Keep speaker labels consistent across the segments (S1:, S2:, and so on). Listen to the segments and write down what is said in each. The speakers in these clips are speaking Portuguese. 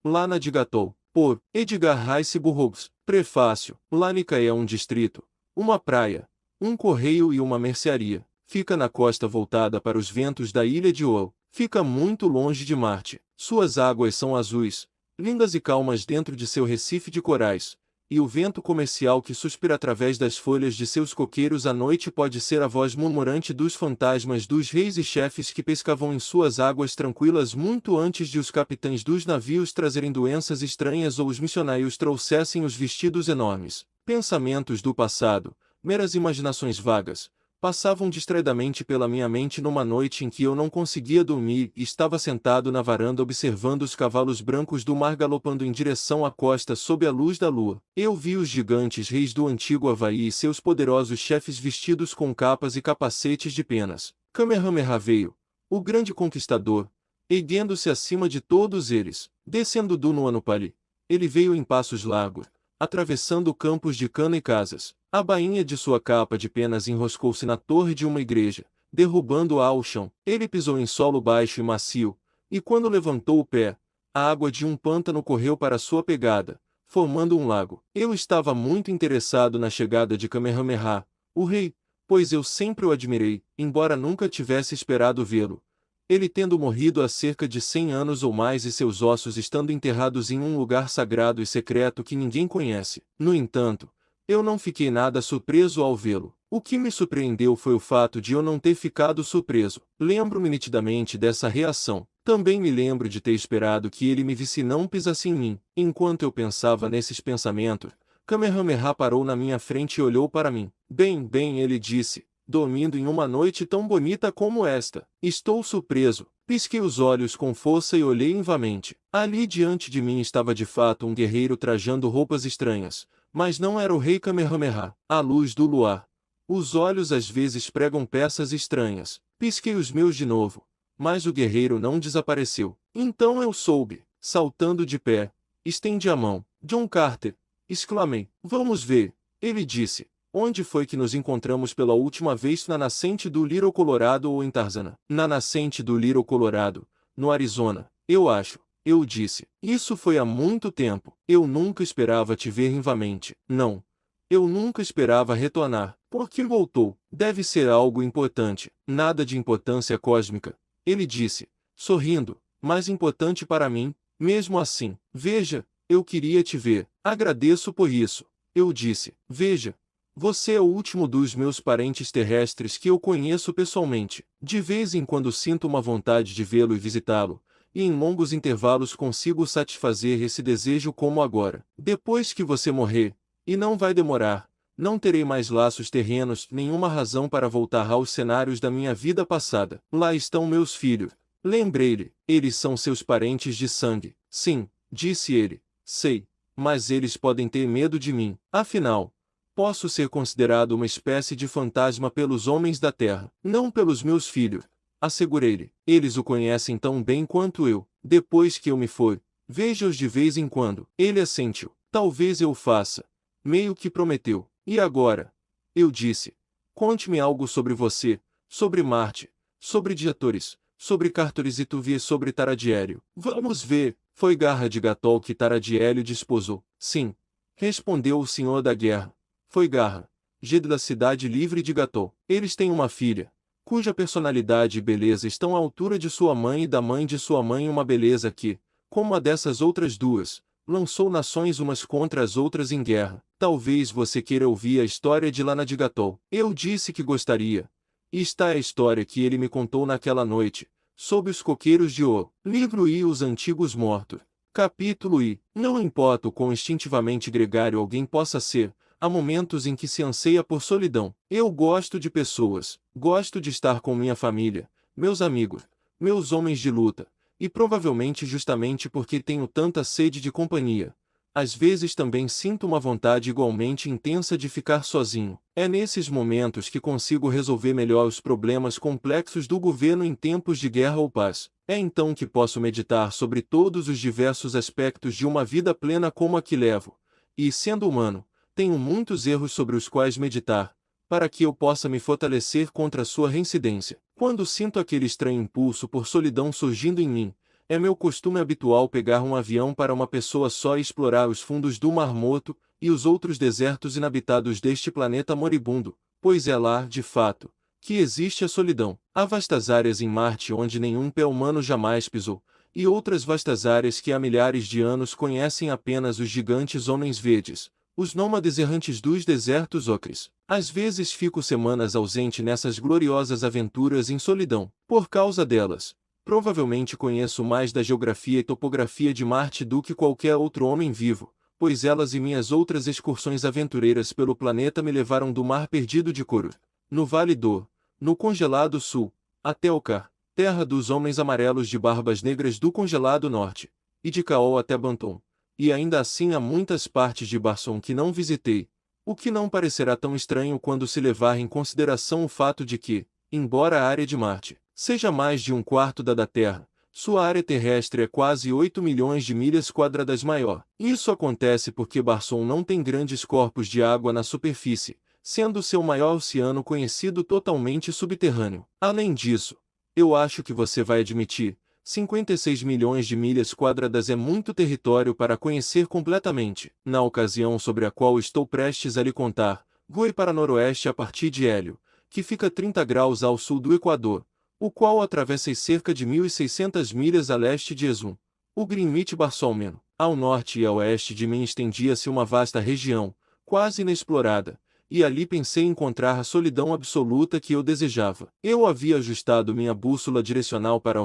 S1: Lana de Gatol, por Edgar Rice Burroughs. Prefácio. Lânica é um distrito, uma praia, um correio e uma mercearia. Fica na costa voltada para os ventos da ilha de Oa. Fica muito longe de Marte. Suas águas são azuis, lindas e calmas dentro de seu recife de corais, e o vento comercial que suspira através das folhas de seus coqueiros à noite pode ser a voz murmurante dos fantasmas dos reis e chefes que pescavam em suas águas tranquilas muito antes de os capitães dos navios trazerem doenças estranhas ou os missionários trouxessem os vestidos enormes. Pensamentos do passado, meras imaginações vagas, passavam distraidamente pela minha mente numa noite em que eu não conseguia dormir e estava sentado na varanda observando os cavalos brancos do mar galopando em direção à costa sob a luz da lua. Eu vi os gigantes reis do antigo Havaí e seus poderosos chefes vestidos com capas e capacetes de penas. Kamehameha veio, o grande conquistador, erguendo-se acima de todos eles, descendo do Nuanupali. Ele veio em passos largos, atravessando campos de cana e casas. A bainha de sua capa de penas enroscou-se na torre de uma igreja, derrubando-a ao chão. Ele pisou em solo baixo e macio, e quando levantou o pé, a água de um pântano correu para sua pegada, formando um lago. Eu estava muito interessado na chegada de Kamehameha, o rei, pois eu sempre o admirei, embora nunca tivesse esperado vê-lo. Ele tendo morrido há cerca de 100 anos ou mais e seus ossos estando enterrados em um lugar sagrado e secreto que ninguém conhece. No entanto, eu não fiquei nada surpreso ao vê-lo. O que me surpreendeu foi o fato de eu não ter ficado surpreso. Lembro-me nitidamente dessa reação. Também me lembro de ter esperado que ele me visse e não pisasse em mim. Enquanto eu pensava nesses pensamentos, Kamehameha parou na minha frente e olhou para mim. Bem, ele disse, dormindo em uma noite tão bonita como esta. Estou surpreso. Pisquei os olhos com força e olhei vivamente. Ali diante de mim estava de fato um guerreiro trajando roupas estranhas. Mas não era o rei Kamehameha. À luz do luar, os olhos às vezes pregam peças estranhas. Pisquei os meus de novo, mas o guerreiro não desapareceu. Então eu soube, saltando de pé. Estendi a mão. John Carter, exclamei. Vamos ver, ele disse. Onde foi que nos encontramos pela última vez? Na nascente do Little Colorado ou em Tarzana? Na nascente do Little Colorado, no Arizona, eu acho. Eu disse. Isso foi há muito tempo. Eu nunca esperava te ver vivamente. Não. Eu nunca esperava retornar. Por que voltou? Deve ser algo importante. Nada de importância cósmica. Ele disse, sorrindo. Mas importante para mim, mesmo assim. Veja, eu queria te ver. Agradeço por isso. Eu disse. Veja. Você é o último dos meus parentes terrestres que eu conheço pessoalmente. De vez em quando sinto uma vontade de vê-lo e visitá-lo. E em longos intervalos consigo satisfazer esse desejo como agora. Depois que você morrer, e não vai demorar, não terei mais laços terrenos, nenhuma razão para voltar aos cenários da minha vida passada. Lá estão meus filhos. Lembrei-lhe, eles são seus parentes de sangue. Sim, disse ele, sei, mas eles podem ter medo de mim. Afinal, posso ser considerado uma espécie de fantasma pelos homens da terra, não pelos meus filhos. Assegurei-lhe, eles o conhecem tão bem quanto eu. Depois que eu me for, veja-os de vez em quando. Ele assentiu. Talvez eu o faça. Meio que prometeu. E agora? Eu disse. Conte-me algo sobre você, sobre Marte, sobre Diatores, sobre Cartores e Tuvie sobre Taradiélio. Vamos ver. Foi Garra de Gatol que Taradiélio desposou. Sim. Respondeu o senhor da guerra. Foi Garra. Gede da cidade livre de Gatol. Eles têm uma filha, cuja personalidade e beleza estão à altura de sua mãe e da mãe de sua mãe, uma beleza que, como a dessas outras duas, lançou nações umas contra as outras em guerra. Talvez você queira ouvir a história de Lana de Gatol. Eu disse que gostaria. E está a história que ele me contou naquela noite, sob os coqueiros de O. Livro I. Os Antigos Mortos. Capítulo I. Não importa o quão instintivamente gregário alguém possa ser, há momentos em que se anseia por solidão. Eu gosto de pessoas, gosto de estar com minha família, meus amigos, meus homens de luta, e provavelmente justamente porque tenho tanta sede de companhia, às vezes também sinto uma vontade igualmente intensa de ficar sozinho. É nesses momentos que consigo resolver melhor os problemas complexos do governo em tempos de guerra ou paz. É então que posso meditar sobre todos os diversos aspectos de uma vida plena como a que levo, e, sendo humano, tenho muitos erros sobre os quais meditar, para que eu possa me fortalecer contra sua reincidência. Quando sinto aquele estranho impulso por solidão surgindo em mim, É meu costume habitual pegar um avião para uma pessoa só e explorar os fundos do Mar Morto e os outros desertos inabitados deste planeta moribundo, pois é lá, de fato, que existe a solidão. Há vastas áreas em Marte onde nenhum pé humano jamais pisou, e outras vastas áreas que há milhares de anos conhecem apenas os gigantes homens verdes, os nômades errantes dos desertos ocres. Às vezes fico semanas ausente nessas gloriosas aventuras em solidão. Por causa delas, provavelmente conheço mais da geografia e topografia de Marte do que qualquer outro homem vivo, pois elas e minhas outras excursões aventureiras pelo planeta me levaram do Mar Perdido de Kourou, no Vale do, no congelado sul, até Okar, terra dos homens amarelos de barbas negras do congelado norte, e de Kaol até Banton. E ainda assim há muitas partes de Barson que não visitei, o que não parecerá tão estranho quando se levar em consideração o fato de que, embora a área de Marte seja mais de um quarto da Terra, sua área terrestre é quase 8 milhões de milhas quadradas maior. Isso acontece porque Barson não tem grandes corpos de água na superfície, sendo seu maior oceano conhecido totalmente subterrâneo. Além disso, eu acho que você vai admitir, 56 milhões de milhas quadradas é muito território para conhecer completamente. Na ocasião sobre a qual estou prestes a lhe contar, voei para noroeste a partir de Hélio, que fica 30 graus ao sul do Equador, o qual atravessa cerca de 1.600 milhas a leste de Exum, o Greenwich Bartholomew. Ao norte e a oeste de mim estendia-se uma vasta região, quase inexplorada, e ali pensei encontrar a solidão absoluta que eu desejava. Eu havia ajustado minha bússola direcional para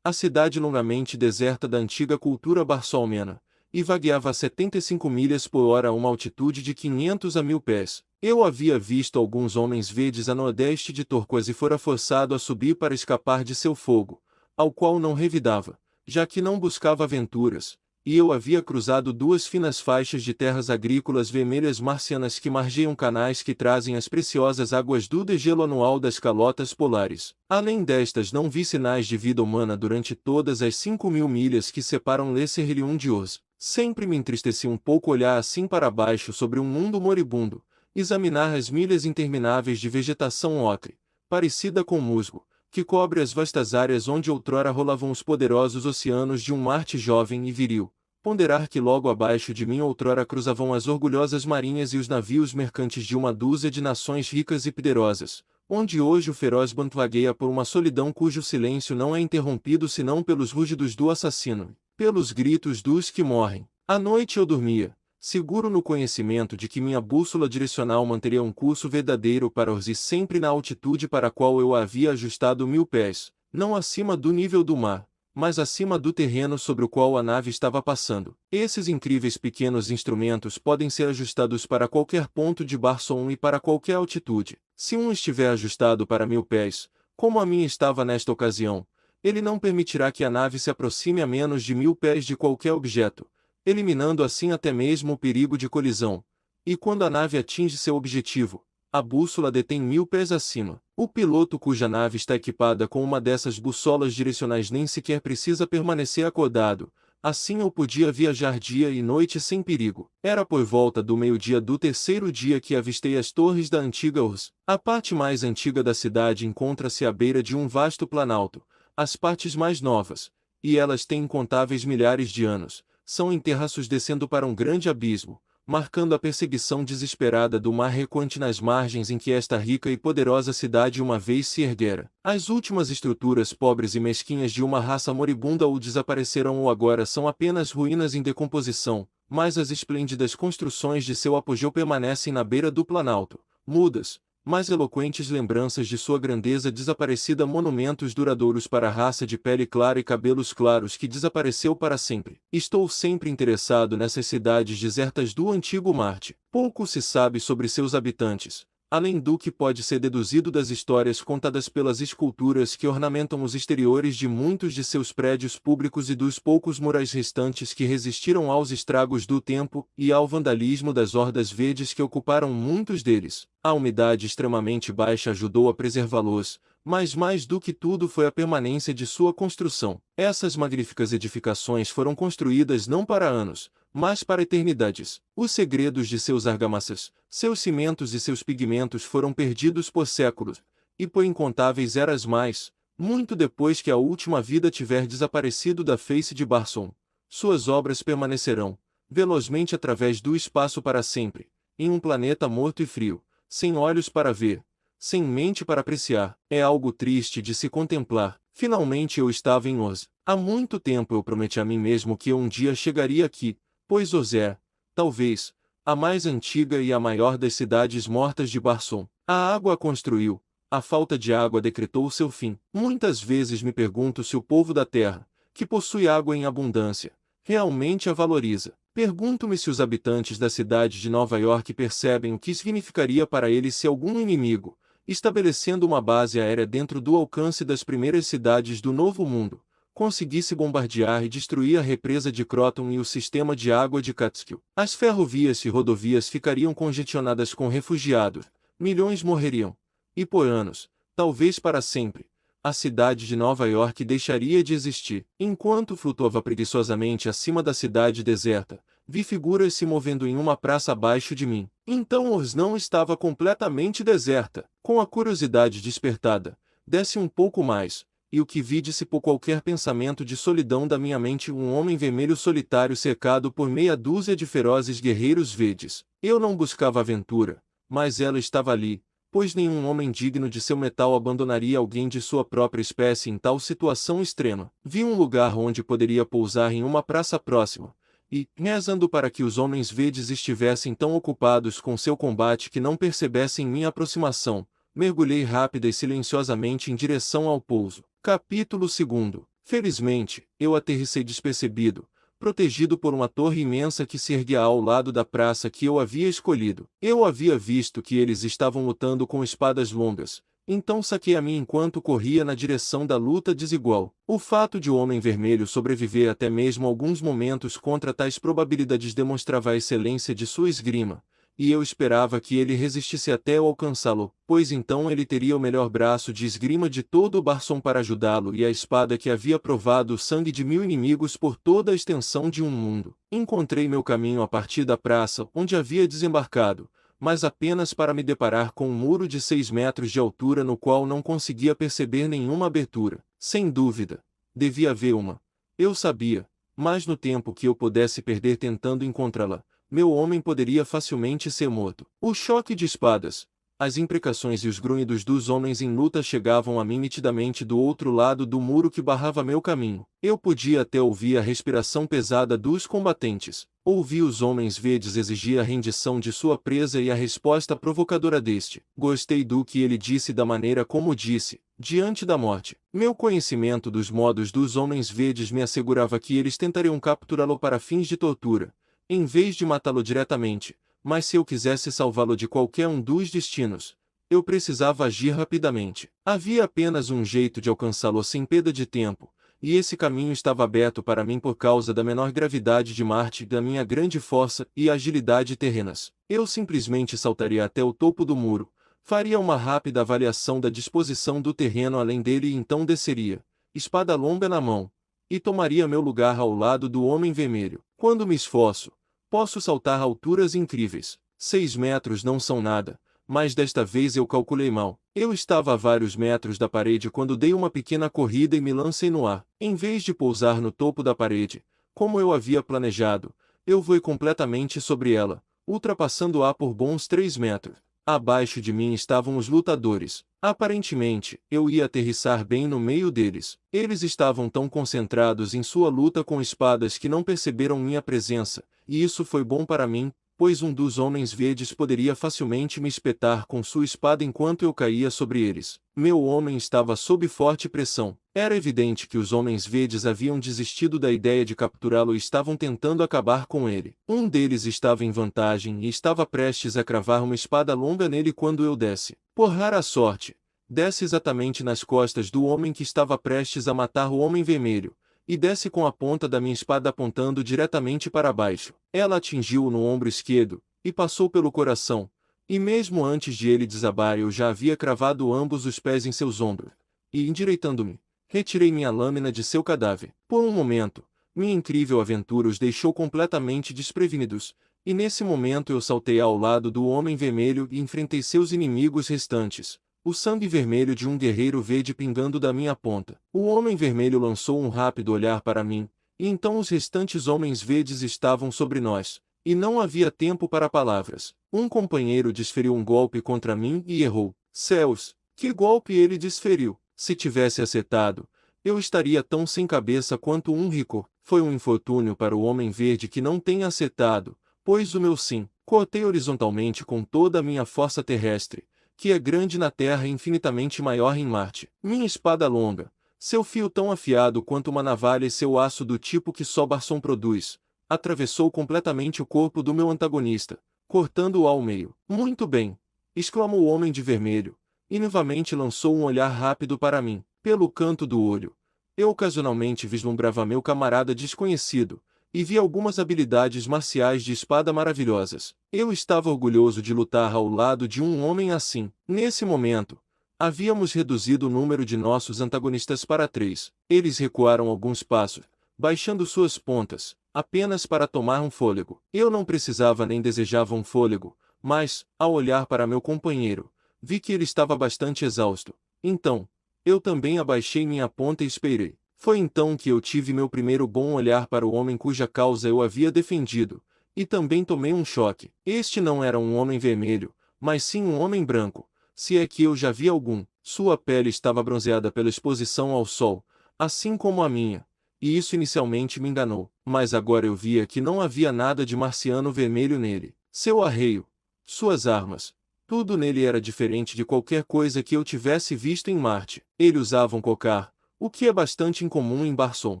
S1: a cidade longamente deserta da antiga cultura barçolmena, e vagueava a 75 milhas por hora a uma altitude de 500 a 1.000 pés. Eu havia visto alguns homens verdes a nordeste de Turquoise e fora forçado a subir para escapar de seu fogo, ao qual não revidava, já que não buscava aventuras, e eu havia cruzado 2 finas faixas de terras agrícolas vermelhas marcianas que margeiam canais que trazem as preciosas águas do degelo anual das calotas polares. Além destas não vi sinais de vida humana durante todas as 5.000 milhas que separam Le Serrillon de Oz. Sempre me entristecia um pouco olhar assim para baixo sobre um mundo moribundo, examinar as milhas intermináveis de vegetação ocre, parecida com musgo, que cobre as vastas áreas onde outrora rolavam os poderosos oceanos de um Marte jovem e viril. Ponderar que logo abaixo de mim outrora cruzavam as orgulhosas marinhas e os navios mercantes de uma dúzia de nações ricas e poderosas, onde hoje o feroz bando vagueia por uma solidão cujo silêncio não é interrompido senão pelos rugidos do assassino, pelos gritos dos que morrem. À noite eu dormia, seguro no conhecimento de que minha bússola direcional manteria um curso verdadeiro para Orsi sempre na altitude para a qual eu a havia ajustado 1.000 pés, não acima do nível do mar, mas acima do terreno sobre o qual a nave estava passando. Esses incríveis pequenos instrumentos podem ser ajustados para qualquer ponto de Barson e para qualquer altitude. Se um estiver ajustado para 1.000 pés, como a minha estava nesta ocasião, ele não permitirá que a nave se aproxime a menos de 1.000 pés de qualquer objeto, eliminando assim até mesmo o perigo de colisão. E quando a nave atinge seu objetivo, a bússola detém 1.000 pés acima. O piloto cuja nave está equipada com uma dessas bússolas direcionais nem sequer precisa permanecer acordado, assim eu podia viajar dia e noite sem perigo. Era por volta do meio-dia do terceiro dia que avistei as torres da antiga Urs. A parte mais antiga da cidade encontra-se à beira de um vasto planalto. As partes mais novas, e elas têm incontáveis milhares de anos, são em terraços descendo para um grande abismo, marcando a perseguição desesperada do mar recuante nas margens em que esta rica e poderosa cidade uma vez se erguera. As últimas estruturas pobres e mesquinhas de uma raça moribunda ou desapareceram ou agora são apenas ruínas em decomposição, mas as esplêndidas construções de seu apogeu permanecem na beira do planalto, mudas, mais eloquentes lembranças de sua grandeza desaparecida, monumentos duradouros para a raça de pele clara e cabelos claros que desapareceu para sempre. Estou sempre interessado nessas cidades desertas do antigo Marte. Pouco se sabe sobre seus habitantes, além do que pode ser deduzido das histórias contadas pelas esculturas que ornamentam os exteriores de muitos de seus prédios públicos e dos poucos murais restantes que resistiram aos estragos do tempo e ao vandalismo das hordas verdes que ocuparam muitos deles. A umidade extremamente baixa ajudou a preservá-los, mas mais do que tudo foi a permanência de sua construção. Essas magníficas edificações foram construídas não para anos, mas para eternidades. Os segredos de seus argamassas, seus cimentos e seus pigmentos foram perdidos por séculos, e por incontáveis eras mais, Muito depois que a última vida tiver desaparecido da face de Barsoom, suas obras permanecerão, velozmente através do espaço para sempre, em um planeta morto e frio, sem olhos para ver, sem mente para apreciar. É algo triste de se contemplar. Finalmente eu estava em Oz. Há muito tempo eu prometi a mim mesmo que eu um dia chegaria aqui, pois Oz é, talvez, a mais antiga e a maior das cidades mortas de Barsoom. A água a construiu, a falta de água decretou seu fim. Muitas vezes me pergunto se o povo da Terra, que possui água em abundância, realmente a valoriza. Pergunto-me se os habitantes da cidade de Nova York percebem o que significaria para eles se algum inimigo, estabelecendo uma base aérea dentro do alcance das primeiras cidades do Novo Mundo, conseguisse bombardear e destruir a represa de Croton e o sistema de água de Catskill. As ferrovias e rodovias ficariam congestionadas com refugiados, milhões morreriam. E por anos, talvez para sempre, a cidade de Nova York deixaria de existir. Enquanto flutuava preguiçosamente acima da cidade deserta, vi figuras se movendo em uma praça abaixo de mim. Então Oz não estava completamente deserta. Com a curiosidade despertada, desce um pouco mais, e o que vi dissipou qualquer pensamento de solidão da minha mente. Um homem vermelho solitário cercado por meia dúzia de ferozes guerreiros verdes. Eu não buscava aventura, mas ela estava ali, pois nenhum homem digno de seu metal abandonaria alguém de sua própria espécie em tal situação extrema. Vi um lugar onde poderia pousar em uma praça próxima, e, rezando para que os homens verdes estivessem tão ocupados com seu combate que não percebessem minha aproximação, mergulhei rápida e silenciosamente em direção ao pouso. Capítulo 2. Felizmente, eu aterrissei despercebido, protegido por uma torre imensa que se erguia ao lado da praça que eu havia escolhido. Eu havia visto que eles estavam lutando com espadas longas, então saquei a mim enquanto corria na direção da luta desigual. O fato de o Homem Vermelho sobreviver até mesmo alguns momentos contra tais probabilidades demonstrava a excelência de sua esgrima, e eu esperava que ele resistisse até eu alcançá-lo, pois então ele teria o melhor braço de esgrima de todo o Barsoom para ajudá-lo e a espada que havia provado o sangue de 1000 inimigos por toda a extensão de um mundo. Encontrei meu caminho a partir da praça onde havia desembarcado, mas apenas para me deparar com um muro de 6 metros de altura no qual não conseguia perceber nenhuma abertura. Sem dúvida, devia haver uma. Eu sabia, mas no tempo que eu pudesse perder tentando encontrá-la, meu homem poderia facilmente ser morto. O choque de espadas, as imprecações e os grunhidos dos homens em luta chegavam a mim nitidamente do outro lado do muro que barrava meu caminho. Eu podia até ouvir a respiração pesada dos combatentes. Ouvi os homens verdes exigir a rendição de sua presa e a resposta provocadora deste. Gostei do que ele disse da maneira como disse, diante da morte. Meu conhecimento dos modos dos homens verdes me assegurava que eles tentariam capturá-lo para fins de tortura, em vez de matá-lo diretamente, mas se eu quisesse salvá-lo de qualquer um dos destinos, eu precisava agir rapidamente. Havia apenas um jeito de alcançá-lo sem perda de tempo, e esse caminho estava aberto para mim por causa da menor gravidade de Marte e da minha grande força e agilidade terrenas. Eu simplesmente saltaria até o topo do muro, faria uma rápida avaliação da disposição do terreno além dele e então desceria, espada longa na mão, e tomaria meu lugar ao lado do Homem Vermelho. Quando me esforço, posso saltar alturas incríveis. 6 metros não são nada, mas desta vez eu calculei mal. Eu estava a vários metros da parede quando dei uma pequena corrida e me lancei no ar. Em vez de pousar no topo da parede, como eu havia planejado, eu voei completamente sobre ela, ultrapassando-a por bons 3 metros. Abaixo de mim estavam os lutadores. Aparentemente, eu ia aterrissar bem no meio deles. Eles estavam tão concentrados em sua luta com espadas que não perceberam minha presença, e isso foi bom para mim, pois um dos homens verdes poderia facilmente me espetar com sua espada enquanto eu caía sobre eles. Meu homem estava sob forte pressão. Era evidente que os homens verdes haviam desistido da ideia de capturá-lo e estavam tentando acabar com ele. Um deles estava em vantagem e estava prestes a cravar uma espada longa nele quando eu desse. Por rara sorte, desce exatamente nas costas do homem que estava prestes a matar o Homem Vermelho, e desce com a ponta da minha espada apontando diretamente para baixo. Ela atingiu-o no ombro esquerdo, e passou pelo coração, e mesmo antes de ele desabar eu já havia cravado ambos os pés em seus ombros, e endireitando-me, retirei minha lâmina de seu cadáver. Por um momento, minha incrível aventura os deixou completamente desprevenidos, e nesse momento eu saltei ao lado do Homem Vermelho e enfrentei seus inimigos restantes, o sangue vermelho de um guerreiro verde pingando da minha ponta. O homem vermelho lançou um rápido olhar para mim, e então os restantes homens verdes estavam sobre nós, e não havia tempo para palavras. Um companheiro desferiu um golpe contra mim e errou. Céus, que golpe ele desferiu! Se tivesse acertado, eu estaria tão sem cabeça quanto um rico. Foi um infortúnio para o homem verde que não tenha acertado, pois o meu sim, cortei horizontalmente com toda a minha força terrestre, que é grande na Terra e infinitamente maior em Marte. Minha espada longa, seu fio tão afiado quanto uma navalha e seu aço do tipo que só Barson produz, atravessou completamente o corpo do meu antagonista, cortando-o ao meio. Muito bem! Exclamou o homem de vermelho, e novamente lançou um olhar rápido para mim, pelo canto do olho. Eu ocasionalmente vislumbrava meu camarada desconhecido, e vi algumas habilidades marciais de espada maravilhosas. Eu estava orgulhoso de lutar ao lado de um homem assim. Nesse momento, havíamos reduzido o número de nossos antagonistas para 3. Eles recuaram alguns passos, baixando suas pontas, apenas para tomar um fôlego. Eu não precisava nem desejava um fôlego, mas, ao olhar para meu companheiro, vi que ele estava bastante exausto. Então, eu também abaixei minha ponta e esperei. Foi então que eu tive meu primeiro bom olhar para o homem cuja causa eu havia defendido, e também tomei um choque. Este não era um homem vermelho, mas sim um homem branco, se é que eu já vi algum. Sua pele estava bronzeada pela exposição ao sol, assim como a minha, e isso inicialmente me enganou, mas agora eu via que não havia nada de marciano vermelho nele. Seu arreio, suas armas, tudo nele era diferente de qualquer coisa que eu tivesse visto em Marte. Ele usava um cocar, o que é bastante incomum em Barson.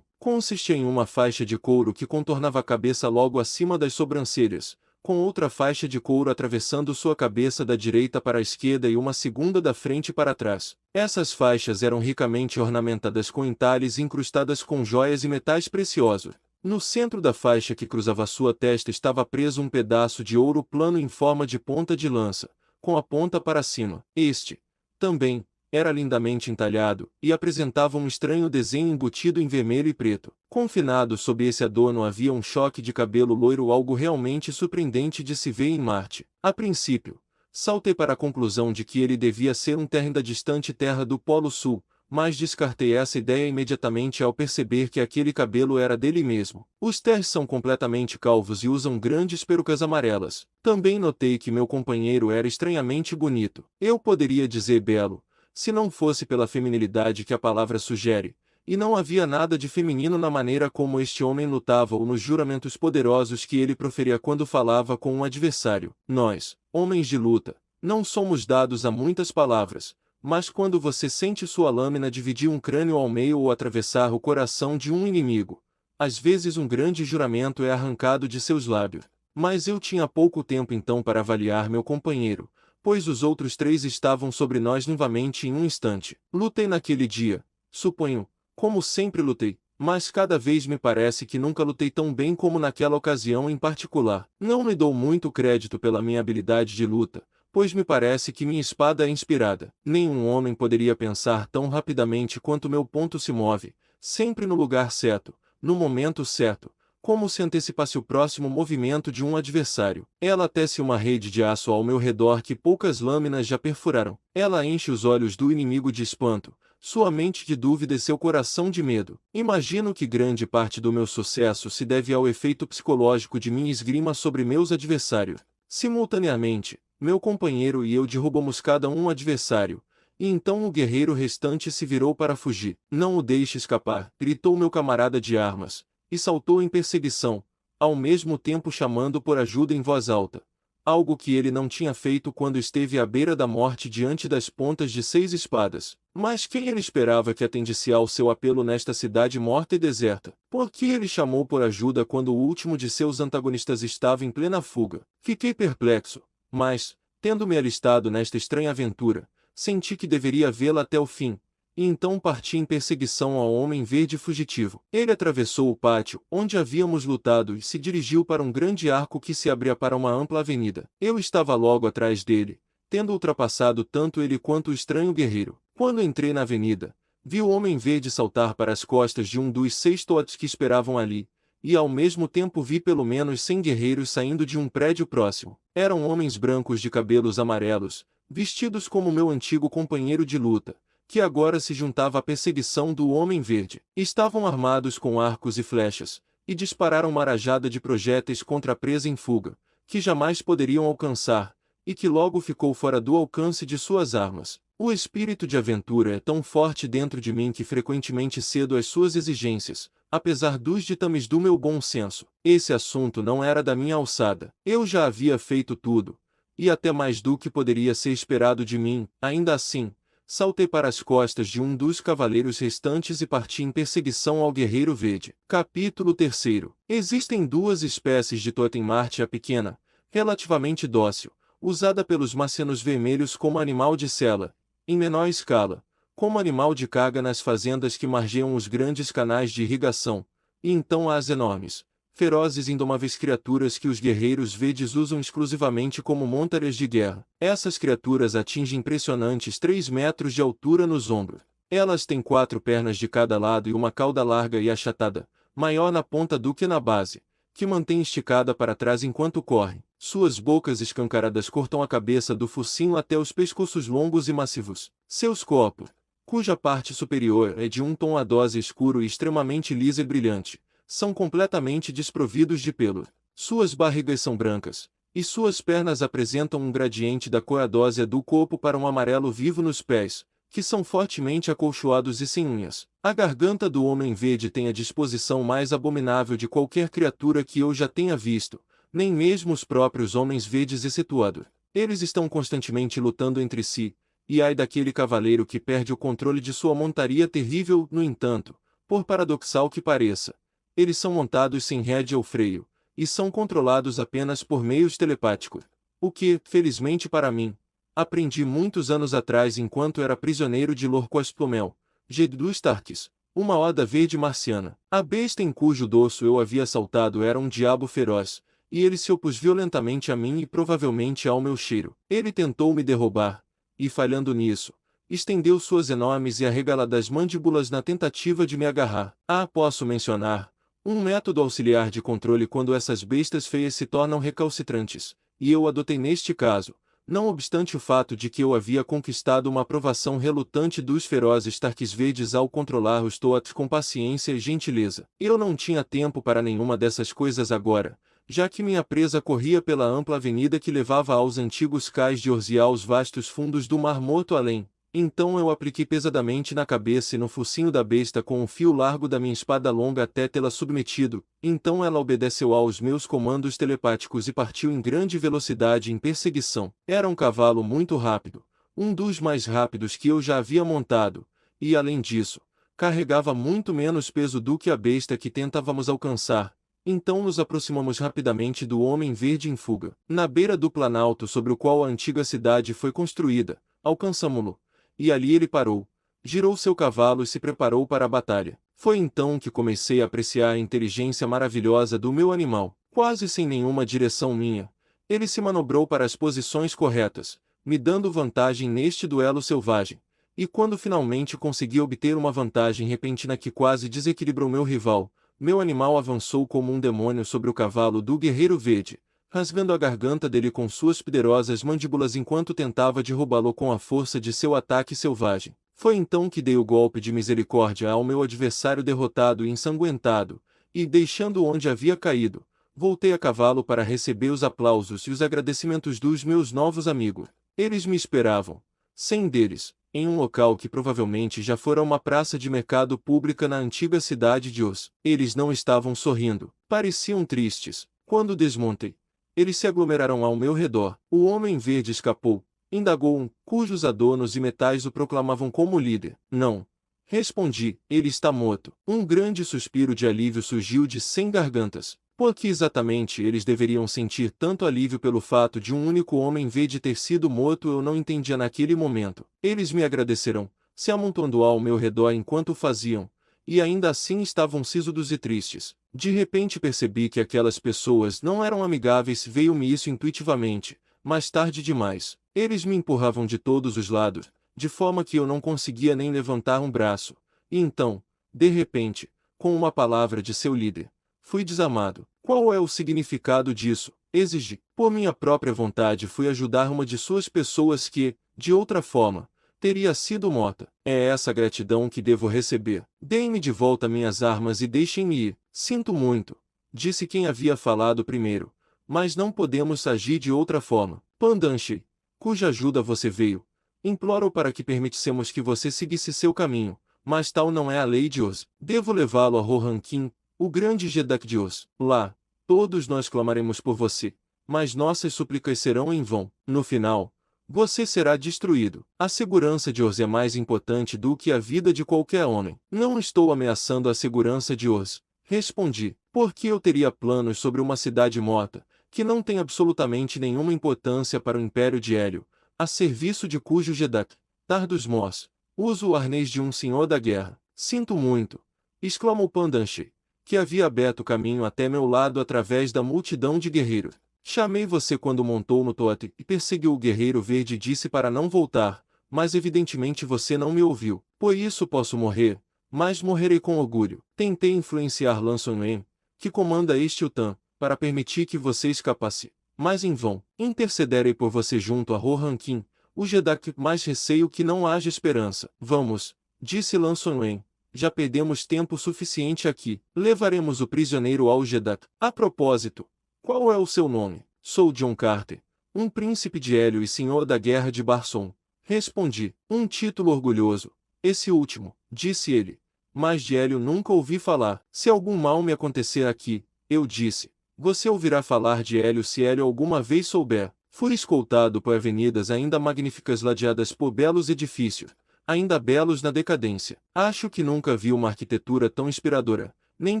S1: Consistia em uma faixa de couro que contornava a cabeça logo acima das sobrancelhas, com outra faixa de couro atravessando sua cabeça da direita para a esquerda e uma segunda da frente para trás. Essas faixas eram ricamente ornamentadas com entalhes incrustadas com joias e metais preciosos. No centro da faixa que cruzava sua testa estava preso um pedaço de ouro plano em forma de ponta de lança, com a ponta para cima. Este, também, era lindamente entalhado, e apresentava um estranho desenho embutido em vermelho e preto. Confinado sob esse adorno havia um choque de cabelo loiro, algo realmente surpreendente de se ver em Marte. A princípio, saltei para a conclusão de que ele devia ser um terreno da distante terra do Polo Sul, mas descartei essa ideia imediatamente ao perceber que aquele cabelo era dele mesmo. Os Terres são completamente calvos e usam grandes perucas amarelas. Também notei que meu companheiro era estranhamente bonito. Eu poderia dizer belo, se não fosse pela feminilidade que a palavra sugere, e não havia nada de feminino na maneira como este homem lutava ou nos juramentos poderosos que ele proferia quando falava com um adversário. Nós, homens de luta, não somos dados a muitas palavras, mas quando você sente sua lâmina dividir um crânio ao meio ou atravessar o coração de um inimigo, às vezes um grande juramento é arrancado de seus lábios. Mas eu tinha pouco tempo então para avaliar meu companheiro, pois os outros 3 estavam sobre nós novamente em um instante. Lutei naquele dia, suponho, como sempre lutei, mas cada vez me parece que nunca lutei tão bem como naquela ocasião em particular. Não me dou muito crédito pela minha habilidade de luta, pois me parece que minha espada é inspirada. Nenhum homem poderia pensar tão rapidamente quanto meu ponto se move, sempre no lugar certo, no momento certo, como se antecipasse o próximo movimento de um adversário. Ela tece uma rede de aço ao meu redor que poucas lâminas já perfuraram. Ela enche os olhos do inimigo de espanto, sua mente de dúvida e seu coração de medo. Imagino que grande parte do meu sucesso se deve ao efeito psicológico de minha esgrima sobre meus adversários. Simultaneamente, meu companheiro e eu derrubamos cada um adversário, e então o guerreiro restante se virou para fugir. Não o deixe escapar, gritou meu camarada de armas, e saltou em perseguição, ao mesmo tempo chamando por ajuda em voz alta, algo que ele não tinha feito quando esteve à beira da morte diante das pontas de 6 espadas. Mas quem ele esperava que atendesse ao seu apelo nesta cidade morta e deserta? Por que ele chamou por ajuda quando o último de seus antagonistas estava em plena fuga? Fiquei perplexo, mas, tendo-me alistado nesta estranha aventura, senti que deveria vê-la até o fim, e então parti em perseguição ao homem verde fugitivo. Ele atravessou o pátio onde havíamos lutado e se dirigiu para um grande arco que se abria para uma ampla avenida. Eu estava logo atrás dele, tendo ultrapassado tanto ele quanto o estranho guerreiro. Quando entrei na avenida, vi o homem verde saltar para as costas de um dos 6 totes que esperavam ali, e ao mesmo tempo vi pelo menos 100 guerreiros saindo de um prédio próximo. Eram homens brancos de cabelos amarelos, vestidos como meu antigo companheiro de luta, que agora se juntava à perseguição do Homem Verde. Estavam armados com arcos e flechas, e dispararam uma rajada de projéteis contra a presa em fuga, que jamais poderiam alcançar, e que logo ficou fora do alcance de suas armas. O espírito de aventura é tão forte dentro de mim que frequentemente cedo às suas exigências, apesar dos ditames do meu bom senso. Esse assunto não era da minha alçada. Eu já havia feito tudo, e até mais do que poderia ser esperado de mim. Ainda assim, saltei para as costas de um dos cavaleiros restantes e parti em perseguição ao Guerreiro Verde. Capítulo 3. Existem duas espécies de totem marte: a pequena, relativamente dócil, usada pelos marcianos vermelhos como animal de sela, em menor escala, como animal de carga nas fazendas que margeiam os grandes canais de irrigação, e então há as enormes, ferozes e indomáveis criaturas que os guerreiros verdes usam exclusivamente como montares de guerra. Essas criaturas atingem impressionantes 3 metros de altura nos ombros. Elas têm 4 pernas de cada lado e uma cauda larga e achatada, maior na ponta do que na base, que mantém esticada para trás enquanto correm. Suas bocas escancaradas cortam a cabeça do focinho até os pescoços longos e massivos. Seus corpos, cuja parte superior é de um tom adose escuro e extremamente lisa e brilhante, são completamente desprovidos de pelo. Suas barrigas são brancas, e suas pernas apresentam um gradiente da cor adósea do corpo para um amarelo vivo nos pés, que são fortemente acolchoados e sem unhas. A garganta do Homem Verde tem a disposição mais abominável de qualquer criatura que eu já tenha visto, nem mesmo os próprios Homens Verdes excetuado. Eles estão constantemente lutando entre si, e ai daquele cavaleiro que perde o controle de sua montaria terrível. No entanto, por paradoxal que pareça, eles são montados sem rédea ou freio, e são controlados apenas por meios telepáticos. O que, felizmente para mim, aprendi muitos anos atrás enquanto era prisioneiro de Lorquas Plomel, Jeddu Starks, uma horda verde marciana. A besta em cujo dorso eu havia saltado era um diabo feroz, e ele se opôs violentamente a mim e provavelmente ao meu cheiro. Ele tentou me derrubar, e falhando nisso, estendeu suas enormes e arregaladas mandíbulas na tentativa de me agarrar. Posso mencionar um método auxiliar de controle quando essas bestas feias se tornam recalcitrantes, e eu adotei neste caso, não obstante o fato de que eu havia conquistado uma aprovação relutante dos ferozes Tarques Verdes ao controlar os Toats com paciência e gentileza. Eu não tinha tempo para nenhuma dessas coisas agora, já que minha presa corria pela ampla avenida que levava aos antigos cais de Orz e aos vastos fundos do Mar Morto além. Então eu apliquei pesadamente na cabeça e no focinho da besta com o fio largo da minha espada longa até tê-la submetido. Então ela obedeceu aos meus comandos telepáticos e partiu em grande velocidade em perseguição. Era um cavalo muito rápido, um dos mais rápidos que eu já havia montado, e além disso, carregava muito menos peso do que a besta que tentávamos alcançar. Então nos aproximamos rapidamente do Homem Verde em fuga. Na beira do planalto sobre o qual a antiga cidade foi construída, alcançamo-lo, e ali ele parou, girou seu cavalo e se preparou para a batalha. Foi então que comecei a apreciar a inteligência maravilhosa do meu animal. Quase sem nenhuma direção minha, ele se manobrou para as posições corretas, me dando vantagem neste duelo selvagem. E quando finalmente consegui obter uma vantagem repentina que quase desequilibrou meu rival, meu animal avançou como um demônio sobre o cavalo do Guerreiro Verde, rasgando a garganta dele com suas poderosas mandíbulas enquanto tentava derrubá-lo com a força de seu ataque selvagem. Foi então que dei o golpe de misericórdia ao meu adversário derrotado e ensanguentado, e, deixando onde havia caído, voltei a cavalo para receber os aplausos e os agradecimentos dos meus novos amigos. Eles me esperavam, 100 deles, em um local que provavelmente já fora uma praça de mercado pública na antiga cidade de Oz. Eles não estavam sorrindo, pareciam tristes. Quando desmontei, eles se aglomeraram ao meu redor. O Homem Verde escapou, indagou um, cujos adornos e metais o proclamavam como líder. Não. Respondi, ele está morto. Um grande suspiro de alívio surgiu de 100 gargantas. Por que exatamente eles deveriam sentir tanto alívio pelo fato de um único Homem Verde ter sido morto eu não entendia naquele momento. Eles me agradeceram, se amontoando ao meu redor enquanto o faziam, e ainda assim estavam sisudos e tristes. De repente percebi que aquelas pessoas não eram amigáveis. Veio-me isso intuitivamente, mas tarde demais. Eles me empurravam de todos os lados, de forma que eu não conseguia nem levantar um braço. E então, de repente, com uma palavra de seu líder, Fui desarmado. Qual é o significado disso? Exigi. Por minha própria vontade fui ajudar uma de suas pessoas que, de outra forma, teria sido morta. É essa gratidão que devo receber. Deem-me de volta minhas armas e deixem-me ir. Sinto muito, disse quem havia falado primeiro, mas não podemos agir de outra forma. Pandanche, cuja ajuda você veio, imploro para que permitissemos que você seguisse seu caminho, mas tal não é a lei de Oz. Devo levá-lo a Rohankin, o grande Jedak de Oz. Lá, todos nós clamaremos por você, mas nossas súplicas serão em vão. No final, você será destruído. A segurança de Oz é mais importante do que a vida de qualquer homem. Não estou ameaçando a segurança de Oz, respondi, porque eu teria planos sobre uma cidade morta, que não tem absolutamente nenhuma importância para o Império de Hélio, a serviço de cujo Jedak, Tardos Mos, uso o arnês de um senhor da guerra. Sinto muito, exclamou Pandanche, que havia aberto caminho até meu lado através da multidão de guerreiros. Chamei você quando montou no totem e perseguiu o guerreiro verde e disse para não voltar, mas evidentemente você não me ouviu. Por isso posso morrer, mas morrerei com orgulho. Tentei influenciar Lan Sonwen, que comanda este Utan, para permitir que você escapasse, mas em vão. Intercederei por você junto a Rohankin, o Jedak, mas receio que não haja esperança. Vamos, disse Lan Sonwen. Já perdemos tempo suficiente aqui. Levaremos o prisioneiro ao Jedak. A propósito, qual é o seu nome? Sou John Carter, um príncipe de Hélio e senhor da guerra de Barson. Respondi, um título orgulhoso. Esse último, disse ele. Mas de Hélio nunca ouvi falar. Se algum mal me acontecer aqui, eu disse, você ouvirá falar de Hélio se Hélio alguma vez souber. Fui escoltado por avenidas ainda magníficas ladeadas por belos edifícios, ainda belos na decadência. Acho que nunca vi uma arquitetura tão inspiradora, nem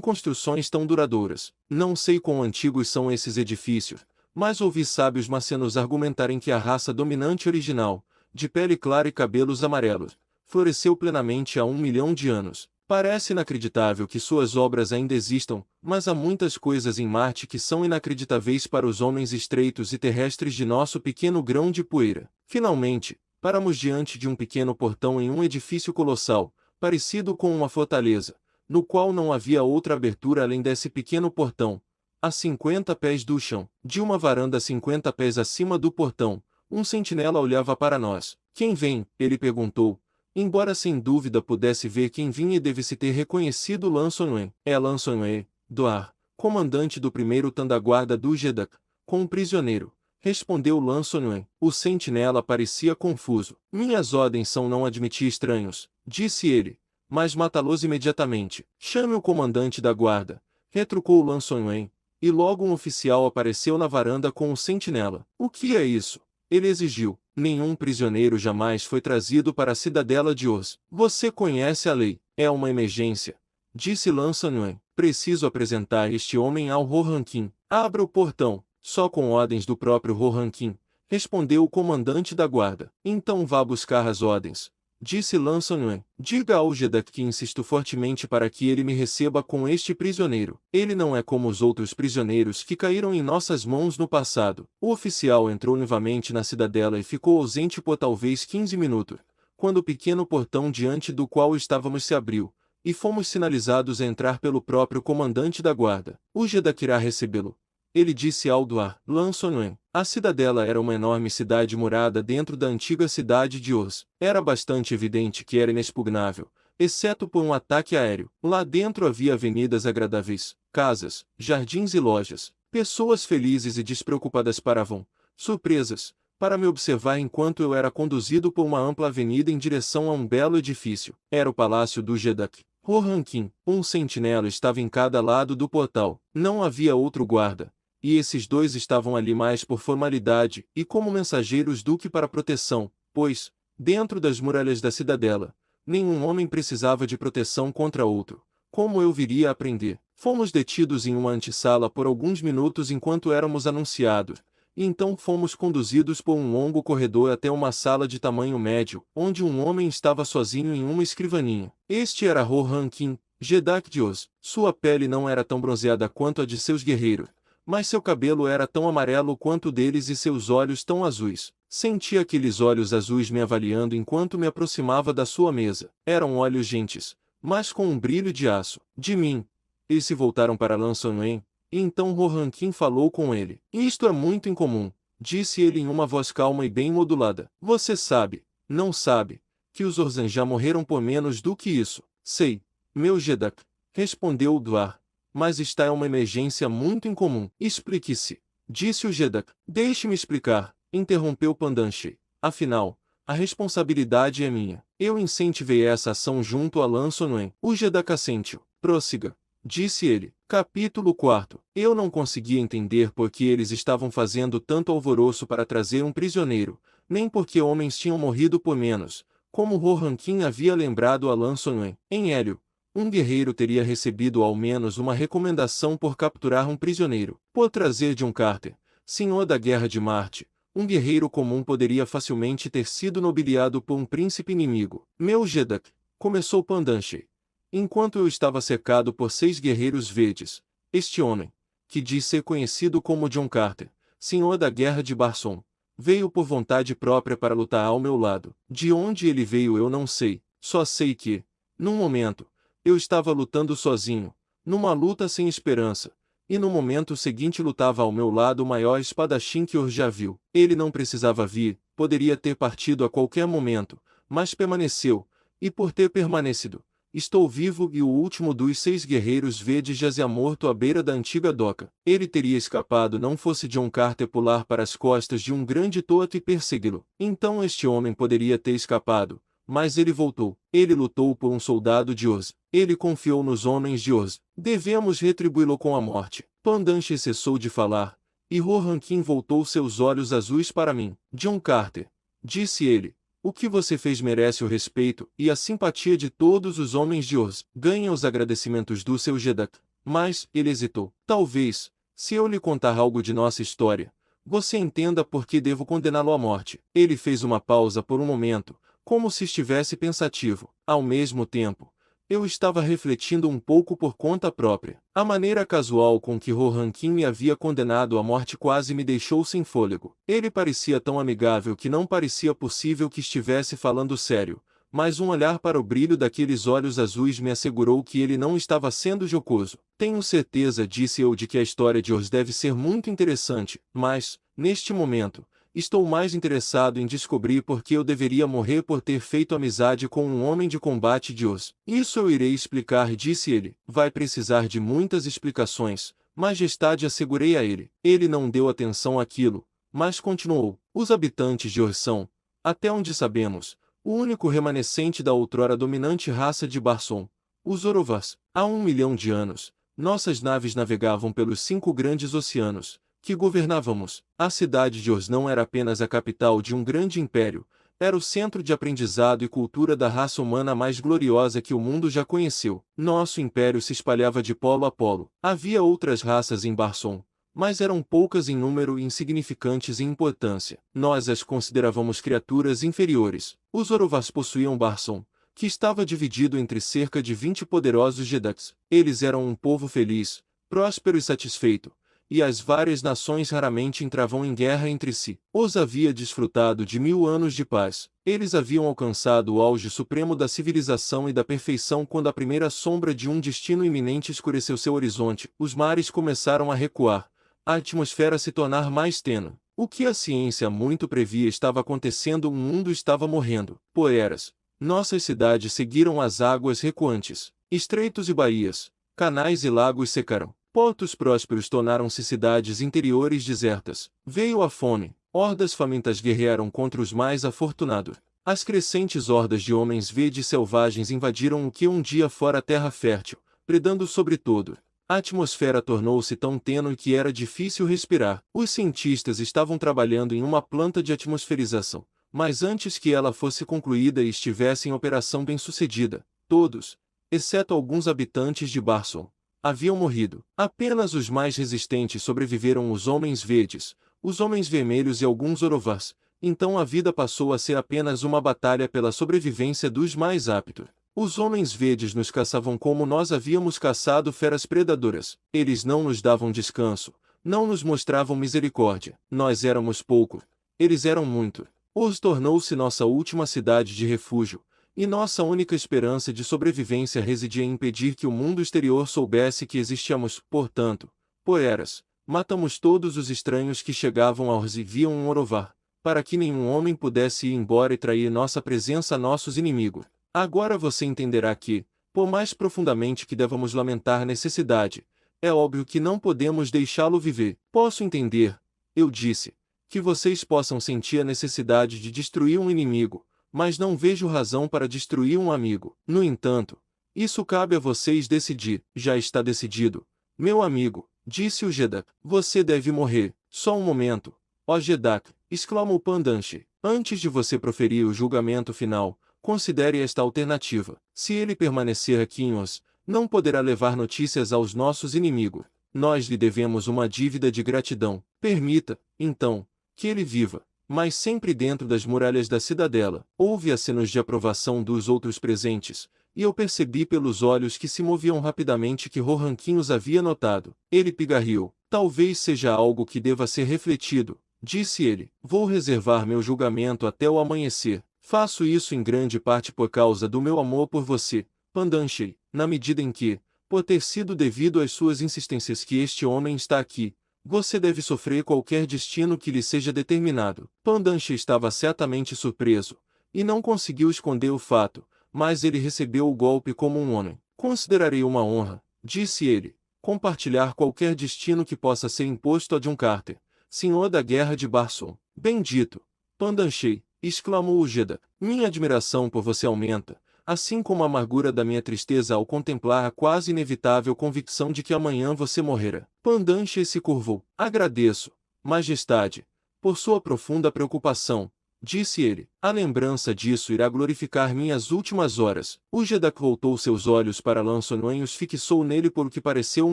S1: construções tão duradouras. Não sei quão antigos são esses edifícios, mas ouvi sábios marcianos argumentarem que a raça dominante original, de pele clara e cabelos amarelos, floresceu plenamente há 1 milhão de anos. Parece inacreditável que suas obras ainda existam, mas há muitas coisas em Marte que são inacreditáveis para os homens estreitos e terrestres de nosso pequeno grão de poeira. Finalmente, paramos diante de um pequeno portão em um edifício colossal, parecido com uma fortaleza, no qual não havia outra abertura além desse pequeno portão, a 50 pés do chão. De uma varanda 50 pés acima do portão, um sentinela olhava para nós. Quem vem? Ele perguntou. Embora sem dúvida pudesse ver quem vinha e deve-se ter reconhecido Lan Sonwen. É Lan Sonwen, Doar, comandante do primeiro Tandaguarda do Jedak, com um prisioneiro, respondeu Lan Sonwen. O sentinela parecia confuso. Minhas ordens são não admitir estranhos, disse ele, mas matá-los imediatamente. Chame o comandante da guarda, retrucou Lan Sonwen, e logo um oficial apareceu na varanda com o sentinela. O que é isso? Ele exigiu. Nenhum prisioneiro jamais foi trazido para a cidadela de Oz. Você conhece a lei. É uma emergência, disse Lan Sonwen. Preciso apresentar este homem ao Rohankin. Abra o portão. Só com ordens do próprio Rohankin, respondeu o comandante da guarda. Então vá buscar as ordens, disse Lan Sonwen. Diga ao Jedak que insisto fortemente para que ele me receba com este prisioneiro. Ele não é como os outros prisioneiros que caíram em nossas mãos no passado. O oficial entrou novamente na cidadela e ficou ausente por talvez 15 minutos, quando o pequeno portão diante do qual estávamos se abriu, e fomos sinalizados a entrar pelo próprio comandante da guarda. O Jedak irá recebê-lo, ele disse ao Doar. Lan Sonwen. A cidadela era uma enorme cidade murada dentro da antiga cidade de Oz. Era bastante evidente que era inexpugnável, exceto por um ataque aéreo. Lá dentro havia avenidas agradáveis, casas, jardins e lojas. Pessoas felizes e despreocupadas paravam, surpresas, para me observar enquanto eu era conduzido por uma ampla avenida em direção a um belo edifício. Era o palácio do Jedak. Rohankin. Um sentinela estava em cada lado do portal. Não havia outro guarda, e esses dois estavam ali mais por formalidade e como mensageiros do que para proteção, pois, dentro das muralhas da cidadela, nenhum homem precisava de proteção contra outro, como eu viria a aprender. Fomos detidos em uma antessala por alguns minutos enquanto éramos anunciados, e então fomos conduzidos por um longo corredor até uma sala de tamanho médio, onde um homem estava sozinho em uma escrivaninha. Este era Rohankin, Jedak de Oz. Sua pele não era tão bronzeada quanto a de seus guerreiros, mas seu cabelo era tão amarelo quanto o deles e seus olhos tão azuis. Senti aqueles olhos azuis me avaliando enquanto me aproximava da sua mesa. Eram olhos gentes, mas com um brilho de aço. De mim, Eles se voltaram para Lan Sonwen, e então Rohankin falou com ele. Isto é muito incomum, disse ele em uma voz calma e bem modulada. Você sabe, não sabe, que os Orzan já morreram por menos do que isso. Sei, meu Jedak, respondeu o Dwar, mas está é uma emergência muito incomum. Explique-se, disse o Jedak. Deixe-me explicar, interrompeu Pandanche. Afinal, a responsabilidade é minha. Eu incentivei essa ação junto a Lan Sonwen. O Jedak assentiu. Prossiga, disse ele. Capítulo 4. Eu não conseguia entender por que eles estavam fazendo tanto alvoroço para trazer um prisioneiro, nem porque homens tinham morrido por menos, como Rohankin havia lembrado a Lan Sonwen. Em Hélio, um guerreiro teria recebido ao menos uma recomendação por capturar um prisioneiro. Por trazer de um Carter, senhor da Guerra de Marte, um guerreiro comum poderia facilmente ter sido nobiliado por um príncipe inimigo. Meu Jedak, começou Pandanche. Enquanto eu estava cercado por 6 guerreiros verdes, este homem, que diz ser conhecido como John Carter, senhor da Guerra de Barson, veio por vontade própria para lutar ao meu lado. De onde ele veio eu não sei, só sei que, num momento, eu estava lutando sozinho, numa luta sem esperança, e no momento seguinte lutava ao meu lado o maior espadachim que Ur já viu. Ele não precisava vir, poderia ter partido a qualquer momento, mas permaneceu, e por ter permanecido, estou vivo e o último dos 6 guerreiros verdes jazia morto à beira da antiga doca. Ele teria escapado não fosse John Carter pular para as costas de um grande toto e persegui-lo. Então este homem poderia ter escapado, mas ele voltou. Ele lutou por um soldado de Oz. Ele confiou nos homens de Oz. Devemos retribuí-lo com a morte. Pandanche cessou de falar, e Rohankin voltou seus olhos azuis para mim. John Carter, disse ele, o que você fez merece o respeito e a simpatia de todos os homens de Oz. Ganha os agradecimentos do seu Jedak. Mas, ele hesitou. Talvez, se eu lhe contar algo de nossa história, você entenda por que devo condená-lo à morte. Ele fez uma pausa por um momento, como se estivesse pensativo. Ao mesmo tempo, eu estava refletindo um pouco por conta própria. A maneira casual com que Rohankin me havia condenado à morte quase me deixou sem fôlego. Ele parecia tão amigável que não parecia possível que estivesse falando sério, mas um olhar para o brilho daqueles olhos azuis me assegurou que ele não estava sendo jocoso. Tenho certeza, disse eu, de que a história de Oz deve ser muito interessante, mas, neste momento, estou mais interessado em descobrir por que eu deveria morrer por ter feito amizade com um homem de combate de Oz. Isso eu irei explicar, disse ele. Vai precisar de muitas explicações, Majestade, assegurei a ele. Ele não deu atenção àquilo, mas continuou. Os habitantes de Oz são, até onde sabemos, o único remanescente da outrora dominante raça de Barson, os Orovas. Há 1 milhão de anos, nossas naves navegavam pelos 5 grandes oceanos que governávamos. A cidade de Oz não era apenas a capital de um grande império, era o centro de aprendizado e cultura da raça humana mais gloriosa que o mundo já conheceu. Nosso império se espalhava de polo a polo. Havia outras raças em Barson, mas eram poucas em número e insignificantes em importância. Nós as considerávamos criaturas inferiores. Os Orovas possuíam Barson, que estava dividido entre cerca de 20 poderosos Jedaks. Eles eram um povo feliz, próspero e satisfeito, e as várias nações raramente entravam em guerra entre si. Oz havia desfrutado de 1000 anos de paz. Eles haviam alcançado o auge supremo da civilização e da perfeição quando a primeira sombra de um destino iminente escureceu seu horizonte. Os mares começaram a recuar, a atmosfera se tornar mais tênue. O que a ciência muito previa estava acontecendo, o mundo estava morrendo. Poeiras. Nossas cidades seguiram as águas recuantes. Estreitos e baías, canais e lagos secaram. Portos prósperos tornaram-se cidades interiores desertas. Veio a fome, hordas famintas guerrearam contra os mais afortunados. As crescentes hordas de homens verdes selvagens invadiram o que um dia fora terra fértil, predando sobre tudo. A atmosfera tornou-se tão tênue que era difícil respirar. Os cientistas estavam trabalhando em uma planta de atmosferização, mas antes que ela fosse concluída e estivesse em operação bem-sucedida, todos, exceto alguns habitantes de Barson, haviam morrido. Apenas os mais resistentes sobreviveram: os homens verdes, os homens vermelhos e alguns Orovas. Então a vida passou a ser apenas uma batalha pela sobrevivência dos mais aptos. Os homens verdes nos caçavam como nós havíamos caçado feras predadoras. Eles não nos davam descanso, não nos mostravam misericórdia. Nós éramos pouco, eles eram muito. Oz tornou-se nossa última cidade de refúgio, e nossa única esperança de sobrevivência residia em impedir que o mundo exterior soubesse que existíamos. Portanto, Poeras, matamos todos os estranhos que chegavam aos e viam um Orovar, para que nenhum homem pudesse ir embora e trair nossa presença a nossos inimigos. Agora você entenderá que, por mais profundamente que devamos lamentar necessidade, é óbvio que não podemos deixá-lo viver. Posso entender, eu disse, que vocês possam sentir a necessidade de destruir um inimigo, mas não vejo razão para destruir um amigo. No entanto, isso cabe a vocês decidir. Já está decidido, meu amigo, disse o Gedak. Você deve morrer. Só um momento, ó Gedak, exclamou Pandanche. Antes de você proferir o julgamento final, considere esta alternativa. Se ele permanecer aqui em Os, não poderá levar notícias aos nossos inimigos. Nós lhe devemos uma dívida de gratidão. Permita, então, que ele viva, mas sempre dentro das muralhas da cidadela. Houve acenos de aprovação dos outros presentes, e eu percebi pelos olhos que se moviam rapidamente que Rohankin os havia notado. Ele pigarreou. Talvez seja algo que deva ser refletido, disse ele. Vou reservar meu julgamento até o amanhecer. Faço isso em grande parte por causa do meu amor por você, Pandanche, na medida em que, por ter sido devido às suas insistências que este homem está aqui, você deve sofrer qualquer destino que lhe seja determinado. Pandanche estava certamente surpreso, e não conseguiu esconder o fato, mas ele recebeu o golpe como um homem. Considerarei uma honra, disse ele, compartilhar qualquer destino que possa ser imposto a John Carter, senhor da guerra de Barson. Bendito, Pandanche, exclamou o Gedak. Minha admiração por você aumenta, assim como a amargura da minha tristeza ao contemplar a quase inevitável convicção de que amanhã você morrerá. Pandanche se curvou. Agradeço, Majestade, por sua profunda preocupação, disse ele. A lembrança disso irá glorificar minhas últimas horas. O Gedak voltou seus olhos para Lançonoen e os fixou nele por o que pareceu um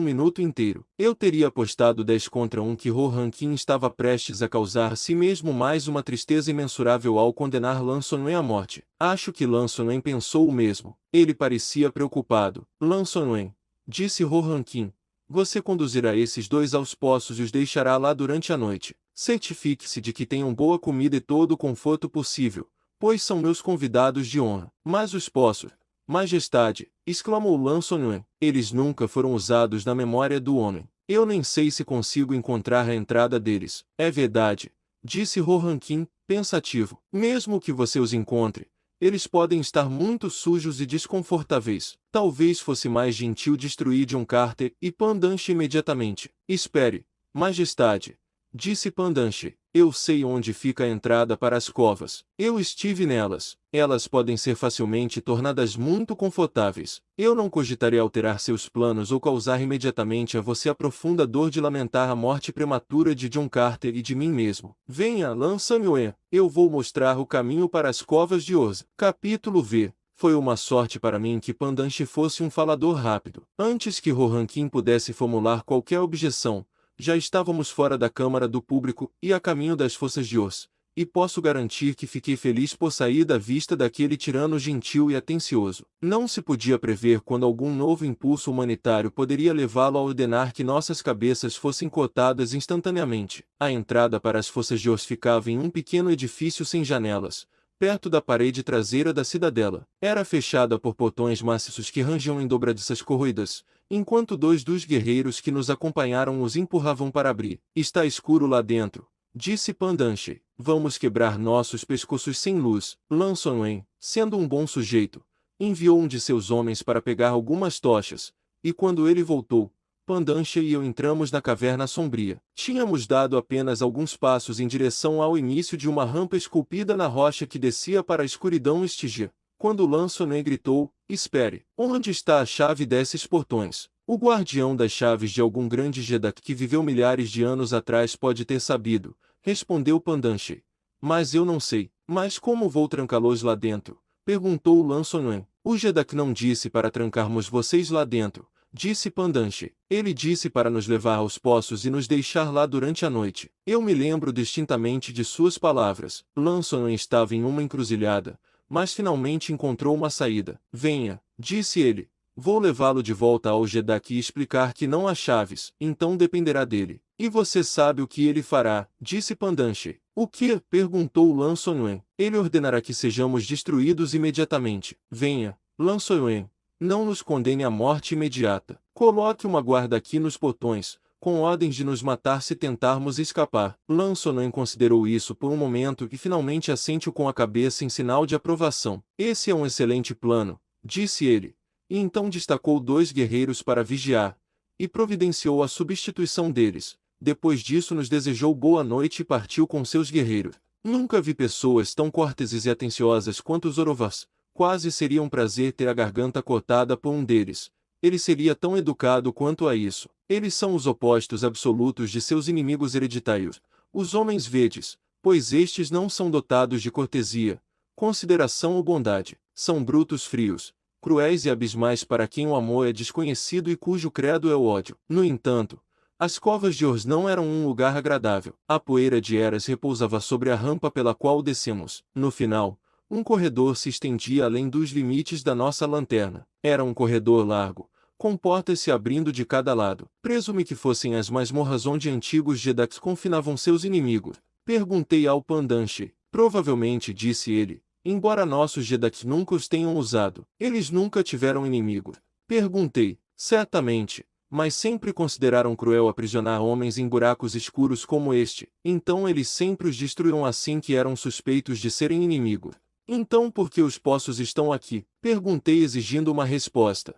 S1: minuto inteiro. Eu teria apostado 10 contra 1 que Rohankin estava prestes a causar a si mesmo mais uma tristeza imensurável ao condenar Lançonoen à morte. Acho que Lançonoen pensou o mesmo. Ele parecia preocupado. Lançonoen, disse Rohankin, você conduzirá esses dois aos poços e os deixará lá durante a noite. Certifique-se de que tenham boa comida e todo o conforto possível, pois são meus convidados de honra. Mas os poços, Majestade, exclamou Lançonoen, eles nunca foram usados na memória do homem. Eu nem sei se consigo encontrar a entrada deles. É verdade, disse Rohankin, pensativo. Mesmo que você os encontre, eles podem estar muito sujos e desconfortáveis. Talvez fosse mais gentil destruir John Carter e Pandanche imediatamente. Espere, Majestade, disse Pandanche, eu sei onde fica a entrada para as covas. Eu estive nelas. Elas podem ser facilmente tornadas muito confortáveis. Eu não cogitarei alterar seus planos ou causar imediatamente a você a profunda dor de lamentar a morte prematura de John Carter e de mim mesmo. Venha, Lançonoen, eu vou mostrar o caminho para as covas de Oz. Capítulo V. Foi uma sorte para mim que Pandanche fosse um falador rápido. Antes que Rohankin pudesse formular qualquer objeção, já estávamos fora da Câmara do Público e a caminho das forças de Os, e posso garantir que fiquei feliz por sair da vista daquele tirano gentil e atencioso. Não se podia prever quando algum novo impulso humanitário poderia levá-lo a ordenar que nossas cabeças fossem cortadas instantaneamente. A entrada para as forças de Os ficava em um pequeno edifício sem janelas, perto da parede traseira da cidadela. Era fechada por portões maciços que rangiam em dobradiças corroídas, enquanto dois dos guerreiros que nos acompanharam os empurravam para abrir. Está escuro lá dentro, disse Pandanche. Vamos quebrar nossos pescoços sem luz. Lançonoen, sendo um bom sujeito, enviou um de seus homens para pegar algumas tochas, e quando ele voltou, Pandanche e eu entramos na caverna sombria. Tínhamos dado apenas alguns passos em direção ao início de uma rampa esculpida na rocha que descia para a escuridão Estigia, quando Lançonoen gritou, espere, onde está a chave desses portões? O guardião das chaves de algum grande Gedak que viveu milhares de anos atrás pode ter sabido, respondeu Pandanche. Mas eu não sei. Mas como vou trancá-los lá dentro? Perguntou Lançonoen. O Gedak não disse para trancarmos vocês lá dentro, disse Pandanche. Ele disse para nos levar aos poços e nos deixar lá durante a noite. Eu me lembro distintamente de suas palavras. Lançonoen estava em uma encruzilhada, mas finalmente encontrou uma saída. Venha, disse ele, Vou levá-lo de volta ao Jeddak e explicar que não há chaves, então dependerá dele. E você sabe o que ele fará, disse Pandanche. O que? Perguntou Lan Sonwen. Ele ordenará que sejamos destruídos imediatamente. Venha, Lan Sonwen. Não nos condene à morte imediata. Coloque uma guarda aqui nos portões, com ordens de nos matar se tentarmos escapar. Lan Sonwen considerou isso por um momento e finalmente assentiu com a cabeça em sinal de aprovação. Esse é um excelente plano, disse ele. E então destacou 2 guerreiros para vigiar, e providenciou a substituição deles. Depois disso nos desejou boa noite e partiu com seus guerreiros. Nunca vi pessoas tão corteses e atenciosas quanto os Orovas. Quase seria um prazer ter a garganta cortada por um deles. Ele seria tão educado quanto a isso. Eles são os opostos absolutos de seus inimigos hereditários, os homens verdes, pois estes não são dotados de cortesia, consideração ou bondade. São brutos frios, cruéis e abismais para quem o amor é desconhecido e cujo credo é o ódio. No entanto, as covas de Ors não eram um lugar agradável. A poeira de Eras repousava sobre a rampa pela qual descemos. No final, um corredor se estendia além dos limites da nossa lanterna. Era um corredor largo, com portas se abrindo de cada lado. Presume que fossem as masmorras onde antigos Jedaks confinavam seus inimigos. Perguntei ao Pandanche. Provavelmente, disse ele, embora nossos Jedaks nunca os tenham usado. Eles nunca tiveram inimigo. Perguntei. Certamente, mas sempre consideraram cruel aprisionar homens em buracos escuros como este. Então eles sempre os destruíram assim que eram suspeitos de serem inimigos. Então por que os poços estão aqui? Perguntei exigindo uma resposta.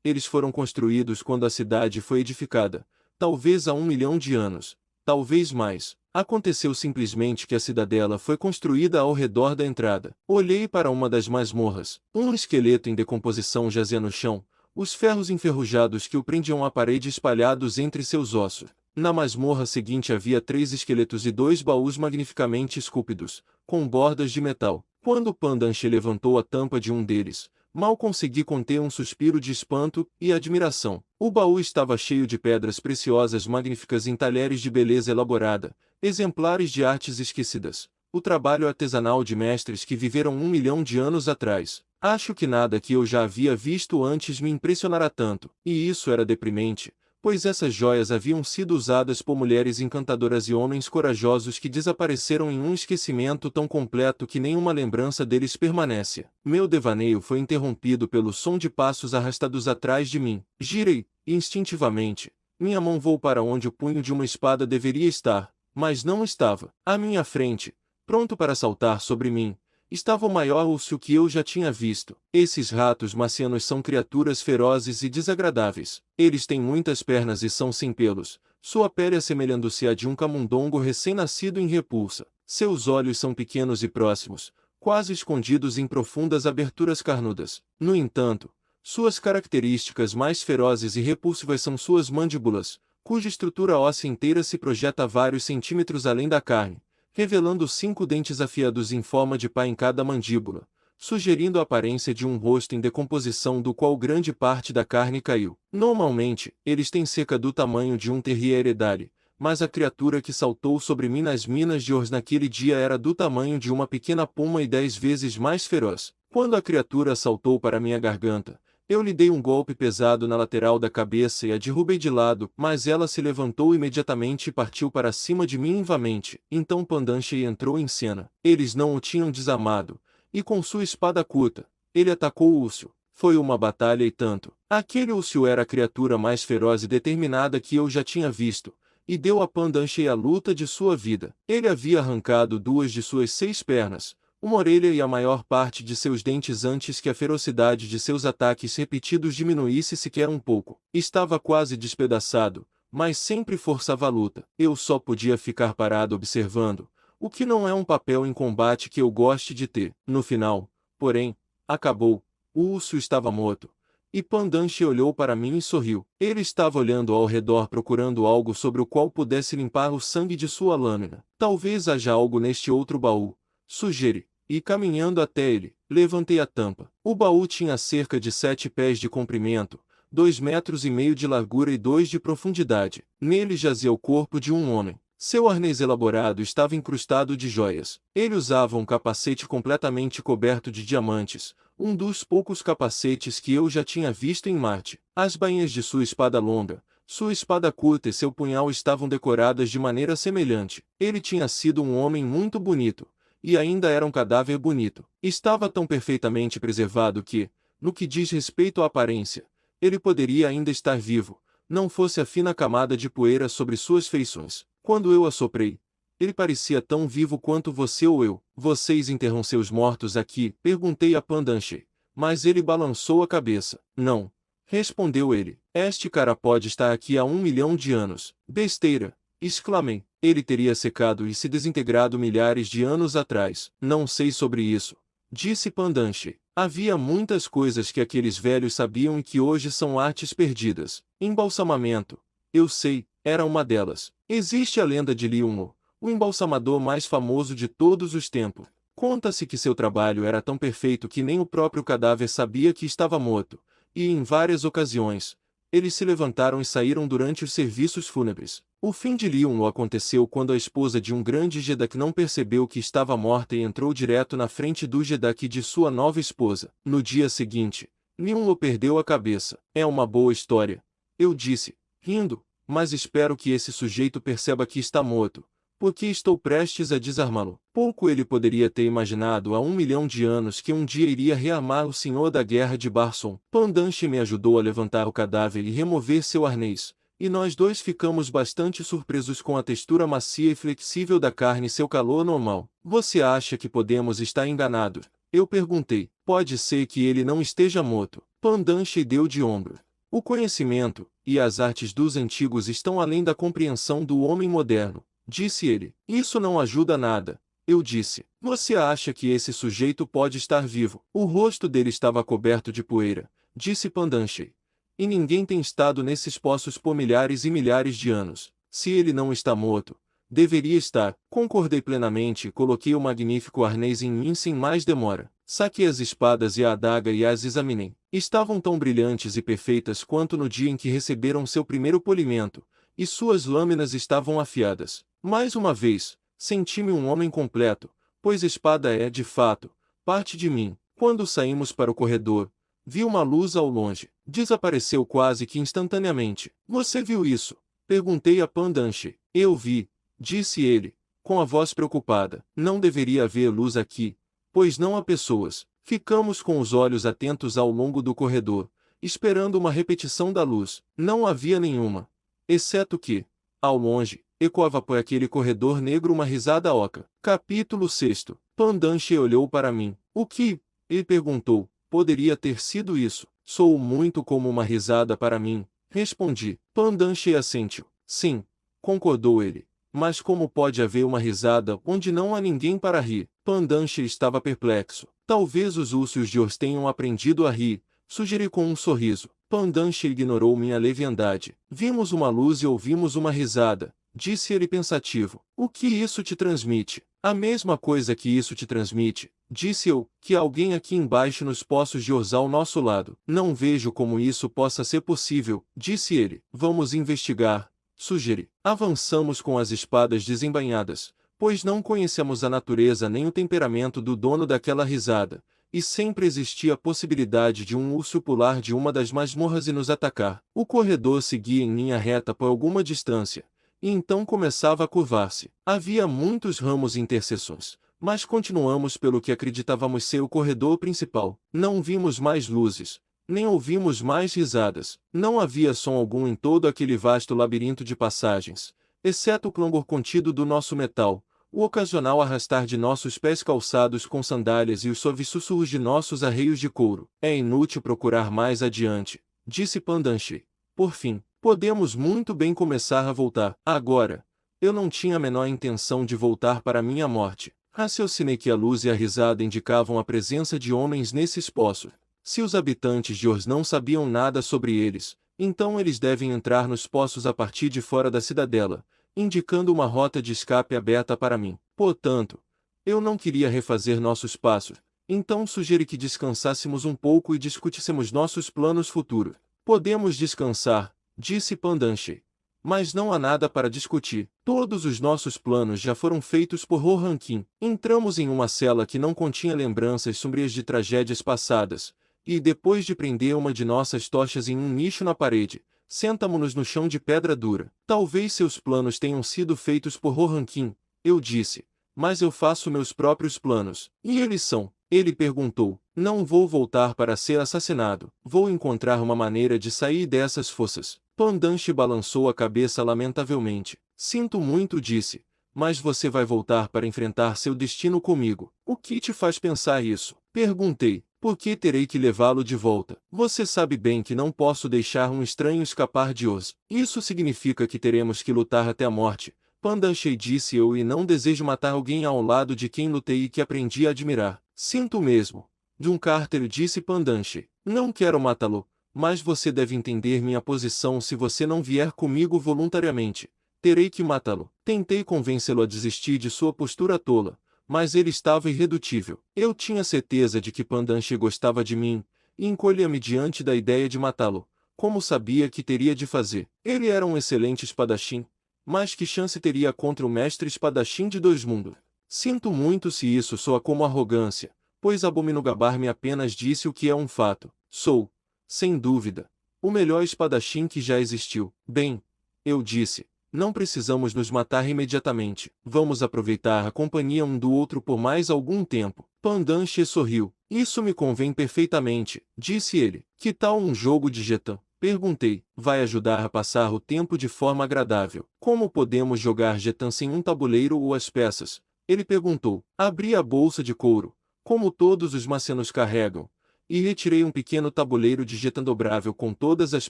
S1: Eles foram construídos quando a cidade foi edificada, talvez há 1 milhão de anos, talvez mais. Aconteceu simplesmente que a cidadela foi construída ao redor da entrada. Olhei para uma das masmorras. Um esqueleto em decomposição jazia no chão, os ferros enferrujados que o prendiam à parede espalhados entre seus ossos. Na masmorra seguinte havia 3 esqueletos e 2 baús magnificamente esculpidos, com bordas de metal. Quando Pandanche levantou a tampa de um deles, mal consegui conter um suspiro de espanto e admiração. O baú estava cheio de pedras preciosas magníficas em talheres de beleza elaborada, exemplares de artes esquecidas. O trabalho artesanal de mestres que viveram 1 milhão de anos atrás. Acho que nada que eu já havia visto antes me impressionara tanto. E isso era deprimente, pois essas joias haviam sido usadas por mulheres encantadoras e homens corajosos que desapareceram em um esquecimento tão completo que nenhuma lembrança deles permanece. Meu devaneio foi interrompido pelo som de passos arrastados atrás de mim. Girei, e instintivamente, minha mão voou para onde o punho de uma espada deveria estar, mas não estava. À minha frente, pronto para saltar sobre mim, estava o maior urso que eu já tinha visto. Esses ratos marcianos são criaturas ferozes e desagradáveis. Eles têm muitas pernas e são sem pelos, sua pele assemelhando-se à de um camundongo recém-nascido em repulsa. Seus olhos são pequenos e próximos, quase escondidos em profundas aberturas carnudas. No entanto, suas características mais ferozes e repulsivas são suas mandíbulas, cuja estrutura óssea inteira se projeta vários centímetros além da carne, revelando 5 dentes afiados em forma de pá em cada mandíbula, sugerindo a aparência de um rosto em decomposição do qual grande parte da carne caiu. Normalmente, eles têm cerca do tamanho de um terrier heredare, mas a criatura que saltou sobre mim nas minas de Ors naquele dia era do tamanho de uma pequena puma e 10 vezes mais feroz. Quando a criatura saltou para minha garganta, eu lhe dei um golpe pesado na lateral da cabeça e a derrubei de lado, mas ela se levantou imediatamente e partiu para cima de mim vivamente. Então Pandanche entrou em cena. Eles não o tinham desarmado, e com sua espada curta, ele atacou o urso. Foi uma batalha e tanto. Aquele urso era a criatura mais feroz e determinada que eu já tinha visto, e deu a Pandanche a luta de sua vida. Ele havia arrancado 2 de suas 6 pernas, uma orelha e a maior parte de seus dentes antes que a ferocidade de seus ataques repetidos diminuísse sequer um pouco. Estava quase despedaçado, mas sempre forçava a luta. Eu só podia ficar parado observando, o que não é um papel em combate que eu goste de ter. No final, porém, acabou. O urso estava morto. E Pandanche olhou para mim e sorriu. Ele estava olhando ao redor procurando algo sobre o qual pudesse limpar o sangue de sua lâmina. Talvez haja algo neste outro baú, sugeri, e caminhando até ele, levantei a tampa. O baú tinha cerca de 7 pés de comprimento, 2,5 metros de largura e 2 de profundidade. Nele jazia o corpo de um homem. Seu arnês elaborado estava incrustado de joias. Ele usava um capacete completamente coberto de diamantes, um dos poucos capacetes que eu já tinha visto em Marte. As bainhas de sua espada longa, sua espada curta e seu punhal estavam decoradas de maneira semelhante. Ele tinha sido um homem muito bonito, e ainda era um cadáver bonito. Estava tão perfeitamente preservado que, no que diz respeito à aparência, ele poderia ainda estar vivo, não fosse a fina camada de poeira sobre suas feições. Quando eu assoprei, ele parecia tão vivo quanto você ou eu. Vocês enterram seus mortos aqui? Perguntei a Pandanche. Mas ele balançou a cabeça. Não. Respondeu ele. Este cara pode estar aqui há 1 milhão de anos. Besteira! Exclamei. Ele teria secado e se desintegrado milhares de anos atrás. Não sei sobre isso, disse Pandanche. Havia muitas coisas que aqueles velhos sabiam e que hoje são artes perdidas. Embalsamamento. Eu sei, era uma delas. Existe a lenda de Liumo, o embalsamador mais famoso de todos os tempos. Conta-se que seu trabalho era tão perfeito que nem o próprio cadáver sabia que estava morto, e em várias ocasiões, eles se levantaram e saíram durante os serviços fúnebres. O fim de Liumo aconteceu quando a esposa de um grande Jedak não percebeu que estava morta e entrou direto na frente do Jedak e de sua nova esposa. No dia seguinte, Liumo perdeu a cabeça. É uma boa história, eu disse, rindo, mas espero que esse sujeito perceba que está morto, porque estou prestes a desarmá-lo. Pouco ele poderia ter imaginado há 1 milhão de anos que um dia iria rearmar o senhor da guerra de Barson. Pandanche me ajudou a levantar o cadáver e remover seu arnês, e nós dois ficamos bastante surpresos com a textura macia e flexível da carne e seu calor normal. Você acha que podemos estar enganados? Eu perguntei. Pode ser que ele não esteja morto. Pandanche deu de ombro. O conhecimento e as artes dos antigos estão além da compreensão do homem moderno, disse ele. Isso não ajuda nada, eu disse. Você acha que esse sujeito pode estar vivo? O rosto dele estava coberto de poeira, disse Pandanche. E ninguém tem estado nesses poços por milhares e milhares de anos. Se ele não está morto, deveria estar. Concordei plenamente e coloquei o magnífico arnês em mim sem mais demora. Saquei as espadas e a adaga e as examinei. Estavam tão brilhantes e perfeitas quanto no dia em que receberam seu primeiro polimento, e suas lâminas estavam afiadas. Mais uma vez, senti-me um homem completo, pois a espada é, de fato, parte de mim. Quando saímos para o corredor, vi uma luz ao longe. Desapareceu quase que instantaneamente. Você viu isso? Perguntei a Pandanche. Eu vi, disse ele, com a voz preocupada. Não deveria haver luz aqui, pois não há pessoas. Ficamos com os olhos atentos ao longo do corredor, esperando uma repetição da luz. Não havia nenhuma, exceto que, ao longe, ecoava por aquele corredor negro uma risada oca. Capítulo 6. Pandanche olhou para mim. O que? Ele perguntou. Poderia ter sido isso. Sou muito como uma risada para mim, respondi. Pandanche assentiu. Sim, concordou ele. Mas como pode haver uma risada onde não há ninguém para rir? Pandanche estava perplexo. Talvez os ursos de Ors tenham aprendido a rir, sugeri com um sorriso. Pandanche ignorou minha leviandade. Vimos uma luz e ouvimos uma risada, disse ele pensativo. O que isso te transmite? A mesma coisa que isso te transmite, disse eu, que alguém aqui embaixo nos poços de Ors ao nosso lado. Não vejo como isso possa ser possível, disse ele. Vamos investigar, sugeri. Avançamos com as espadas desembainhadas, pois não conhecemos a natureza nem o temperamento do dono daquela risada, e sempre existia a possibilidade de um urso pular de uma das masmorras e nos atacar. O corredor seguia em linha reta por alguma distância, e então começava a curvar-se. Havia muitos ramos e interseções, mas continuamos pelo que acreditávamos ser o corredor principal. Não vimos mais luzes, nem ouvimos mais risadas. Não havia som algum em todo aquele vasto labirinto de passagens, exceto o clangor contido do nosso metal, o ocasional arrastar de nossos pés calçados com sandálias e os suaves sussurros de nossos arreios de couro. É inútil procurar mais adiante, disse Pandanche. Por fim, podemos muito bem começar a voltar. Agora, eu não tinha a menor intenção de voltar para minha morte. Raciocinei que a luz e a risada indicavam a presença de homens nesses poços. Se os habitantes de Ors não sabiam nada sobre eles, então eles devem entrar nos poços a partir de fora da cidadela, indicando uma rota de escape aberta para mim. Portanto, eu não queria refazer nossos passos, então sugeri que descansássemos um pouco e discutíssemos nossos planos futuros. Podemos descansar, disse Pandanche. Mas não há nada para discutir. Todos os nossos planos já foram feitos por Rohan Kim. Entramos em uma cela que não continha lembranças sombrias de tragédias passadas, e depois de prender uma de nossas tochas em um nicho na parede, sentamo-nos no chão de pedra dura. Talvez seus planos tenham sido feitos por Rohan Kim, eu disse, mas eu faço meus próprios planos. E eles são? Ele perguntou. Não vou voltar para ser assassinado. Vou encontrar uma maneira de sair dessas fossas. Pandanche balançou a cabeça lamentavelmente. Sinto muito, disse. Mas você vai voltar para enfrentar seu destino comigo. O que te faz pensar isso? Perguntei. Por que terei que levá-lo de volta? Você sabe bem que não posso deixar um estranho escapar de Oz. Isso significa que teremos que lutar até a morte. Pandanche, disse eu, e não desejo matar alguém ao lado de quem lutei e que aprendi a admirar. Sinto mesmo. John Carter, disse Pandanche. Não quero matá-lo, mas você deve entender minha posição. Se você não vier comigo voluntariamente, terei que matá-lo. Tentei convencê-lo a desistir de sua postura tola, mas ele estava irredutível. Eu tinha certeza de que Pandanche gostava de mim, e encolhia-me diante da ideia de matá-lo, como sabia que teria de fazer. Ele era um excelente espadachim, mas que chance teria contra o mestre espadachim de dois mundos? Sinto muito se isso soa como arrogância, pois abomino gabar-me, apenas disse o que é um fato. Sou, sem dúvida, o melhor espadachim que já existiu. Bem, eu disse, não precisamos nos matar imediatamente. Vamos aproveitar a companhia um do outro por mais algum tempo. Pandanche sorriu. Isso me convém perfeitamente, disse ele. Que tal um jogo de Jetan? Perguntei. Vai ajudar a passar o tempo de forma agradável. Como podemos jogar Jetan sem um tabuleiro ou as peças? Ele perguntou. Abri a bolsa de couro, como todos os macenos carregam, e retirei um pequeno tabuleiro de Jetan dobrável com todas as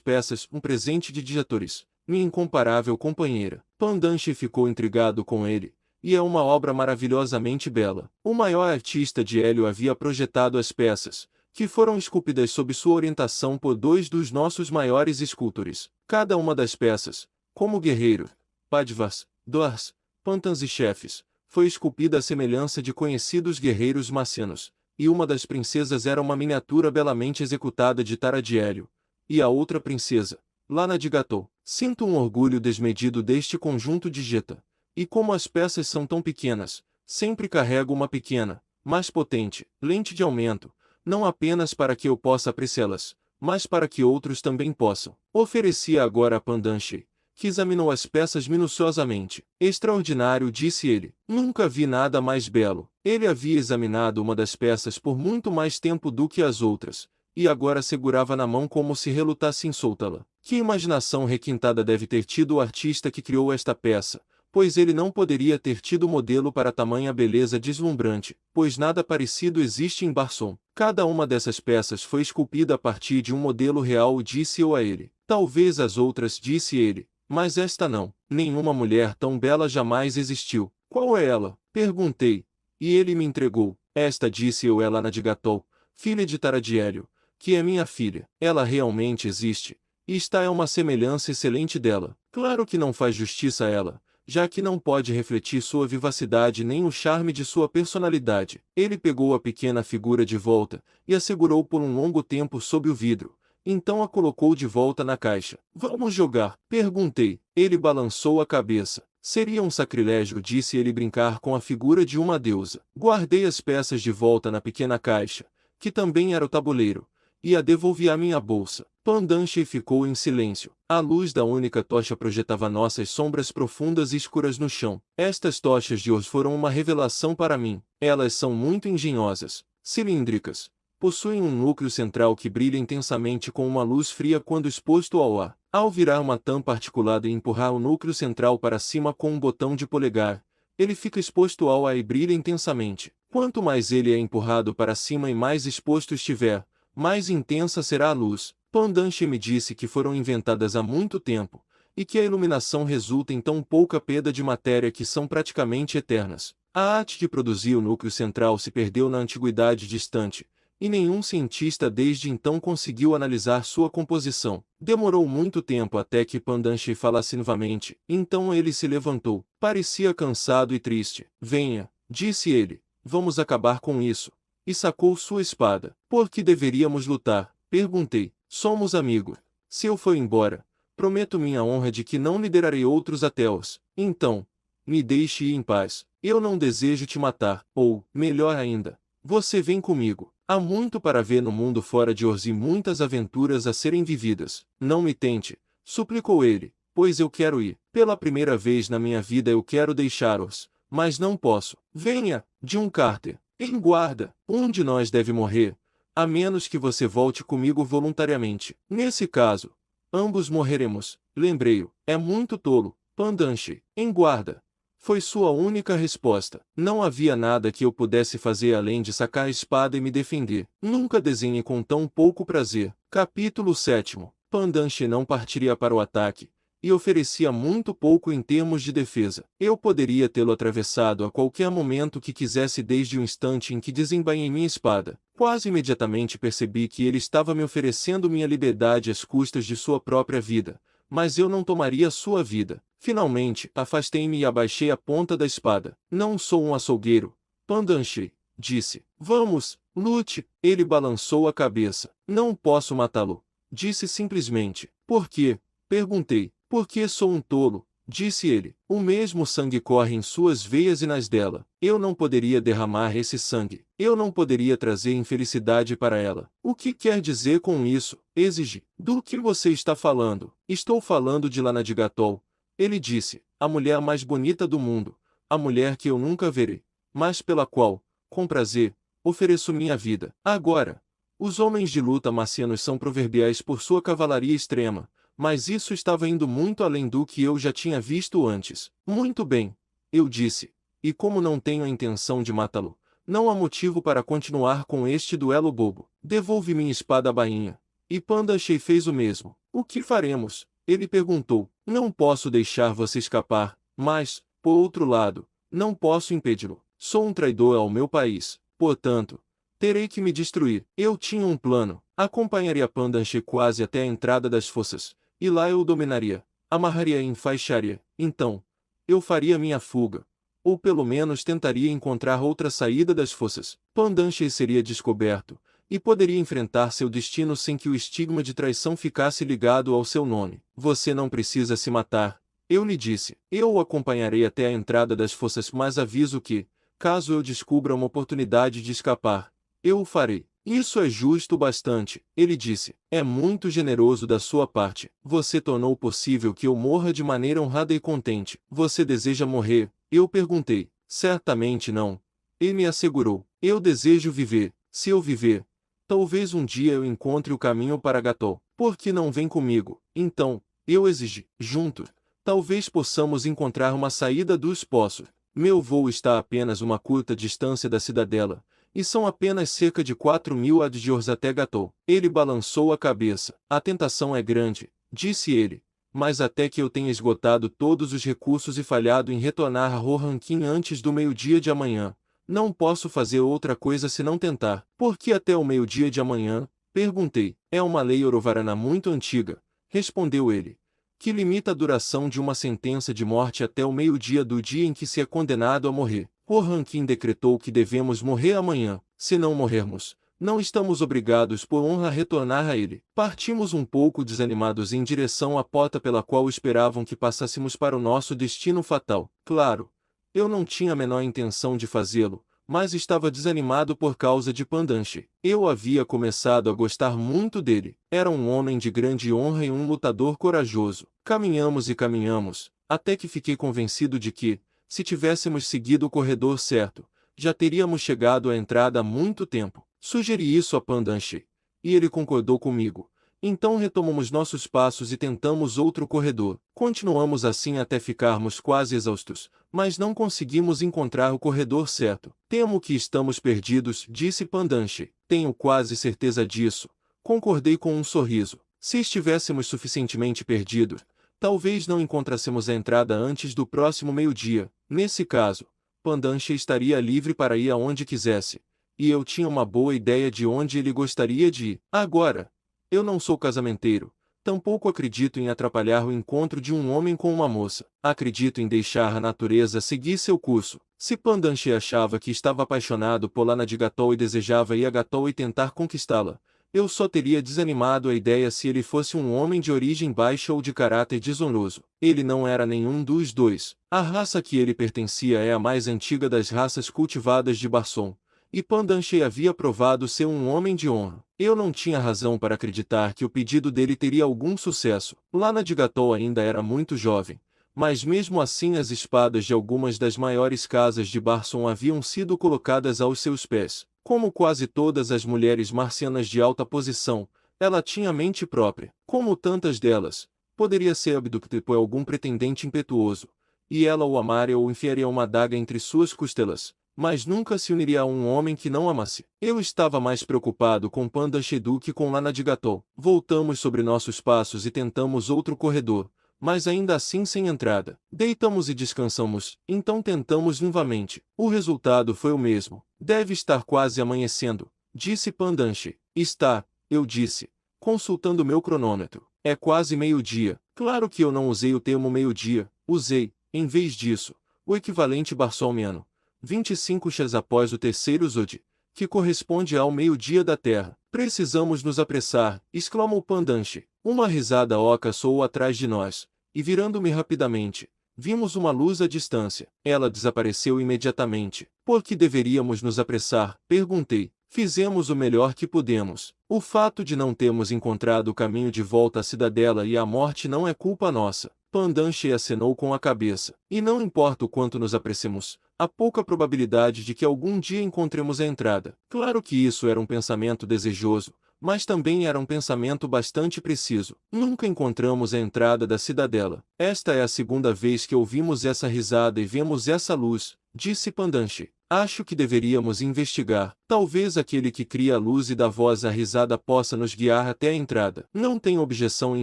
S1: peças, um presente de Diatores, minha incomparável companheira. Pandanche ficou intrigado com ele, e é uma obra maravilhosamente bela. O maior artista de Hélio havia projetado as peças, que foram esculpidas sob sua orientação por dois dos nossos maiores escultores. Cada uma das peças, como guerreiro, Padvas, Dors, Pantans e chefes, foi esculpida à semelhança de conhecidos guerreiros macenos, e uma das princesas era uma miniatura belamente executada de Tara de Hélio, e a outra princesa, Lana de Gatou. Sinto um orgulho desmedido deste conjunto de Jeta, e como as peças são tão pequenas, sempre carrego uma pequena, mais potente, lente de aumento, não apenas para que eu possa apreciá-las, mas para que outros também possam. Oferecia agora a Pandanche, que examinou as peças minuciosamente. Extraordinário, disse ele. Nunca vi nada mais belo. Ele havia examinado uma das peças por muito mais tempo do que as outras, e agora segurava na mão como se relutasse em soltá-la. Que imaginação requintada deve ter tido o artista que criou esta peça, pois ele não poderia ter tido modelo para tamanha beleza deslumbrante, pois nada parecido existe em Barson. Cada uma dessas peças foi esculpida a partir de um modelo real, disse eu a ele. Talvez as outras, disse ele, mas esta não. Nenhuma mulher tão bela jamais existiu. Qual é ela? Perguntei, e ele me entregou. Esta, disse eu, é Lana de Gatou, filha de Taradiélio, que é minha filha. Ela realmente existe, e esta é uma semelhança excelente dela. Claro que não faz justiça a ela, já que não pode refletir sua vivacidade nem o charme de sua personalidade. Ele pegou a pequena figura de volta, e a segurou por um longo tempo sob o vidro. Então a colocou de volta na caixa. Vamos jogar? Perguntei. Ele balançou a cabeça. Seria um sacrilégio, disse ele, brincar com a figura de uma deusa. Guardei as peças de volta na pequena caixa, que também era o tabuleiro, e a devolvi à minha bolsa. Pandanche ficou em silêncio. A luz da única tocha projetava nossas sombras profundas e escuras no chão. Estas tochas de Oz foram uma revelação para mim. Elas são muito engenhosas, cilíndricas, possuem um núcleo central que brilha intensamente com uma luz fria quando exposto ao ar. Ao virar uma tampa articulada e empurrar o núcleo central para cima com um botão de polegar, ele fica exposto ao ar e brilha intensamente. Quanto mais ele é empurrado para cima e mais exposto estiver, mais intensa será a luz. Pandanche me disse que foram inventadas há muito tempo, e que a iluminação resulta em tão pouca perda de matéria que são praticamente eternas. A arte que produzia o núcleo central se perdeu na antiguidade distante, e nenhum cientista desde então conseguiu analisar sua composição. Demorou muito tempo até que Pandanche falasse novamente. Então ele se levantou. Parecia cansado e triste. Venha, disse ele, vamos acabar com isso. E sacou sua espada. Por que deveríamos lutar? Perguntei. Somos amigos. Se eu for embora, prometo minha honra de que não liderarei outros até os. Então, me deixe ir em paz. Eu não desejo te matar, ou, melhor ainda, você vem comigo. Há muito para ver no mundo fora de Orz e muitas aventuras a serem vividas. Não me tente, suplicou ele, pois eu quero ir. Pela primeira vez na minha vida eu quero deixar-os, mas não posso. Venha, John Carter. Em guarda, um de nós deve morrer, a menos que você volte comigo voluntariamente. Nesse caso, ambos morreremos. Lembrei-o, é muito tolo. Pandanche, em guarda. Foi sua única resposta. Não havia nada que eu pudesse fazer além de sacar a espada e me defender. Nunca desenhe com tão pouco prazer. Capítulo 7. Pandanche não partiria para o ataque, e oferecia muito pouco em termos de defesa. Eu poderia tê-lo atravessado a qualquer momento que quisesse desde o instante em que desembainhei minha espada. Quase imediatamente percebi que ele estava me oferecendo minha liberdade às custas de sua própria vida, mas eu não tomaria sua vida. Finalmente, afastei-me e abaixei a ponta da espada. Não sou um açougueiro, Pandanche, disse. Vamos, lute. Ele balançou a cabeça. Não posso matá-lo, disse simplesmente. Por quê? Perguntei. Porque sou um tolo, disse ele. O mesmo sangue corre em suas veias e nas dela. Eu não poderia derramar esse sangue. Eu não poderia trazer infelicidade para ela. O que quer dizer com isso? Exige. Do que você está falando? Estou falando de Lana de Gatol. Ele disse, a mulher mais bonita do mundo, a mulher que eu nunca verei, mas pela qual, com prazer, ofereço minha vida. Agora, os homens de luta marcianos são proverbiais por sua cavalaria extrema, mas isso estava indo muito além do que eu já tinha visto antes. Muito bem, eu disse, e como não tenho a intenção de matá-lo, não há motivo para continuar com este duelo bobo. Devolve minha espada à bainha. E Pandanche fez o mesmo. O que faremos? Ele perguntou. Não posso deixar você escapar, mas, por outro lado, não posso impedi-lo. Sou um traidor ao meu país, portanto, terei que me destruir. Eu tinha um plano. Acompanharia Pandanche quase até a entrada das fossas, e lá eu o dominaria, amarraria e enfaixaria. Então, eu faria minha fuga, ou pelo menos tentaria encontrar outra saída das fossas. Pandanche seria descoberto, e poderia enfrentar seu destino sem que o estigma de traição ficasse ligado ao seu nome. Você não precisa se matar, eu lhe disse. Eu o acompanharei até a entrada das fossas, mas aviso que, caso eu descubra uma oportunidade de escapar, eu o farei. Isso é justo bastante, ele disse. É muito generoso da sua parte. Você tornou possível que eu morra de maneira honrada e contente. Você deseja morrer? Eu perguntei. Certamente não. Ele me assegurou. Eu desejo viver. Se eu viver, talvez um dia eu encontre o caminho para Gatol. Por que não vem comigo? Então, eu exigi. Juntos, talvez possamos encontrar uma saída dos poços. Meu voo está a apenas uma curta distância da cidadela, e são apenas cerca de 4.000 adjors até Gatol. Ele balançou a cabeça. A tentação é grande, disse ele, mas até que eu tenha esgotado todos os recursos e falhado em retornar a Rohankin antes do meio-dia de amanhã, não posso fazer outra coisa senão tentar. Por que até o meio-dia de amanhã? Perguntei. É uma lei orovarana muito antiga, respondeu ele, que limita a duração de uma sentença de morte até o meio-dia do dia em que se é condenado a morrer. Rohankin decretou que devemos morrer amanhã. Se não morrermos, não estamos obrigados por honra a retornar a ele. Partimos um pouco desanimados em direção à porta pela qual esperavam que passássemos para o nosso destino fatal. Claro, eu não tinha a menor intenção de fazê-lo, mas estava desanimado por causa de Pandanche. Eu havia começado a gostar muito dele. Era um homem de grande honra e um lutador corajoso. Caminhamos e caminhamos, até que fiquei convencido de que, se tivéssemos seguido o corredor certo, já teríamos chegado à entrada há muito tempo. Sugeri isso a Pandanche, e ele concordou comigo. Então retomamos nossos passos e tentamos outro corredor. Continuamos assim até ficarmos quase exaustos, mas não conseguimos encontrar o corredor certo. Temo que estamos perdidos, disse Pandanche. Tenho quase certeza disso. Concordei com um sorriso. Se estivéssemos suficientemente perdidos, talvez não encontrássemos a entrada antes do próximo meio-dia. Nesse caso, Pandanche estaria livre para ir aonde quisesse, e eu tinha uma boa ideia de onde ele gostaria de ir. Agora, eu não sou casamenteiro, tampouco acredito em atrapalhar o encontro de um homem com uma moça. Acredito em deixar a natureza seguir seu curso. Se Pandanche achava que estava apaixonado por Lana de Gatol e desejava ir a Gatol e tentar conquistá-la, Eu só teria desanimado a ideia se ele fosse um homem de origem baixa ou de caráter desonroso. Ele não era nenhum dos dois. A raça que ele pertencia é a mais antiga das raças cultivadas de Barson, e Pandanche havia provado ser um homem de honra. Eu não tinha razão para acreditar que o pedido dele teria algum sucesso. Lana de Gatol ainda era muito jovem, mas mesmo assim as espadas de algumas das maiores casas de Barson haviam sido colocadas aos seus pés. Como quase todas as mulheres marcianas de alta posição, ela tinha mente própria. Como tantas delas, poderia ser abductada por algum pretendente impetuoso, e ela o amaria ou enfiaria uma adaga entre suas costelas, mas nunca se uniria a um homem que não amasse. Eu estava mais preocupado com Pandanche do que com Lana de Gatol. Voltamos sobre nossos passos e tentamos outro corredor, mas ainda assim sem entrada. Deitamos e descansamos, então tentamos novamente. O resultado foi o mesmo. Deve estar quase amanhecendo, disse Pandanche. Está, eu disse, consultando meu cronômetro. É quase meio-dia. Claro que eu não usei o termo meio-dia, usei, em vez disso, o equivalente barsolmiano. 25 chás após o terceiro Zod, que corresponde ao meio-dia da Terra. Precisamos nos apressar, exclamou Pandanche. Uma risada oca soou atrás de nós, e virando-me rapidamente, vimos uma luz à distância. Ela desapareceu imediatamente. Por que deveríamos nos apressar? Perguntei. Fizemos o melhor que pudemos. O fato de não termos encontrado o caminho de volta à cidadela e à morte não é culpa nossa. Pandanche acenou com a cabeça. E não importa o quanto nos apressemos, há pouca probabilidade de que algum dia encontremos a entrada. Claro que isso era um pensamento desejoso, mas também era um pensamento bastante preciso. Nunca encontramos a entrada da cidadela. Esta é a segunda vez que ouvimos essa risada e vemos essa luz, disse Pandanche. Acho que deveríamos investigar. Talvez aquele que cria a luz e dá voz à risada possa nos guiar até a entrada. Não tenho objeção em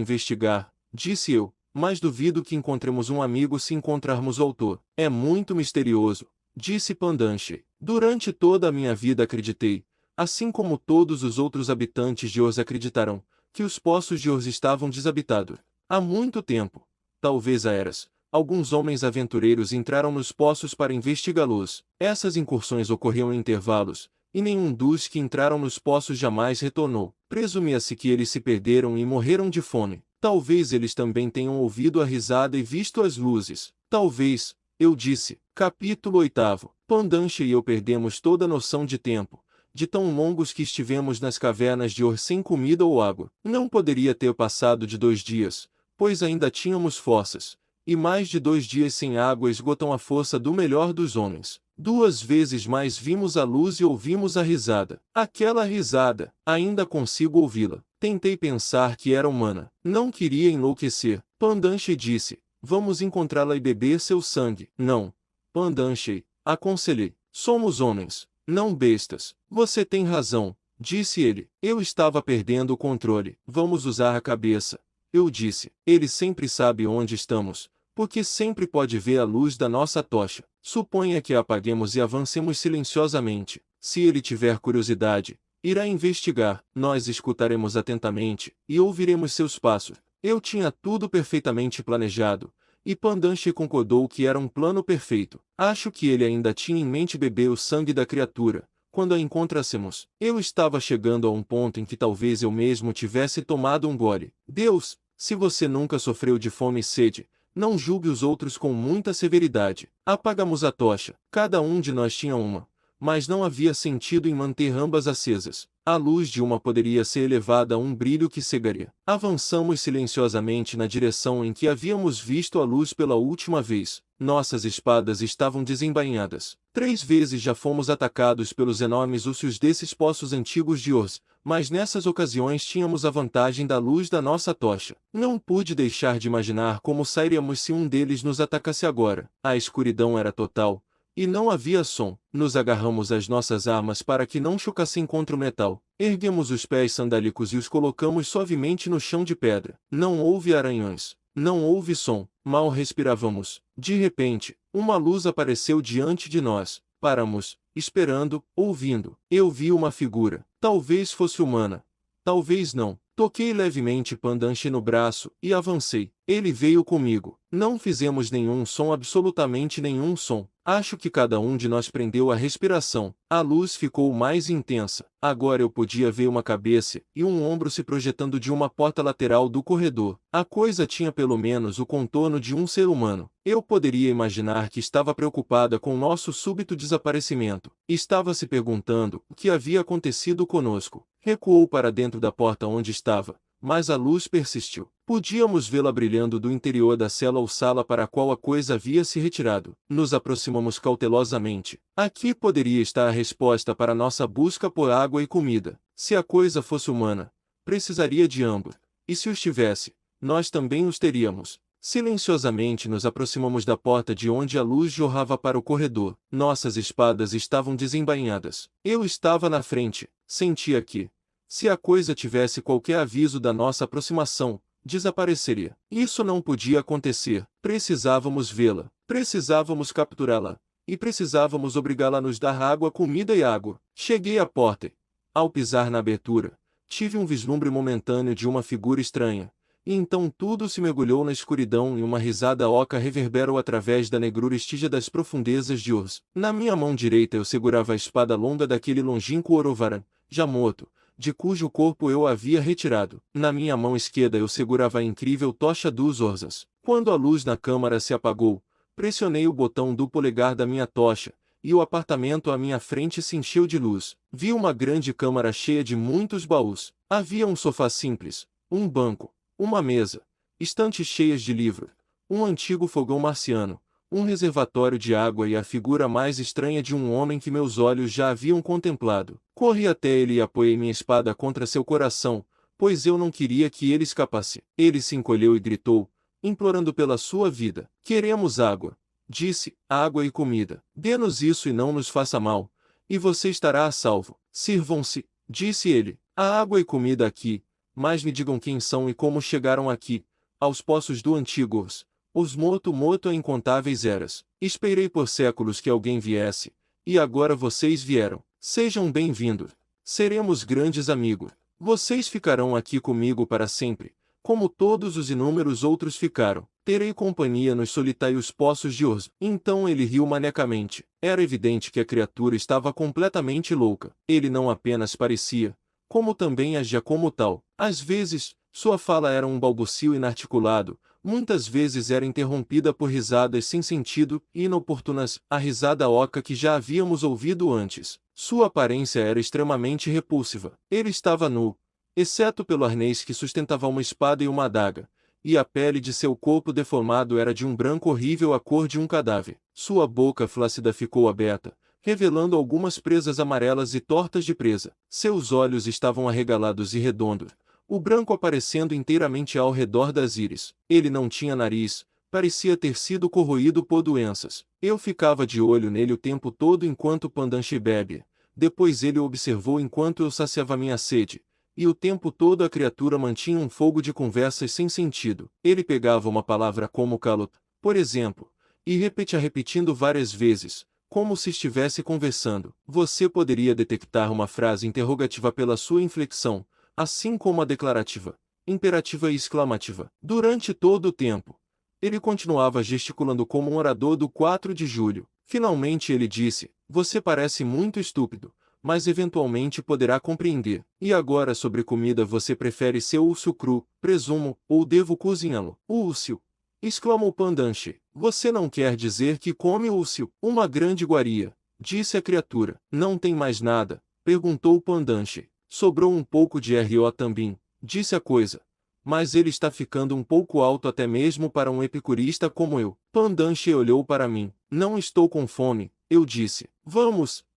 S1: investigar, disse eu, mas duvido que encontremos um amigo se encontrarmos o autor. É muito misterioso, disse Pandanche. Durante toda a minha vida acreditei, assim como todos os outros habitantes de Ors acreditarão, que os poços de Ors estavam desabitados. Há muito tempo, talvez há eras, alguns homens aventureiros entraram nos poços para investigá-los. Essas incursões ocorriam em intervalos, e nenhum dos que entraram nos poços jamais retornou. Presumia-se que eles se perderam e morreram de fome. Talvez eles também tenham ouvido a risada e visto as luzes. Talvez, eu disse. Capítulo 8. Pandanche e eu perdemos toda a noção de tempo, de tão longos que estivemos nas cavernas de Ors sem comida ou água. Não poderia ter passado de 2 dias, pois ainda tínhamos forças, e mais de 2 dias sem água esgotam a força do melhor dos homens. 2 vezes mais vimos a luz e ouvimos a risada. Aquela risada, ainda consigo ouvi-la. Tentei pensar que era humana. Não queria enlouquecer. Pandanche disse, vamos encontrá-la e beber seu sangue. Não. Pandanche, aconselhei. Somos homens, não bestas. Você tem razão, disse ele. Eu estava perdendo o controle. Vamos usar a cabeça. Eu disse. Ele sempre sabe onde estamos, porque sempre pode ver a luz da nossa tocha. Suponha que a apaguemos e avancemos silenciosamente. Se ele tiver curiosidade, irá investigar. Nós escutaremos atentamente, e ouviremos seus passos. Eu tinha tudo perfeitamente planejado, e Pandanche concordou que era um plano perfeito. Acho que ele ainda tinha em mente beber o sangue da criatura, quando a encontrássemos. Eu estava chegando a um ponto em que talvez eu mesmo tivesse tomado um gole. Deus, se você nunca sofreu de fome e sede, não julgue os outros com muita severidade. Apagamos a tocha. Cada um de nós tinha uma, mas não havia sentido em manter ambas acesas. A luz de uma poderia ser elevada a um brilho que cegaria. Avançamos silenciosamente na direção em que havíamos visto a luz pela última vez. Nossas espadas estavam desembainhadas. 3 vezes já fomos atacados pelos enormes ursos desses poços antigos de Ors, mas nessas ocasiões tínhamos a vantagem da luz da nossa tocha. Não pude deixar de imaginar como sairíamos se um deles nos atacasse agora. A escuridão era total, e não havia som. Nos agarramos às nossas armas para que não chocassem contra o metal. Erguemos os pés sandálicos e os colocamos suavemente no chão de pedra. Não houve aranhões. Não houve som. Mal respirávamos. De repente, uma luz apareceu diante de nós. Paramos, esperando, ouvindo. Eu vi uma figura. Talvez fosse humana. Talvez não. Toquei levemente Pandanche no braço, e avancei. Ele veio comigo. Não fizemos nenhum som, absolutamente nenhum som. Acho que cada um de nós prendeu a respiração. A luz ficou mais intensa. Agora eu podia ver uma cabeça e um ombro se projetando de uma porta lateral do corredor. A coisa tinha pelo menos o contorno de um ser humano. Eu poderia imaginar que estava preocupada com nosso súbito desaparecimento. Estava se perguntando o que havia acontecido conosco. Recuou para dentro da porta onde estava, mas a luz persistiu. Podíamos vê-la brilhando do interior da cela ou sala para a qual a coisa havia se retirado. Nos aproximamos cautelosamente. Aqui poderia estar a resposta para nossa busca por água e comida. Se a coisa fosse humana, precisaria de ambos. E se os tivesse, nós também os teríamos. Silenciosamente nos aproximamos da porta de onde a luz jorrava para o corredor. Nossas espadas estavam desembainhadas. Eu estava na frente. Sentia que, se a coisa tivesse qualquer aviso da nossa aproximação, desapareceria. Isso não podia acontecer. Precisávamos vê-la. Precisávamos capturá-la. E precisávamos obrigá-la a nos dar água, comida e água. Cheguei à porta e, ao pisar na abertura, tive um vislumbre momentâneo de uma figura estranha. E então tudo se mergulhou na escuridão e uma risada oca reverberou através da negrura estígia das profundezas de Urs. Na minha mão direita eu segurava a espada longa daquele longínquo Orovaran, já morto, de cujo corpo eu havia retirado. Na minha mão esquerda eu segurava a incrível tocha dos Orzas. Quando a luz na câmara se apagou, pressionei o botão do polegar da minha tocha, e o apartamento à minha frente se encheu de luz. Vi uma grande câmara cheia de muitos baús. Havia um sofá simples, um banco, uma mesa, estantes cheias de livros, um antigo fogão marciano, um reservatório de água e a figura mais estranha de um homem que meus olhos já haviam contemplado. Corri até ele e apoiei minha espada contra seu coração, pois eu não queria que ele escapasse. Ele se encolheu e gritou, implorando pela sua vida. Queremos água, disse, água e comida. Dê-nos isso e não nos faça mal, e você estará a salvo. Sirvam-se, disse ele, a água e comida aqui, mas me digam quem são e como chegaram aqui, aos poços do antigo Urs. Os morto a incontáveis eras. Esperei por séculos que alguém viesse, e agora vocês vieram. Sejam bem-vindos. Seremos grandes amigos. Vocês ficarão aqui comigo para sempre, como todos os inúmeros outros ficaram. Terei companhia nos solitários poços de Urs. Então ele riu maniacamente. Era evidente que a criatura estava completamente louca. Ele não apenas parecia, como também agia como tal. Às vezes, sua fala era um balbucio inarticulado, muitas vezes era interrompida por risadas sem sentido e inoportunas, a risada oca que já havíamos ouvido antes. Sua aparência era extremamente repulsiva. Ele estava nu, exceto pelo arnês que sustentava uma espada e uma adaga, e a pele de seu corpo deformado era de um branco horrível à cor de um cadáver. Sua boca flácida ficou aberta, revelando algumas presas amarelas e tortas de presa. Seus olhos estavam arregalados e redondos, o branco aparecendo inteiramente ao redor das íris. Ele não tinha nariz, parecia ter sido corroído por doenças. Eu ficava de olho nele o tempo todo enquanto Pandanche bebe. Depois ele o observou enquanto eu saciava minha sede, e o tempo todo a criatura mantinha um fogo de conversas sem sentido. Ele pegava uma palavra como calot, por exemplo, e repetia repetindo várias vezes, como se estivesse conversando. Você poderia detectar uma frase interrogativa pela sua inflexão, assim como a declarativa, imperativa e exclamativa. Durante todo o tempo, ele continuava gesticulando como um orador do 4 de julho. Finalmente ele disse, você parece muito estúpido, mas eventualmente poderá compreender. E agora sobre comida você prefere seu úlcio cru, presumo, ou devo cozinhá-lo? Úlcio! Exclamou Pandanche. Você não quer dizer que come úlcio? Uma grande iguaria, disse a criatura. Não tem mais nada? Perguntou Pandanche. Sobrou um pouco de R.O. também, disse a coisa. Mas ele está ficando um pouco alto até mesmo para um epicurista como eu. Pandanche olhou para mim. Não estou com fome, eu disse.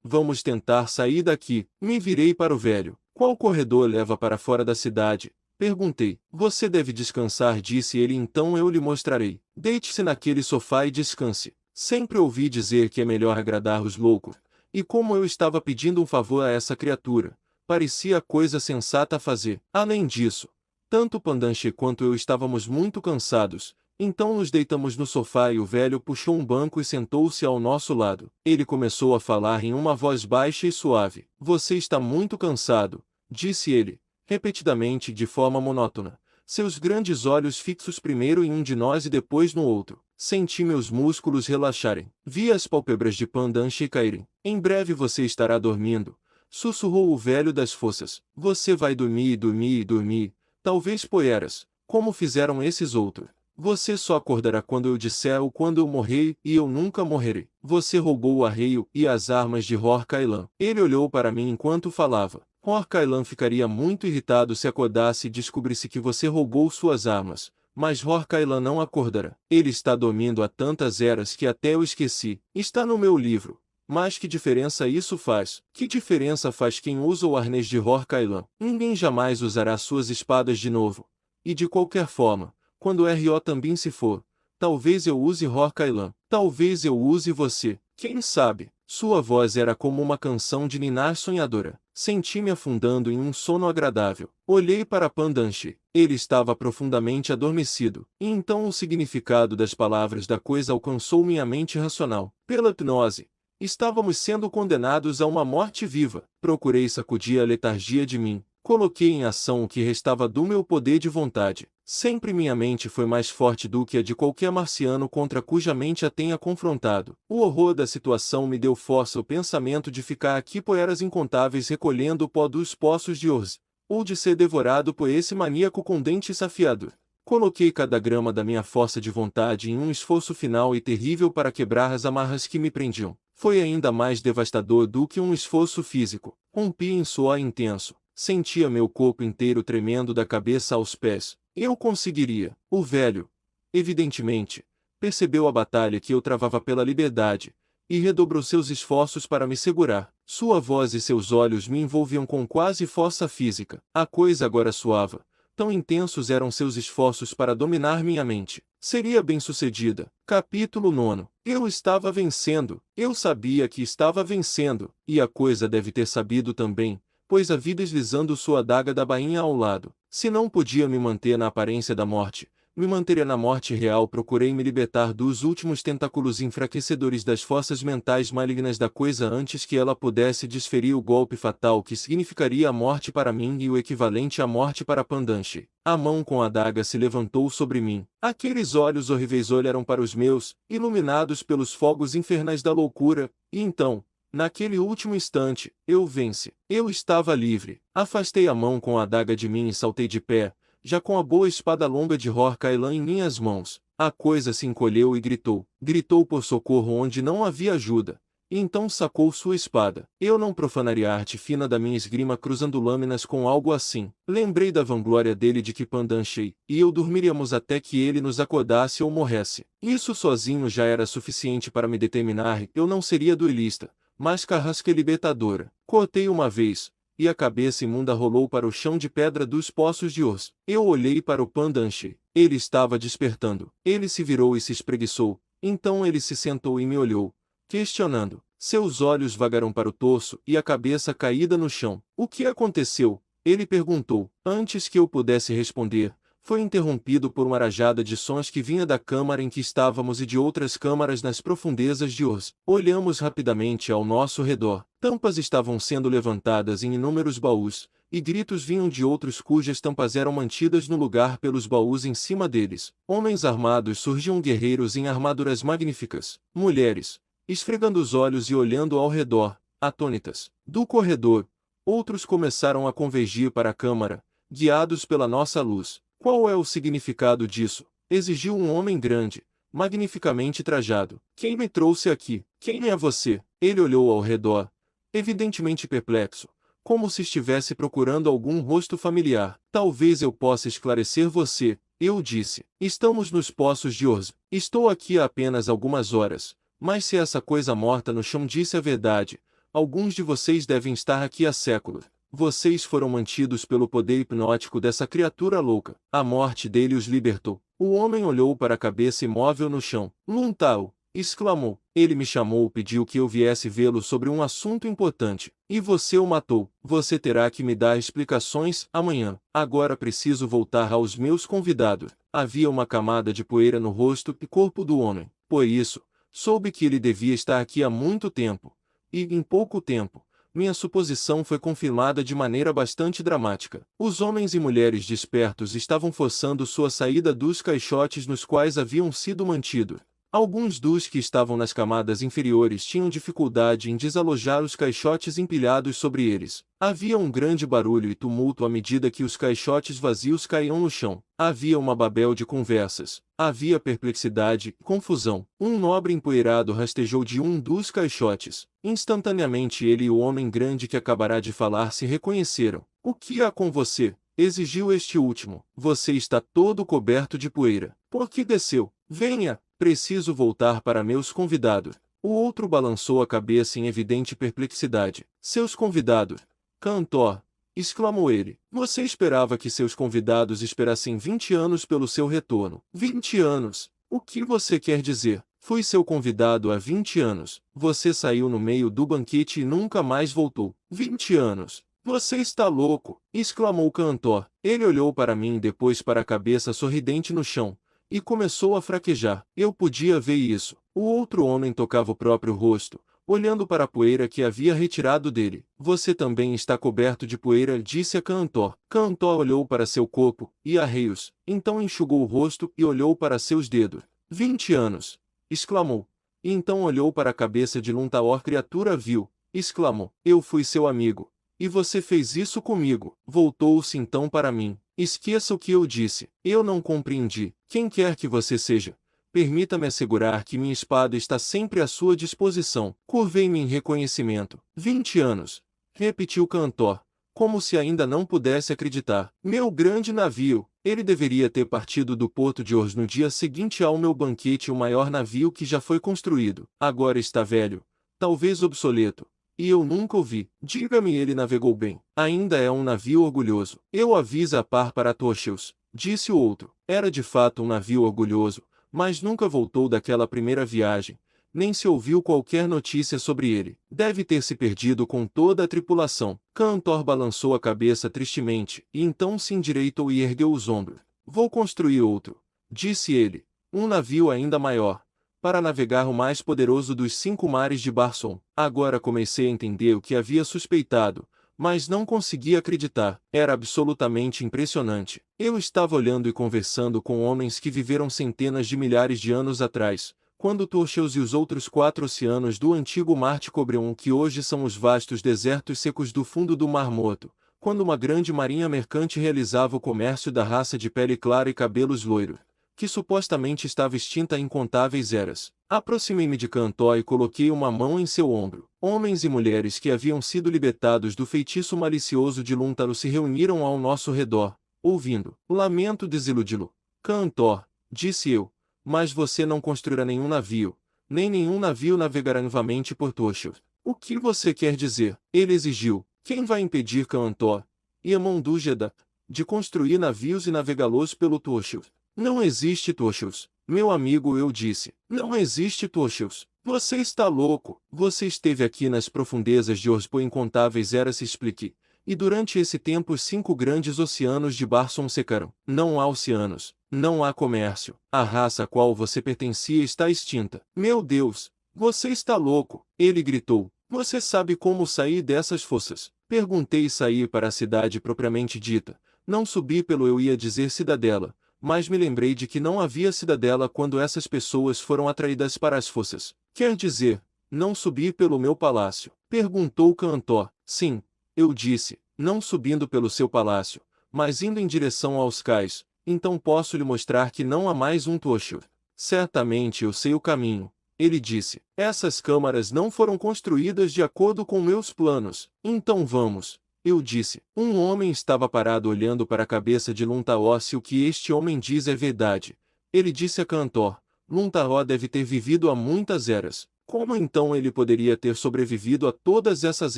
S1: Vamos tentar sair daqui. Me virei para o velho. Qual corredor leva para fora da cidade? Perguntei. Você deve descansar, disse ele, então eu lhe mostrarei. Deite-se naquele sofá e descanse. Sempre ouvi dizer que é melhor agradar os loucos. E como eu estava pedindo um favor a essa criatura, parecia a coisa sensata a fazer. Além disso, tanto Pandanche quanto eu estávamos muito cansados, então nos deitamos no sofá e o velho puxou um banco e sentou-se ao nosso lado. Ele começou a falar em uma voz baixa e suave. Você está muito cansado, disse ele, repetidamente de forma monótona. seus grandes olhos fixos primeiro em um de nós e depois no outro. Senti meus músculos relaxarem. Vi as pálpebras de Pandanche caírem. Em breve você estará dormindo, sussurrou o velho das fossas. Você vai dormir e dormir e dormir, talvez poeiras, como fizeram esses outros. Você só acordará quando eu disser ou quando eu morrer, e eu nunca morrerei. Você roubou o arreio e as armas de Hor-Kailan. Ele olhou para mim enquanto falava. Hor-Kailan ficaria muito irritado se acordasse e descobrisse que você roubou suas armas. Mas Hor-Kailan não acordará. Ele está dormindo há tantas eras que até eu esqueci. Está no meu livro. Mas que diferença isso faz? Que diferença faz quem usa o arnês de Hor-Kailan? Ninguém jamais usará suas espadas de novo. E de qualquer forma, quando R.O. também se for, talvez eu use Hor-Kailan. Talvez eu use você. Quem sabe? Sua voz era como uma canção de ninar sonhadora. Senti-me afundando em um sono agradável. Olhei para Pandanche. Ele estava profundamente adormecido. E então o significado das palavras da coisa alcançou minha mente racional. Pela hipnose, estávamos sendo condenados a uma morte viva. Procurei sacudir a letargia de mim. Coloquei em ação o que restava do meu poder de vontade. Sempre minha mente foi mais forte do que a de qualquer marciano contra cuja mente a tenha confrontado. O horror da situação me deu força o pensamento de ficar aqui por eras incontáveis recolhendo o pó dos poços de Urs, ou de ser devorado por esse maníaco com dentes afiados. Coloquei cada grama da minha força de vontade em um esforço final e terrível para quebrar as amarras que me prendiam. Foi ainda mais devastador do que um esforço físico. Rompi em suor intenso. Sentia meu corpo inteiro tremendo da cabeça aos pés. Eu conseguiria. O velho, evidentemente, percebeu a batalha que eu travava pela liberdade, e redobrou seus esforços para me segurar. Sua voz e seus olhos me envolviam com quase força física. A coisa agora suava. Tão intensos eram seus esforços para dominar minha mente. Seria bem-sucedida. Capítulo 9. Eu estava vencendo. Eu sabia que estava vencendo, e a coisa deve ter sabido também, pois havia deslizando sua adaga da bainha ao lado. Se não podia me manter na aparência da morte, me manteria na morte real. Procurei me libertar dos últimos tentáculos enfraquecedores das forças mentais malignas da coisa antes que ela pudesse desferir o golpe fatal que significaria a morte para mim e o equivalente à morte para Pandanche. A mão com a adaga se levantou sobre mim. Aqueles olhos horríveis olharam para os meus, iluminados pelos fogos infernais da loucura, e então, naquele último instante, eu venci. Eu estava livre. Afastei a mão com a adaga de mim e saltei de pé, já com a boa espada longa de Hor-Kailan em minhas mãos. A coisa se encolheu e gritou. Gritou por socorro onde não havia ajuda. E então sacou sua espada. Eu não profanaria a arte fina da minha esgrima cruzando lâminas com algo assim. Lembrei da vanglória dele de que Pandanche e eu dormiríamos até que ele nos acordasse ou morresse. Isso sozinho já era suficiente para me determinar. Eu não seria duelista, mas carrasca e libertadora. Cortei uma vez, e a cabeça imunda rolou para o chão de pedra dos poços de Urs. Eu olhei para o Pandanche. Ele estava despertando. Ele se virou e se espreguiçou. Então ele se sentou e me olhou, questionando. Seus olhos vagaram para o torso e a cabeça caída no chão. O que aconteceu? Ele perguntou. Antes que eu pudesse responder, foi interrompido por uma rajada de sons que vinha da câmara em que estávamos e de outras câmaras nas profundezas de Urs. Olhamos rapidamente ao nosso redor. Tampas estavam sendo levantadas em inúmeros baús, e gritos vinham de outros cujas tampas eram mantidas no lugar pelos baús em cima deles. Homens armados surgiam, guerreiros em armaduras magníficas. Mulheres, esfregando os olhos e olhando ao redor, atônitas. Do corredor, outros começaram a convergir para a câmara, guiados pela nossa luz. Qual é o significado disso? Exigiu um homem grande, magnificamente trajado. Quem me trouxe aqui? Quem é você? Ele olhou ao redor, evidentemente perplexo, como se estivesse procurando algum rosto familiar. Talvez eu possa esclarecer você, eu disse. Estamos nos poços de Urs. Estou aqui há apenas algumas horas, mas se essa coisa morta no chão disse a verdade, alguns de vocês devem estar aqui há séculos. Vocês foram mantidos pelo poder hipnótico dessa criatura louca. A morte dele os libertou. O homem olhou para a cabeça imóvel no chão. Luntao! Exclamou. Ele me chamou, pediu que eu viesse vê-lo sobre um assunto importante. E você o matou. Você terá que me dar explicações amanhã. Agora preciso voltar aos meus convidados. Havia uma camada de poeira no rosto e corpo do homem. Por isso, soube que ele devia estar aqui há muito tempo. E, em pouco tempo, minha suposição foi confirmada de maneira bastante dramática. Os homens e mulheres despertos estavam forçando sua saída dos caixotes nos quais haviam sido mantidos. Alguns dos que estavam nas camadas inferiores tinham dificuldade em desalojar os caixotes empilhados sobre eles. Havia um grande barulho e tumulto à medida que os caixotes vazios caíam no chão. Havia uma babel de conversas. Havia perplexidade e confusão. Um nobre empoeirado rastejou de um dos caixotes. Instantaneamente ele e o homem grande que acabará de falar se reconheceram. "O que há com você?" exigiu este último. "Você está todo coberto de poeira. Por que desceu? Venha! Preciso voltar para meus convidados." O outro balançou a cabeça em evidente perplexidade. "Seus convidados? Cantor!" exclamou ele. "Você esperava que seus convidados esperassem 20 anos pelo seu retorno." 20 anos? O que você quer dizer? Fui seu convidado há 20 anos. Você saiu no meio do banquete e nunca mais voltou. 20 anos? Você está louco! Exclamou o cantor. Ele olhou para mim e depois para a cabeça sorridente no chão. E começou a fraquejar. Eu podia ver isso. O outro homem tocava o próprio rosto, olhando para a poeira que havia retirado dele. "Você também está coberto de poeira", disse a Cantor. Cantor olhou para seu corpo, e arreios. Então enxugou o rosto e olhou para seus dedos. 20 anos! Exclamou. E então olhou para a cabeça de Luntaor. "Criatura vil!" exclamou. "Eu fui seu amigo. E você fez isso comigo." Voltou-se então para mim. "Esqueça o que eu disse. Eu não compreendi. Quem quer que você seja, permita-me assegurar que minha espada está sempre à sua disposição." Curvei-me em reconhecimento. 20 anos! Repetiu Cantor, como se ainda não pudesse acreditar. "Meu grande navio! Ele deveria ter partido do porto de Ors no dia seguinte ao meu banquete, o maior navio que já foi construído. Agora está velho, talvez obsoleto. E eu nunca o vi. Diga-me, ele navegou bem. Ainda é um navio orgulhoso." "Eu aviso a par para Tocheus", disse o outro. Era de fato um navio orgulhoso, mas nunca voltou daquela primeira viagem, nem se ouviu qualquer notícia sobre ele. Deve ter se perdido com toda a tripulação. Cantor balançou a cabeça tristemente, e então se endireitou e ergueu os ombros. "Vou construir outro", disse ele. "Um navio ainda maior, para navegar o mais poderoso dos 5 mares de Barson." Agora comecei a entender o que havia suspeitado, mas não conseguia acreditar. Era absolutamente impressionante. Eu estava olhando e conversando com homens que viveram centenas de milhares de anos atrás, quando Torcheus e os outros 4 oceanos do antigo mar te cobriam o que hoje são os vastos desertos secos do fundo do Mar Morto, quando uma grande marinha mercante realizava o comércio da raça de pele clara e cabelos loiros, que supostamente estava extinta há incontáveis eras. Aproximei-me de Cantor e coloquei uma mão em seu ombro. Homens e mulheres que haviam sido libertados do feitiço malicioso de Luntaro se reuniram ao nosso redor, ouvindo. "Lamento desiludi-lo, Cantor", disse eu, "mas você não construirá nenhum navio, nem nenhum navio navegará novamente por Tocheus." "O que você quer dizer?" ele exigiu. "Quem vai impedir Cantor e Amon-Dúgeda de construir navios e navegá-los pelo Tocheus?" "Não existe Tocheus, meu amigo", eu disse. "Não existe Tocheus. Você está louco. Você esteve aqui nas profundezas de Ors por incontáveis eras", se explique. "E durante esse tempo os 5 grandes oceanos de Barson secaram. Não há oceanos, não há comércio. A raça a qual você pertencia está extinta." "Meu Deus, você está louco!" ele gritou. "Você sabe como sair dessas fossas?" Perguntei. "Sair para a cidade propriamente dita. Não subi pelo, eu ia dizer cidadela, mas me lembrei de que não havia cidadela quando essas pessoas foram atraídas para as fossas." "Quer dizer, não subir pelo meu palácio?" perguntou Cantor. "Sim", eu disse, "não subindo pelo seu palácio, mas indo em direção aos cais. Então posso lhe mostrar que não há mais um Tocheus." "Certamente eu sei o caminho", ele disse. "Essas câmaras não foram construídas de acordo com meus planos." "Então vamos", eu disse. Um homem estava parado olhando para a cabeça de Luntaor. "Se o que este homem diz é verdade", ele disse a Cantor, "Luntaor deve ter vivido há muitas eras. Como então ele poderia ter sobrevivido a todas essas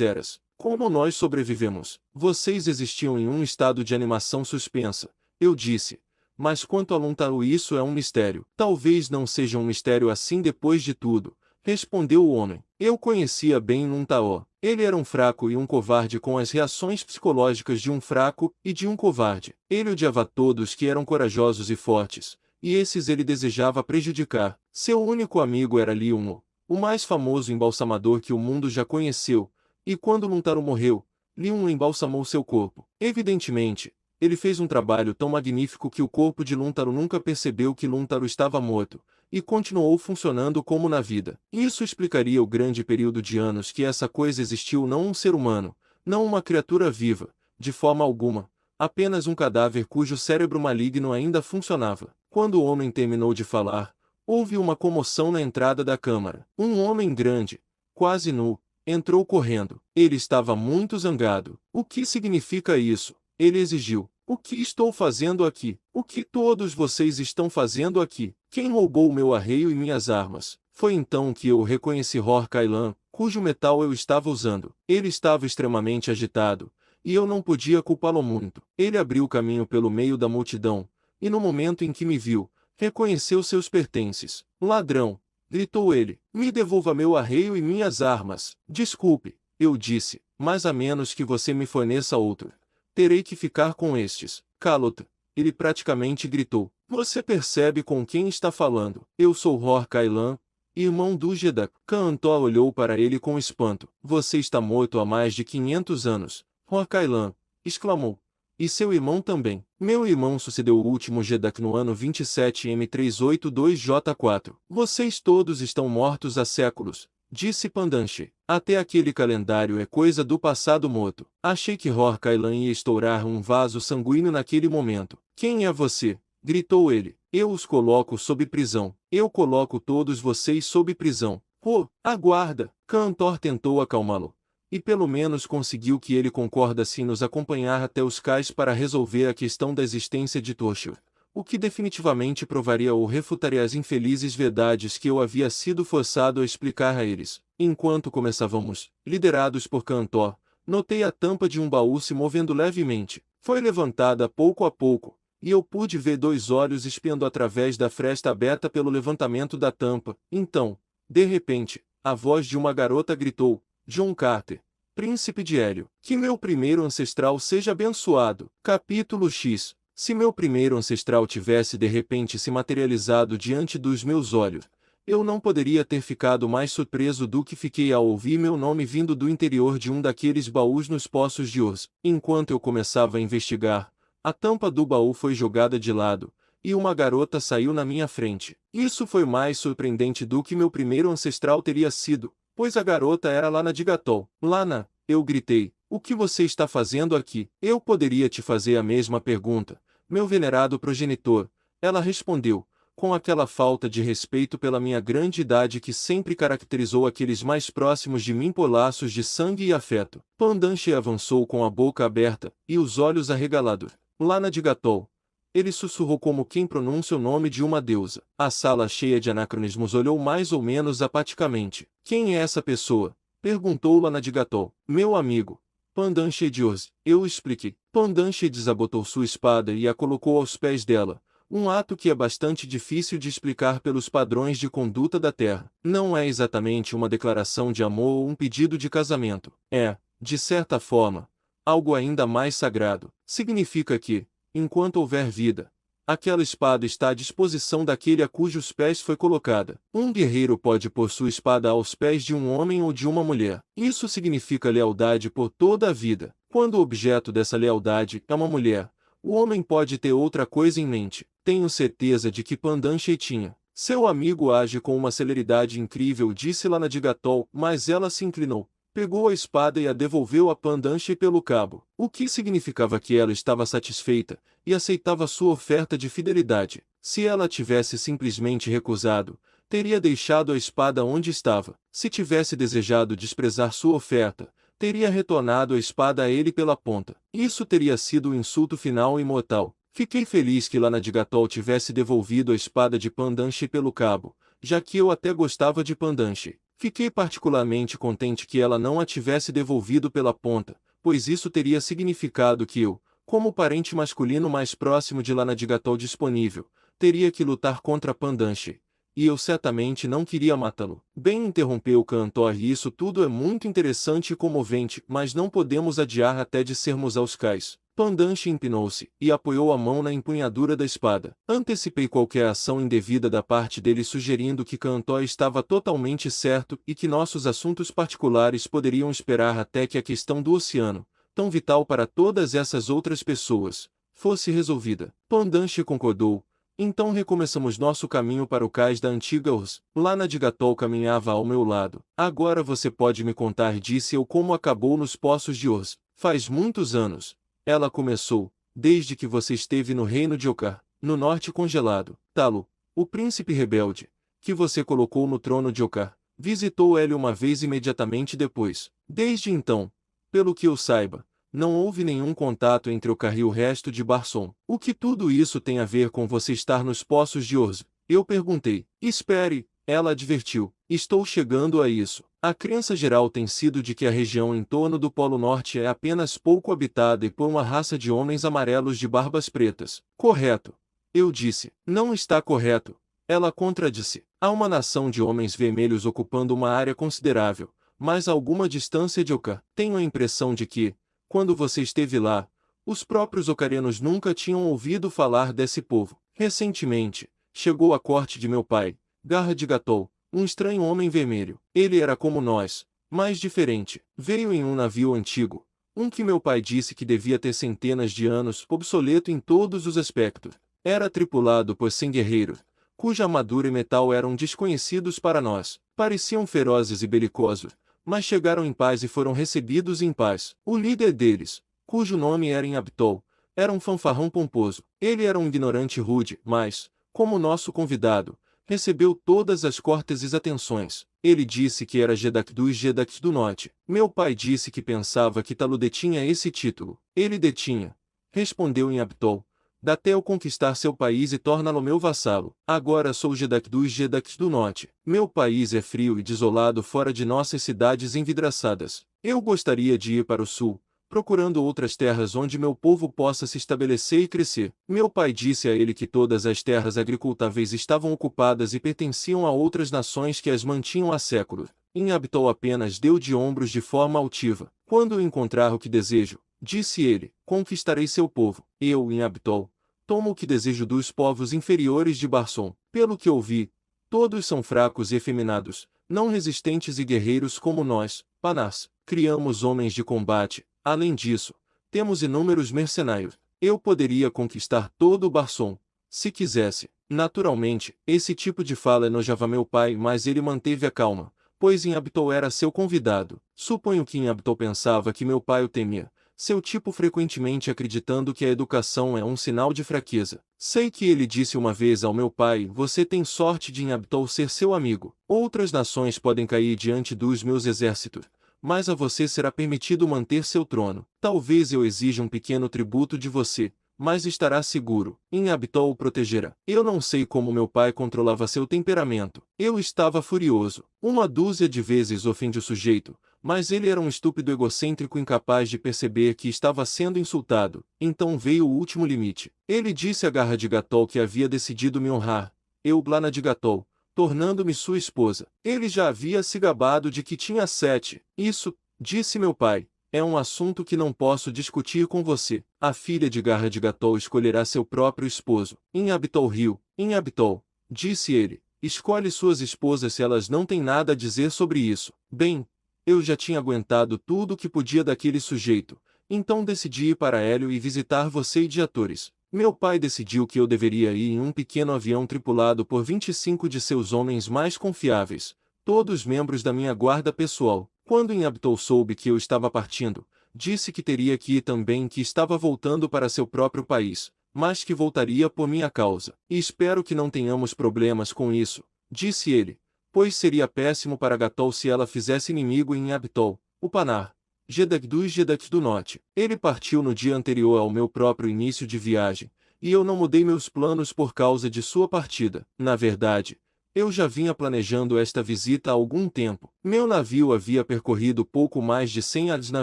S1: eras? Como nós sobrevivemos?" "Vocês existiam em um estado de animação suspensa", eu disse. "Mas quanto a Luntaor, isso é um mistério." "Talvez não seja um mistério assim depois de tudo", respondeu o homem. "Eu conhecia bem Luntaor. Ele era um fraco e um covarde, com as reações psicológicas de um fraco e de um covarde. Ele odiava todos que eram corajosos e fortes, e esses ele desejava prejudicar. Seu único amigo era Liumo, o mais famoso embalsamador que o mundo já conheceu, E quando Luntaro morreu, Liun embalsamou seu corpo. Evidentemente, ele fez um trabalho tão magnífico que o corpo de Luntaro nunca percebeu que Luntaro estava morto, e continuou funcionando como na vida. Isso explicaria o grande período de anos que essa coisa existiu, não um ser humano, não uma criatura viva, de forma alguma, apenas um cadáver cujo cérebro maligno ainda funcionava. Quando o homem terminou de falar, houve uma comoção na entrada da câmara. Um homem grande, quase nu, entrou correndo. Ele estava muito zangado. O que significa isso? Ele exigiu. O que estou fazendo aqui? O que todos vocês estão fazendo aqui? Quem roubou meu arreio e minhas armas? Foi então que eu reconheci Hor Kailan, cujo metal eu estava usando. Ele estava extremamente agitado, e eu não podia culpá-lo muito. Ele abriu caminho pelo meio da multidão, e no momento em que me viu, reconheceu seus pertences. Ladrão! Gritou ele. Me devolva meu arreio e minhas armas. Desculpe, eu disse, mas a menos que você me forneça outro, terei que ficar com estes. Cala-te! Ele praticamente gritou. Você percebe com quem está falando? Eu sou Hor Kailan, irmão do Jedak. Kantó olhou para ele com espanto. Você está morto há mais de 500 anos. Hor Kailan, exclamou. E seu irmão também. Meu irmão sucedeu o último Jedak no ano 27M382J4. Vocês todos estão mortos há séculos, disse Pandanche. Até aquele calendário é coisa do passado morto. Achei que Hor Kailan ia estourar um vaso sanguíneo naquele momento. Quem é você? Gritou ele. Eu os coloco sob prisão. Eu coloco todos vocês sob prisão. Oh, aguarda! Cantor tentou acalmá-lo. E pelo menos conseguiu que ele concordasse em nos acompanhar até os cais para resolver a questão da existência de Toshio, o que definitivamente provaria ou refutaria as infelizes verdades que eu havia sido forçado a explicar a eles. Enquanto começávamos, liderados por Cantor, notei a tampa de um baú se movendo levemente. Foi levantada pouco a pouco, e eu pude ver 2 olhos espiando através da fresta aberta pelo levantamento da tampa. Então, de repente, a voz de uma garota gritou: John Carter, príncipe de Hélio, que meu primeiro ancestral seja abençoado. Capítulo X. Se meu primeiro ancestral tivesse de repente se materializado diante dos meus olhos, eu não poderia ter ficado mais surpreso do que fiquei ao ouvir meu nome vindo do interior de um daqueles baús nos poços de Oz. Enquanto eu começava a investigar, a tampa do baú foi jogada de lado, e uma garota saiu na minha frente. Isso foi mais surpreendente do que meu primeiro ancestral teria sido, pois a garota era Lana de Gatol. Lana, eu gritei, o que você está fazendo aqui? Eu poderia te fazer a mesma pergunta, meu venerado progenitor. Ela respondeu, com aquela falta de respeito pela minha grande idade que sempre caracterizou aqueles mais próximos de mim por laços de sangue e afeto. Pandanche avançou com a boca aberta, e os olhos arregalados. Lana de Gatol. Ele sussurrou como quem pronuncia o nome de uma deusa. A sala cheia de anacronismos olhou mais ou menos apaticamente. Quem é essa pessoa? Perguntou Lana de Gatol. Meu amigo. Pandanche de Oz. Eu expliquei. Pandanche desabotou sua espada e a colocou aos pés dela. Um ato que é bastante difícil de explicar pelos padrões de conduta da Terra. Não é exatamente uma declaração de amor ou um pedido de casamento. É, de certa forma, algo ainda mais sagrado. Significa que, enquanto houver vida, aquela espada está à disposição daquele a cujos pés foi colocada. Um guerreiro pode pôr sua espada aos pés de um homem ou de uma mulher. Isso significa lealdade por toda a vida. Quando o objeto dessa lealdade é uma mulher, o homem pode ter outra coisa em mente. Tenho certeza de que Pandanche tinha. Seu amigo age com uma celeridade incrível, disse Lana de Gatol, mas ela se inclinou. Pegou a espada e a devolveu a Pandanche pelo cabo, o que significava que ela estava satisfeita, e aceitava sua oferta de fidelidade. Se ela tivesse simplesmente recusado, teria deixado a espada onde estava. Se tivesse desejado desprezar sua oferta, teria retornado a espada a ele pela ponta. Isso teria sido o insulto final e mortal. Fiquei feliz que Lana de Gatol tivesse devolvido a espada de Pandanche pelo cabo, já que eu até gostava de Pandanche. Fiquei particularmente contente que ela não a tivesse devolvido pela ponta, pois isso teria significado que eu, como o parente masculino mais próximo de Lana de Gatol disponível, teria que lutar contra Pandanche. E eu certamente não queria matá-lo. Bem, interrompeu Cantor, e isso tudo é muito interessante e comovente, mas não podemos adiar até de sermos aos cais. Pandanche empinou-se e apoiou a mão na empunhadura da espada. Antecipei qualquer ação indevida da parte dele, sugerindo que Cantó estava totalmente certo e que nossos assuntos particulares poderiam esperar até que a questão do oceano, tão vital para todas essas outras pessoas, fosse resolvida. Pandanche concordou. Então recomeçamos nosso caminho para o cais da antiga Urs. Lana de Gatol caminhava ao meu lado. Agora você pode me contar, disse eu, como acabou nos poços de Urs. Faz muitos anos. Ela começou, desde que você esteve no reino de Okar, no norte congelado. Talo, o príncipe rebelde, que você colocou no trono de Okar, visitou ele uma vez imediatamente depois. Desde então, pelo que eu saiba, não houve nenhum contato entre Okar e o resto de Barson. O que tudo isso tem a ver com você estar nos poços de Urs? Eu perguntei. Espere, ela advertiu. Estou chegando a isso. A crença geral tem sido de que a região em torno do Polo Norte é apenas pouco habitada e por uma raça de homens amarelos de barbas pretas. Correto. Eu disse. Não está correto. Ela contradisse. Há uma nação de homens vermelhos ocupando uma área considerável, mas a alguma distância de Okar. Tenho a impressão de que, quando você esteve lá, os próprios ocarianos nunca tinham ouvido falar desse povo. Recentemente, chegou à corte de meu pai, Garra de Gatol, um estranho homem vermelho. Ele era como nós, mas diferente. Veio em um navio antigo, um que meu pai disse que devia ter centenas de anos, obsoleto em todos os aspectos. Era tripulado por 100 guerreiros, cuja armadura e metal eram desconhecidos para nós. Pareciam ferozes e belicosos, mas chegaram em paz e foram recebidos em paz. O líder deles, cujo nome era Inhabitol, era um fanfarrão pomposo. Ele era um ignorante rude, mas, como nosso convidado, recebeu todas as corteses atenções. Ele disse que era Jedak dos Jedaks do Norte. Meu pai disse que pensava que Talu detinha esse título. Ele detinha, respondeu Inhabitol, até eu conquistar seu país e torná-lo meu vassalo. Agora sou Jedak dos Jedaks do Norte. Meu país é frio e desolado fora de nossas cidades envidraçadas. Eu gostaria de ir para o sul, procurando outras terras onde meu povo possa se estabelecer e crescer. Meu pai disse a ele que todas as terras agricultáveis estavam ocupadas e pertenciam a outras nações que as mantinham há séculos. Inhabitol apenas deu de ombros de forma altiva. Quando eu encontrar o que desejo, disse ele, conquistarei seu povo. Eu, Inhabitol, tomo o que desejo dos povos inferiores de Barson. Pelo que ouvi, todos são fracos e efeminados, não resistentes e guerreiros como nós, Panás. Criamos homens de combate. Além disso, temos inúmeros mercenários. Eu poderia conquistar todo o Barson, se quisesse. Naturalmente, esse tipo de fala enojava meu pai, mas ele manteve a calma, pois Inhabitol era seu convidado. Suponho que Inhabitol pensava que meu pai o temia, seu tipo frequentemente acreditando que a educação é um sinal de fraqueza. Sei que ele disse uma vez ao meu pai: você tem sorte de Inhabitol ser seu amigo. Outras nações podem cair diante dos meus exércitos, mas a você será permitido manter seu trono. Talvez eu exija um pequeno tributo de você, mas estará seguro. Inhabitol o protegerá. Eu não sei como meu pai controlava seu temperamento. Eu estava furioso. Uma dúzia de vezes ofendi o sujeito, mas ele era um estúpido egocêntrico incapaz de perceber que estava sendo insultado. Então veio o último limite. Ele disse a Garra de Gatol que havia decidido me honrar. Eu, Blana de Gatol, tornando-me sua esposa. Ele já havia se gabado de que tinha 7. Isso, disse meu pai, é um assunto que não posso discutir com você. A filha de Garra de Gatol escolherá seu próprio esposo. Inhabitol riu. Inhabitol, disse ele, escolhe suas esposas se elas não têm nada a dizer sobre isso. Bem, eu já tinha aguentado tudo o que podia daquele sujeito, então decidi ir para Hélio e visitar você e Diatores. Meu pai decidiu que eu deveria ir em um pequeno avião tripulado por 25 de seus homens mais confiáveis, todos membros da minha guarda pessoal. Quando Inhabitol soube que eu estava partindo, disse que teria que ir também, que estava voltando para seu próprio país, mas que voltaria por minha causa. E espero que não tenhamos problemas com isso, disse ele, pois seria péssimo para Gatol se ela fizesse inimigo em Inhabitol, o Panar. Jedak dos Jedaks do Norte. Ele partiu no dia anterior ao meu próprio início de viagem, e eu não mudei meus planos por causa de sua partida. Na verdade, eu já vinha planejando esta visita há algum tempo. Meu navio havia percorrido pouco mais de 100 alhas na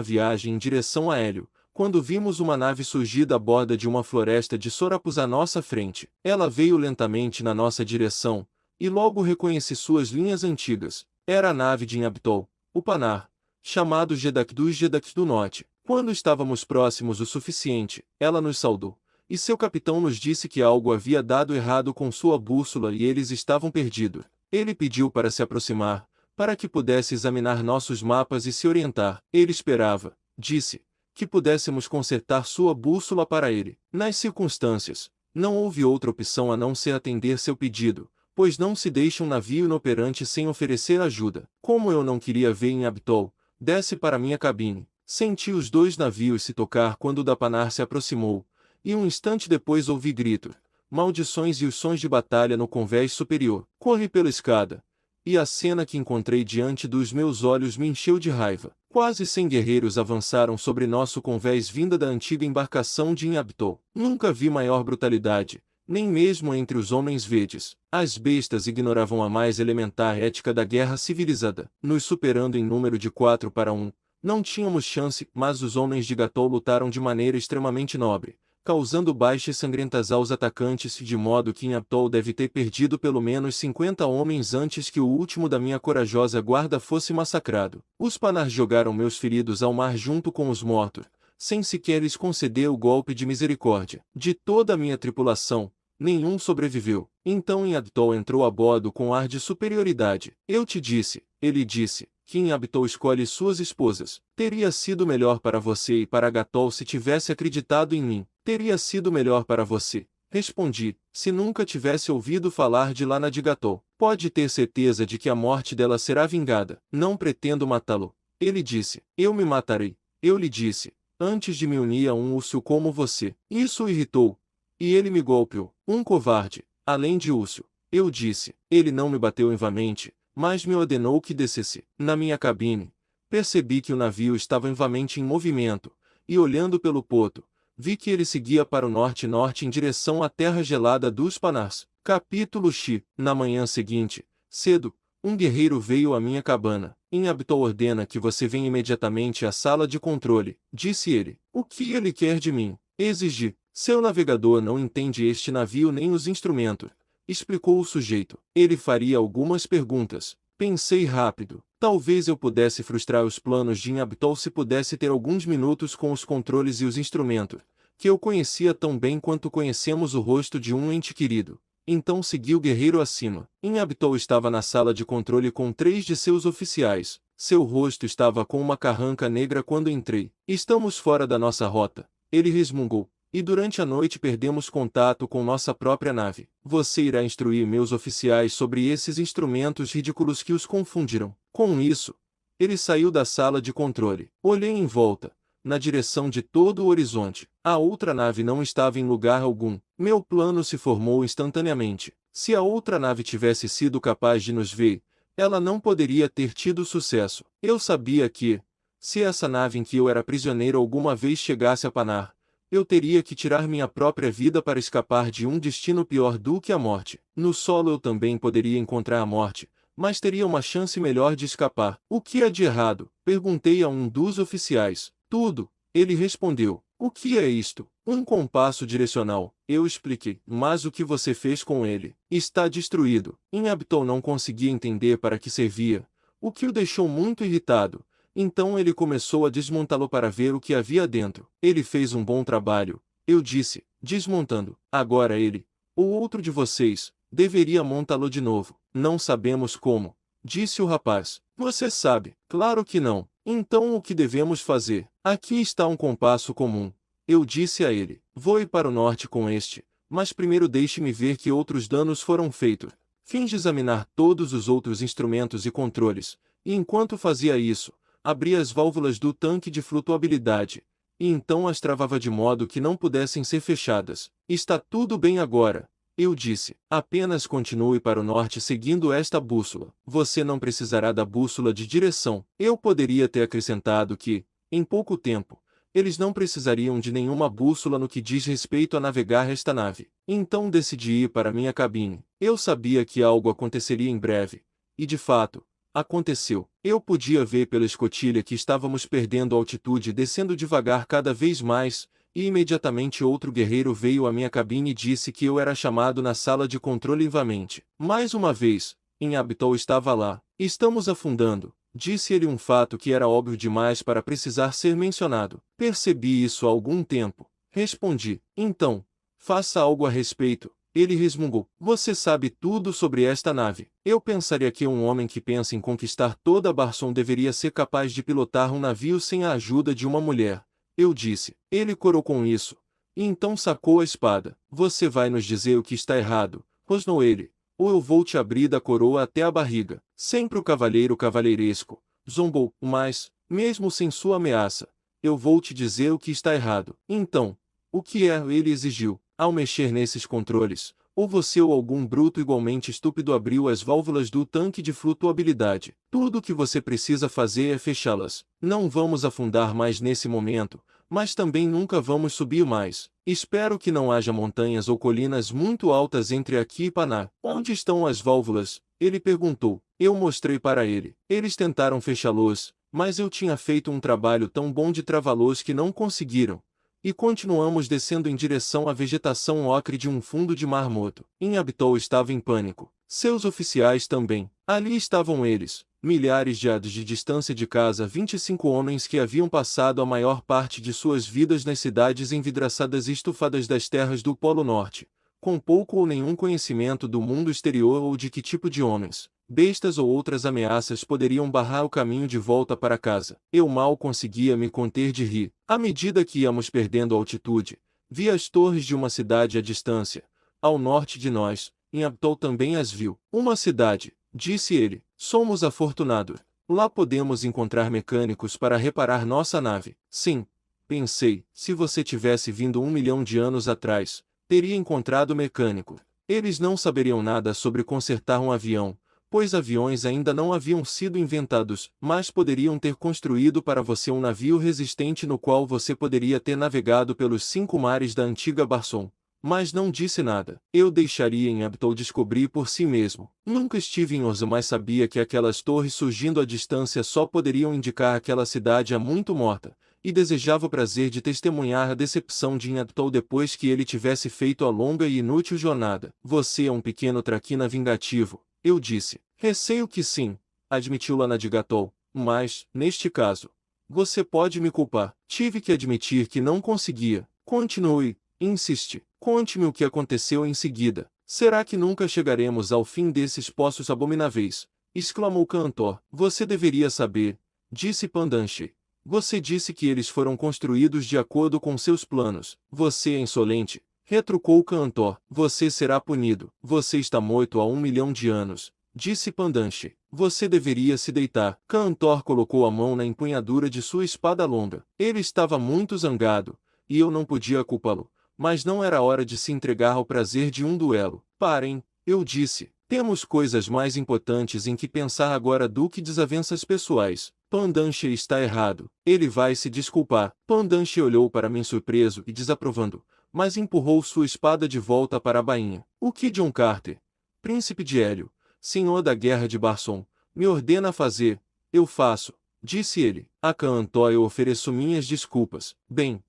S1: viagem em direção a Hélio, quando vimos uma nave surgir da borda de uma floresta de sorapos à nossa frente. Ela veio lentamente na nossa direção, e logo reconheci suas linhas antigas. Era a nave de Inhabitol, o Panar, chamado Jedak dos Jedaks do Norte. Quando estávamos próximos o suficiente, ela nos saudou, e seu capitão nos disse que algo havia dado errado com sua bússola e eles estavam perdidos. Ele pediu para se aproximar, para que pudesse examinar nossos mapas e se orientar. Ele esperava, disse, que pudéssemos consertar sua bússola para ele. Nas circunstâncias, não houve outra opção a não ser atender seu pedido, pois não se deixa um navio inoperante sem oferecer ajuda. Como eu não queria ver em Abtol, desce para minha cabine. Senti os dois navios se tocar quando o Dapanar se aproximou, e um instante depois ouvi gritos, maldições e os sons de batalha no convés superior. Corri pela escada, e a cena que encontrei diante dos meus olhos me encheu de raiva. Quase 100 guerreiros avançaram sobre nosso convés vinda da antiga embarcação de Inhabitol. Nunca vi maior brutalidade, nem mesmo entre os homens verdes. As bestas ignoravam a mais elementar ética da guerra civilizada, nos superando em número de 4 para 1. Não tínhamos chance, mas os homens de Gatol lutaram de maneira extremamente nobre, causando baixas sangrentas aos atacantes, de modo que Inhabitol deve ter perdido pelo menos 50 homens antes que o último da minha corajosa guarda fosse massacrado. Os Panar jogaram meus feridos ao mar junto com os mortos, sem sequer lhes conceder o golpe de misericórdia. De toda a minha tripulação, nenhum sobreviveu. Então Inhabitol entrou a bordo com ar de superioridade. Eu te disse, ele disse, que Inhabitol escolhe suas esposas. Teria sido melhor para você e para Gatol se tivesse acreditado em mim. Teria sido melhor para você, respondi, se nunca tivesse ouvido falar de Lana de Gatol. Pode ter certeza de que a morte dela será vingada. Não pretendo matá-lo. Ele disse, eu me matarei. Eu lhe disse, antes de me unir a um urso como você. Isso o irritou. E ele me golpeou. Um covarde, além de urso. Eu disse, ele não me bateu invamente, mas me ordenou que descesse. Na minha cabine, percebi que o navio estava invamente em movimento, e olhando pelo poto, vi que ele seguia para o norte-norte em direção à terra gelada dos Panars. Capítulo X. Na manhã seguinte, cedo, um guerreiro veio à minha cabana. Inhabitol ordena que você venha imediatamente à sala de controle, disse ele. O que ele quer de mim? Exigi. Seu navegador não entende este navio nem os instrumentos, explicou o sujeito. Ele faria algumas perguntas. Pensei rápido. Talvez eu pudesse frustrar os planos de Inhabitol se pudesse ter alguns minutos com os controles e os instrumentos, que eu conhecia tão bem quanto conhecemos o rosto de um ente querido. Então segui o guerreiro acima. Inhabitol estava na sala de controle com 3 de seus oficiais. Seu rosto estava com uma carranca negra quando entrei. Estamos fora da nossa rota, ele resmungou. E durante a noite perdemos contato com nossa própria nave. Você irá instruir meus oficiais sobre esses instrumentos ridículos que os confundiram. Com isso, ele saiu da sala de controle. Olhei em volta, na direção de todo o horizonte. A outra nave não estava em lugar algum. Meu plano se formou instantaneamente. Se a outra nave tivesse sido capaz de nos ver, ela não poderia ter tido sucesso. Eu sabia que, se essa nave em que eu era prisioneiro alguma vez chegasse a Panar, eu teria que tirar minha própria vida para escapar de um destino pior do que a morte. No solo eu também poderia encontrar a morte, mas teria uma chance melhor de escapar. O que há de errado? Perguntei a um dos oficiais. Tudo, ele respondeu. O que é isto? Um compasso direcional. Eu expliquei. Mas o que você fez com ele? Está destruído. Inhabitol não conseguia entender para que servia, o que o deixou muito irritado. Então ele começou a desmontá-lo para ver o que havia dentro. Ele fez um bom trabalho, eu disse, desmontando. Agora ele, ou outro de vocês, deveria montá-lo de novo. Não sabemos como, disse o rapaz. Você sabe? Claro que não. Então o que devemos fazer? Aqui está um compasso comum. Eu disse a ele. Voe para o norte com este, mas primeiro deixe-me ver que outros danos foram feitos. Fim de examinar todos os outros instrumentos e controles, e enquanto fazia isso, abria as válvulas do tanque de flutuabilidade, e então as travava de modo que não pudessem ser fechadas. Está tudo bem agora, eu disse. Apenas continue para o norte seguindo esta bússola. Você não precisará da bússola de direção. Eu poderia ter acrescentado que, em pouco tempo, eles não precisariam de nenhuma bússola no que diz respeito a navegar esta nave. Então decidi ir para minha cabine. Eu sabia que algo aconteceria em breve, e de fato, aconteceu. Eu podia ver pela escotilha que estávamos perdendo altitude e descendo devagar cada vez mais, e imediatamente outro guerreiro veio à minha cabine e disse que eu era chamado na sala de controle vivamente. Mais uma vez, Inhabitol estava lá. Estamos afundando, Disse ele um fato que era óbvio demais para precisar ser mencionado. Percebi isso há algum tempo. Respondi. Então, faça algo a respeito. Ele resmungou. Você sabe tudo sobre esta nave. Eu pensaria que um homem que pensa em conquistar toda Barson deveria ser capaz de pilotar um navio sem a ajuda de uma mulher. Eu disse. Ele corou com isso. E então sacou a espada. Você vai nos dizer o que está errado, rosnou ele, ou eu vou te abrir da coroa até a barriga. Sempre o cavalheiro cavalheiresco, zombou, mas, mesmo sem sua ameaça, eu vou te dizer o que está errado. Então, o que é? Ele exigiu. Ao mexer nesses controles, ou você ou algum bruto igualmente estúpido abriu as válvulas do tanque de flutuabilidade. Tudo o que você precisa fazer é fechá-las. Não vamos afundar mais nesse momento, mas também nunca vamos subir mais. Espero que não haja montanhas ou colinas muito altas entre aqui e Paná. Onde estão as válvulas? Ele perguntou. Eu mostrei para ele. Eles tentaram fechá-los, mas eu tinha feito um trabalho tão bom de travá-los que não conseguiram. E continuamos descendo em direção à vegetação ocre de um fundo de mar morto. Inhabitol estava em pânico. Seus oficiais também. Ali estavam eles, milhares de anos de distância de casa, 25 homens que haviam passado a maior parte de suas vidas nas cidades envidraçadas e estufadas das terras do Polo Norte, com pouco ou nenhum conhecimento do mundo exterior ou de que tipo de homens, bestas ou outras ameaças poderiam barrar o caminho de volta para casa. Eu mal conseguia me conter de rir. À medida que íamos perdendo altitude, vi as torres de uma cidade à distância, ao norte de nós. Inhabitol também as viu. Uma cidade, disse ele. Somos afortunados. Lá podemos encontrar mecânicos para reparar nossa nave. Sim, pensei, se você tivesse vindo 1 milhão de anos atrás, teria encontrado mecânico. Eles não saberiam nada sobre consertar um avião, pois aviões ainda não haviam sido inventados, mas poderiam ter construído para você um navio resistente no qual você poderia ter navegado pelos 5 mares da antiga Barson. Mas não disse nada. Eu deixaria Inhabitol descobrir por si mesmo. Nunca estive em Orza, mas sabia que aquelas torres surgindo à distância só poderiam indicar aquela cidade há muito morta, e desejava o prazer de testemunhar a decepção de Inhabitol depois que ele tivesse feito a longa e inútil jornada. Você é um pequeno traquina vingativo, eu disse. Receio que sim, admitiu Lanadigatol, mas, neste caso, você pode me culpar. Tive que admitir que não conseguia. Continue, insiste. Conte-me o que aconteceu em seguida. Será que nunca chegaremos ao fim desses poços abomináveis? Exclamou Cantor. Você deveria saber, disse Pandanche. Você disse que eles foram construídos de acordo com seus planos. Você é insolente, retrucou Cantor. Você será punido. Você está morto há 1 milhão de anos, disse Pandanche. Você deveria se deitar. Cantor colocou a mão na empunhadura de sua espada longa. Ele estava muito zangado, e eu não podia culpá-lo. Mas não era hora de se entregar ao prazer de um duelo. Parem, eu disse. Temos coisas mais importantes em que pensar agora do que desavenças pessoais. Pandanche está errado. Ele vai se desculpar. Pandanche olhou para mim surpreso e desaprovando, mas empurrou sua espada de volta para a bainha. O que John Carter, príncipe de Hélio, senhor da guerra de Barson, me ordena fazer, eu faço, disse ele. A Cantor eu ofereço minhas desculpas. Bem,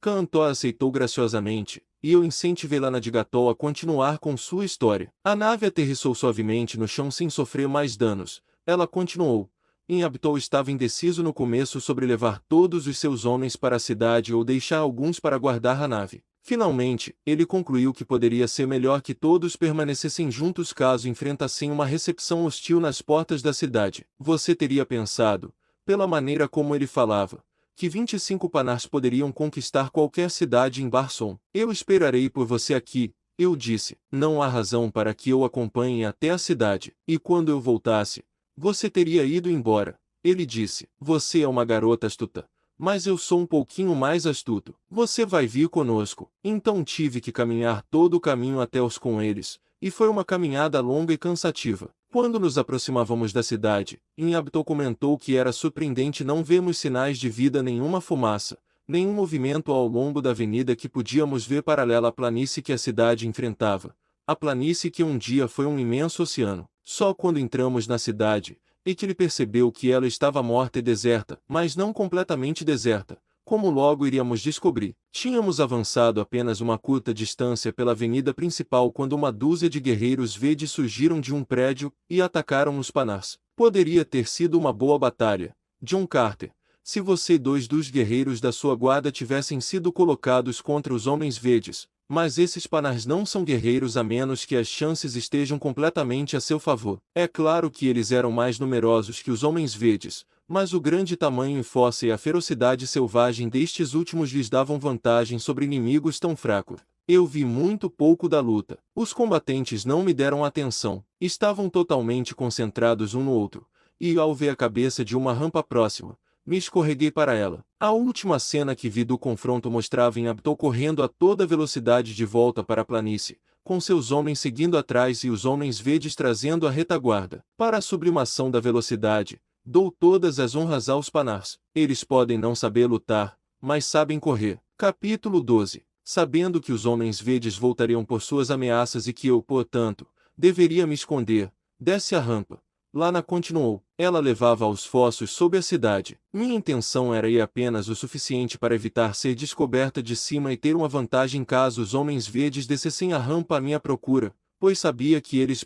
S1: Cantor aceitou graciosamente, e eu incentivei Lanadigatol a continuar com sua história. A nave aterrissou suavemente no chão sem sofrer mais danos. Ela continuou. Inhabitol estava indeciso no começo sobre levar todos os seus homens para a cidade ou deixar alguns para guardar a nave. Finalmente, ele concluiu que poderia ser melhor que todos permanecessem juntos caso enfrentassem uma recepção hostil nas portas da cidade. Você teria pensado, pela maneira como ele falava, que 25 panars poderiam conquistar qualquer cidade em Barson. Eu esperarei por você aqui, eu disse. Não há razão para que eu acompanhe até a cidade. E quando eu voltasse, você teria ido embora. Ele disse. Você é uma garota astuta, mas eu sou um pouquinho mais astuto. Você vai vir conosco. Então tive que caminhar todo o caminho até os com eles, e foi uma caminhada longa e cansativa. Quando nos aproximávamos da cidade, Inhabitol comentou que era surpreendente não vermos sinais de vida, nenhuma fumaça, nenhum movimento ao longo da avenida que podíamos ver paralela à planície que a cidade enfrentava, a planície que um dia foi um imenso oceano. Só quando entramos na cidade, é que ele percebeu que ela estava morta e deserta, mas não completamente deserta, como logo iríamos descobrir. Tínhamos avançado apenas uma curta distância pela avenida principal quando uma dúzia de guerreiros Vedes surgiram de um prédio e atacaram os Panars. Poderia ter sido uma boa batalha, John Carter, se você e 2 dos guerreiros da sua guarda tivessem sido colocados contra os homens Vedes, mas esses Panars não são guerreiros a menos que as chances estejam completamente a seu favor. É claro que eles eram mais numerosos que os homens Vedes, mas o grande tamanho e força e a ferocidade selvagem destes últimos lhes davam vantagem sobre inimigos tão fracos. Eu vi muito pouco da luta. Os combatentes não me deram atenção, estavam totalmente concentrados um no outro, e ao ver a cabeça de uma rampa próxima, me escorreguei para ela. A última cena que vi do confronto mostrava em Abdul correndo a toda velocidade de volta para a planície, com seus homens seguindo atrás e os homens Vedes trazendo a retaguarda. Para a sublimação da velocidade, dou todas as honras aos Panars. Eles podem não saber lutar, mas sabem correr. Capítulo 12. Sabendo que os homens Vedes voltariam por suas ameaças e que eu, portanto, deveria me esconder, desce a rampa. Lana continuou. Ela levava aos fossos sob a cidade. Minha intenção era ir apenas o suficiente para evitar ser descoberta de cima e ter uma vantagem caso os homens Vedes descessem a rampa à minha procura, pois sabia que eles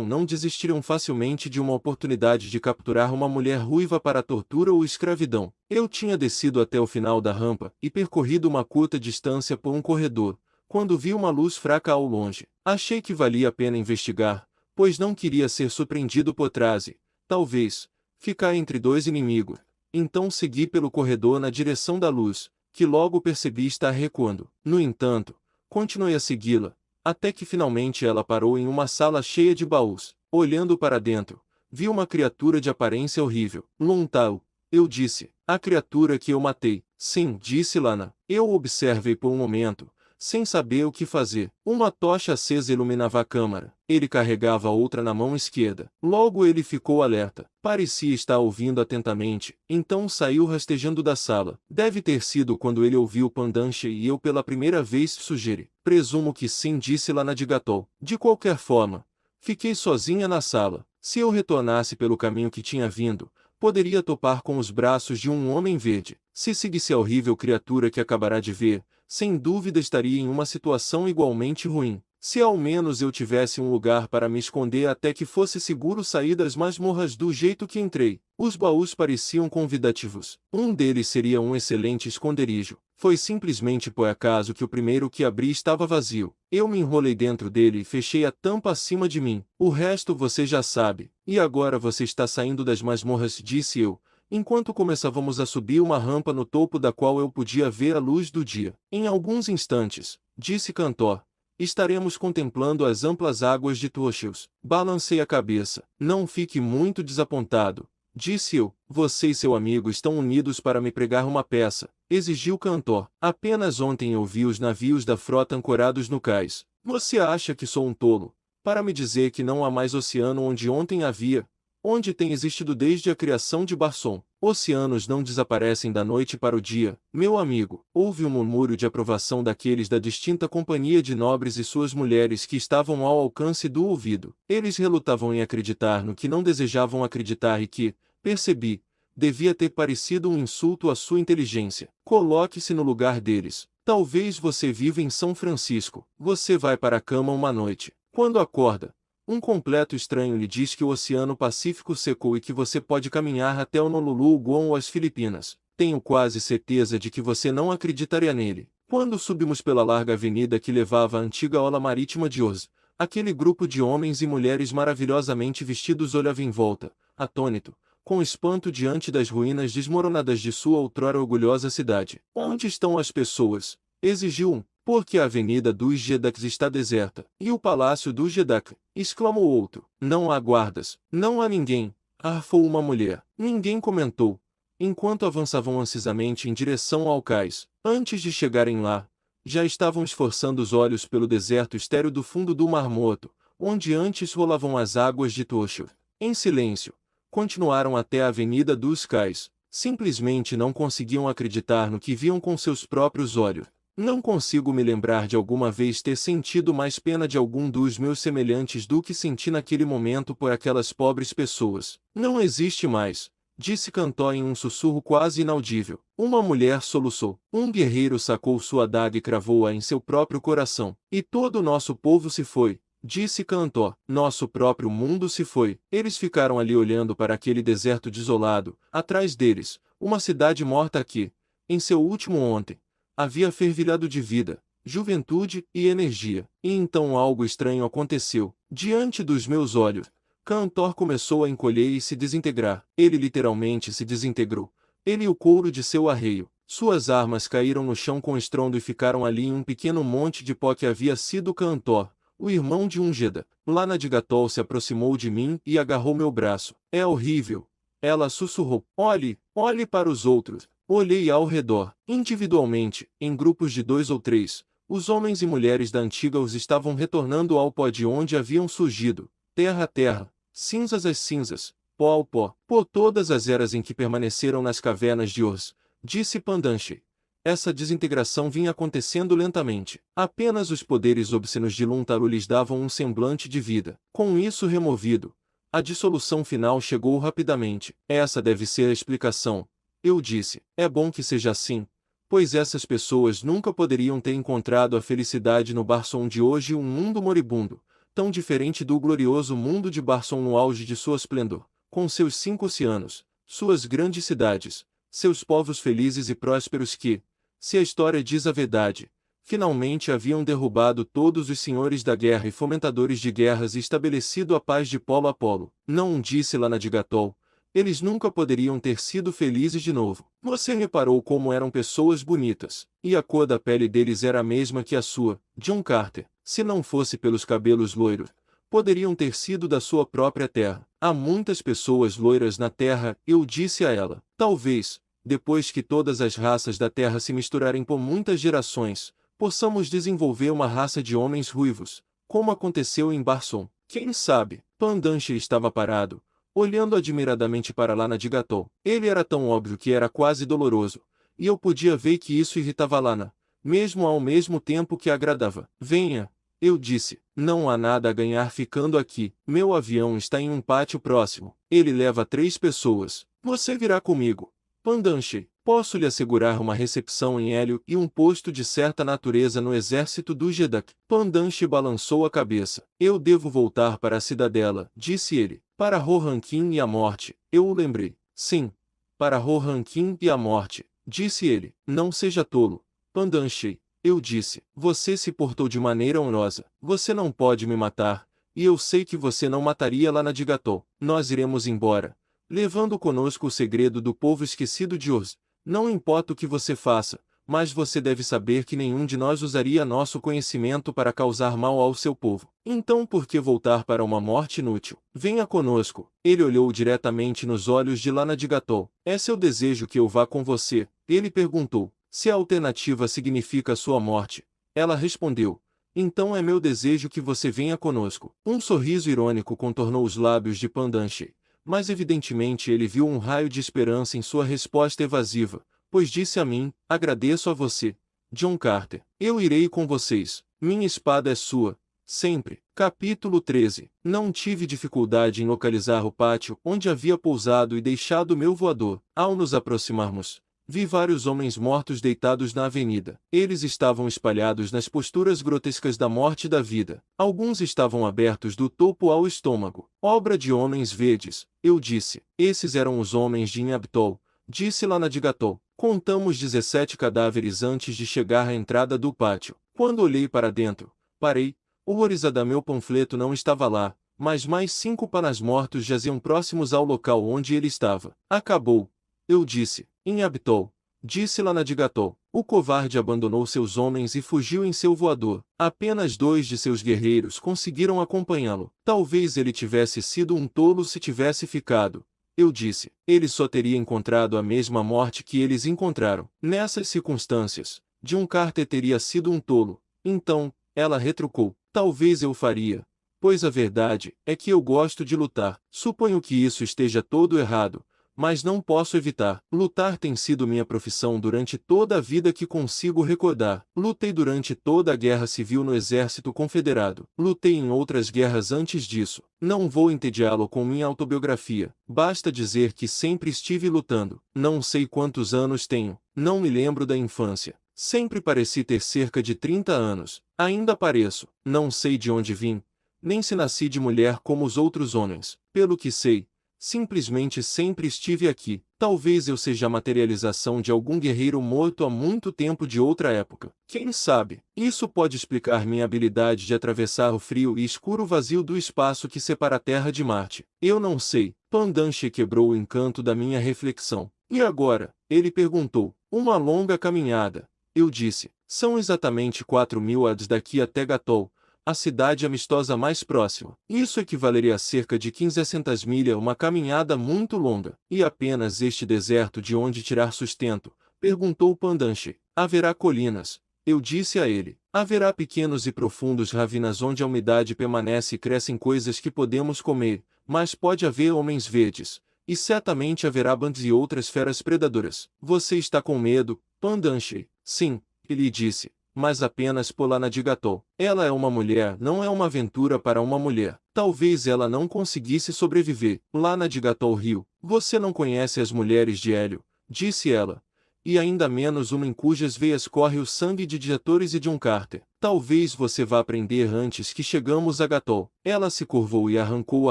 S1: não desistiriam facilmente de uma oportunidade de capturar uma mulher ruiva para a tortura ou escravidão. Eu tinha descido até o final da rampa e percorrido uma curta distância por um corredor, quando vi uma luz fraca ao longe. Achei que valia a pena investigar, pois não queria ser surpreendido por trás e, talvez, ficar entre 2 inimigos. Então segui pelo corredor na direção da luz, que logo percebi estar recuando. No entanto, continuei a segui-la, até que finalmente ela parou em uma sala cheia de baús. Olhando para dentro, vi uma criatura de aparência horrível. Lontao, eu disse. A criatura que eu matei. Sim, disse Lana. Eu o observei por um momento, sem saber o que fazer. Uma tocha acesa iluminava a câmara. Ele carregava outra na mão esquerda. Logo ele ficou alerta. Parecia estar ouvindo atentamente, então saiu rastejando da sala. Deve ter sido quando ele ouviu Pandanche e eu pela primeira vez sugeri. Presumo que sim, disse Lana de Gatol. De qualquer forma, fiquei sozinha na sala. Se eu retornasse pelo caminho que tinha vindo, poderia topar com os braços de um homem verde. Se seguisse a horrível criatura que acabará de ver, sem dúvida estaria em uma situação igualmente ruim. Se ao menos eu tivesse um lugar para me esconder até que fosse seguro sair das masmorras do jeito que entrei. Os baús pareciam convidativos. Um deles seria um excelente esconderijo. Foi simplesmente por acaso que o primeiro que abri estava vazio. Eu me enrolei dentro dele e fechei a tampa acima de mim. O resto você já sabe. E agora você está saindo das masmorras, disse eu, enquanto começávamos a subir uma rampa no topo da qual eu podia ver a luz do dia. Em alguns instantes, disse Cantor, estaremos contemplando as amplas águas de Tuochios. Balancei a cabeça. Não fique muito desapontado, disse eu. Você e seu amigo estão unidos para me pregar uma peça, exigiu Cantor. Apenas ontem eu vi os navios da frota ancorados no cais. Você acha que sou um tolo para me dizer que não há mais oceano onde ontem havia, onde tem existido desde a criação de Barson? Oceanos não desaparecem da noite para o dia, meu amigo. Houve um murmúrio de aprovação daqueles da distinta companhia de nobres e suas mulheres que estavam ao alcance do ouvido. Eles relutavam em acreditar no que não desejavam acreditar e que, percebi, devia ter parecido um insulto à sua inteligência. Coloque-se no lugar deles. Talvez você viva em São Francisco. Você vai para a cama uma noite. Quando acorda, um completo estranho lhe diz que o Oceano Pacífico secou e que você pode caminhar até Honolulu, Guam ou as Filipinas. Tenho quase certeza de que você não acreditaria nele. Quando subimos pela larga avenida que levava à antiga orla marítima de Oz, aquele grupo de homens e mulheres maravilhosamente vestidos olhava em volta, atônito, com espanto diante das ruínas desmoronadas de sua outrora orgulhosa cidade. Onde estão as pessoas? Exigiu um. Porque a avenida dos Jedaks está deserta. E o palácio do Jedak? Exclamou outro. Não há guardas. Não há ninguém. Arfou uma mulher. Ninguém comentou, enquanto avançavam ansiosamente em direção ao cais. Antes de chegarem lá, já estavam esforçando os olhos pelo deserto estéril do fundo do Mar Morto, onde antes rolavam as águas de Tocho. Em silêncio, continuaram até a avenida dos cais. Simplesmente não conseguiam acreditar no que viam com seus próprios olhos. Não consigo me lembrar de alguma vez ter sentido mais pena de algum dos meus semelhantes do que senti naquele momento por aquelas pobres pessoas. Não existe mais, disse Cantó em um sussurro quase inaudível. Uma mulher soluçou. Um guerreiro sacou sua adaga e cravou-a em seu próprio coração. E todo o nosso povo se foi, disse Cantó. Nosso próprio mundo se foi. Eles ficaram ali olhando para aquele deserto desolado. Atrás deles, uma cidade morta que, em seu último ontem, havia fervilhado de vida, juventude e energia. E então algo estranho aconteceu. Diante dos meus olhos, Cantor começou a encolher e se desintegrar. Ele literalmente se desintegrou. Ele e o couro de seu arreio. Suas armas caíram no chão com estrondo e ficaram ali em um pequeno monte de pó que havia sido Cantor, o irmão de Ungeda. Lana de Gatol se aproximou de mim e agarrou meu braço. É horrível. Ela sussurrou. Olhe, olhe para os outros. Olhei ao redor. Individualmente, em grupos de 2 ou 3, os homens e mulheres da antiga os estavam retornando ao pó de onde haviam surgido. Terra a terra, cinzas as cinzas, pó ao pó, por todas as eras em que permaneceram nas cavernas de Urs, disse Pandanche. Essa desintegração vinha acontecendo lentamente. Apenas os poderes obscenos de Luntaru lhes davam um semblante de vida. Com isso removido, a dissolução final chegou rapidamente. Essa deve ser a explicação. Eu disse, é bom que seja assim, pois essas pessoas nunca poderiam ter encontrado a felicidade no Barson de hoje, um mundo moribundo, tão diferente do glorioso mundo de Barson no auge de sua esplendor, com seus 5 oceanos, suas grandes cidades, seus povos felizes e prósperos que, se a história diz a verdade, finalmente haviam derrubado todos os senhores da guerra e fomentadores de guerras e estabelecido a paz de polo a polo. Não disse Lana de Gatol, eles nunca poderiam ter sido felizes de novo. Você reparou como eram pessoas bonitas, e a cor da pele deles era a mesma que a sua, John Carter. Se não fosse pelos cabelos loiros, poderiam ter sido da sua própria terra. Há muitas pessoas loiras na terra, eu disse a ela. Talvez, depois que todas as raças da terra se misturarem por muitas gerações, possamos desenvolver uma raça de homens ruivos, como aconteceu em Barson. Quem sabe? Pandanche estava parado, olhando admiradamente para Lana de Gatol. Ele era tão óbvio que era quase doloroso, e eu podia ver que isso irritava Lana, mesmo ao mesmo tempo que agradava. Venha, eu disse, não há nada a ganhar ficando aqui. Meu avião está em um pátio próximo. Ele leva 3 pessoas. Você virá comigo. Pandanche, posso lhe assegurar uma recepção em Hélio e um posto de certa natureza no exército do Jedak. Pandanche balançou a cabeça. Eu devo voltar para a cidadela, disse ele. Para Rohankin e a morte, eu o lembrei. Sim, para Rohankin e a morte, disse ele. Não seja tolo, Pandanche, eu disse. Você se portou de maneira honrosa. Você não pode me matar, e eu sei que você não mataria Lana de Gatol. Nós iremos embora, levando conosco o segredo do povo esquecido de Urs. Não importa o que você faça, mas você deve saber que nenhum de nós usaria nosso conhecimento para causar mal ao seu povo. Então por que voltar para uma morte inútil? Venha conosco. Ele olhou diretamente nos olhos de Lana de Gatol. É seu desejo que eu vá com você? Ele perguntou. Se a alternativa significa sua morte, ela respondeu. Então é meu desejo que você venha conosco. Um sorriso irônico contornou os lábios de Pandanche, mas evidentemente ele viu um raio de esperança em sua resposta evasiva, pois disse a mim, agradeço a você, John Carter. Eu irei com vocês. Minha espada é sua, sempre. Capítulo 13. Não tive dificuldade em localizar o pátio onde havia pousado e deixado meu voador. Ao nos aproximarmos, vi vários homens mortos deitados na avenida. Eles estavam espalhados nas posturas grotescas da morte e da vida. Alguns estavam abertos do topo ao estômago. Obra de homens verdes, eu disse. Esses eram os homens de Inhabitol, disse Lana de Gatol. Contamos 17 cadáveres antes de chegar à entrada do pátio. Quando olhei para dentro, parei. Horrorizada, meu panfleto não estava lá, mas mais 5 panas mortos jaziam próximos ao local onde ele estava. Acabou, eu disse. Inhabitol, disse Lana de Gatol. O covarde abandonou seus homens e fugiu em seu voador. Apenas 2 de seus guerreiros conseguiram acompanhá-lo. Talvez ele tivesse sido um tolo se tivesse ficado. Eu disse. Ele só teria encontrado a mesma morte que eles encontraram. Nessas circunstâncias, John Carter teria sido um tolo. Então, ela retrucou. Talvez eu faria, pois a verdade é que eu gosto de lutar. Suponho que isso esteja todo errado, mas não posso evitar. Lutar tem sido minha profissão durante toda a vida que consigo recordar. Lutei durante toda a Guerra Civil no Exército Confederado. Lutei em outras guerras antes disso. Não vou entediá-lo com minha autobiografia. Basta dizer que sempre estive lutando. Não sei quantos anos tenho. Não me lembro da infância. Sempre pareci ter cerca de 30 anos. Ainda pareço. Não sei de onde vim, nem se nasci de mulher como os outros homens. Pelo que sei, simplesmente sempre estive aqui. Talvez eu seja a materialização de algum guerreiro morto há muito tempo de outra época. Quem sabe? Isso pode explicar minha habilidade de atravessar o frio e escuro vazio do espaço que separa a Terra de Marte. Eu não sei. Pandanche quebrou o encanto da minha reflexão. E agora? Ele perguntou. Uma longa caminhada. Eu disse. São exatamente 4.000 ads daqui até Gatol, a cidade amistosa mais próxima. Isso equivaleria a cerca de 1.500 milhas, uma caminhada muito longa. E apenas este deserto de onde tirar sustento? Perguntou Pandanche. Haverá colinas. Eu disse a ele. Haverá pequenos e profundos ravinas onde a umidade permanece e crescem coisas que podemos comer, mas pode haver homens verdes. E certamente haverá bandos e outras feras predadoras. Você está com medo, Pandanche? Sim, ele disse. Mas apenas por Lana de Gatol. Ela é uma mulher, não é uma aventura para uma mulher. Talvez ela não conseguisse sobreviver. Lana de Gatol riu. Você não conhece as mulheres de Hélio, disse ela. E ainda menos uma em cujas veias corre o sangue de Diatores e de um Carter. Talvez você vá aprender antes que chegamos a Gatol. Ela se curvou e arrancou o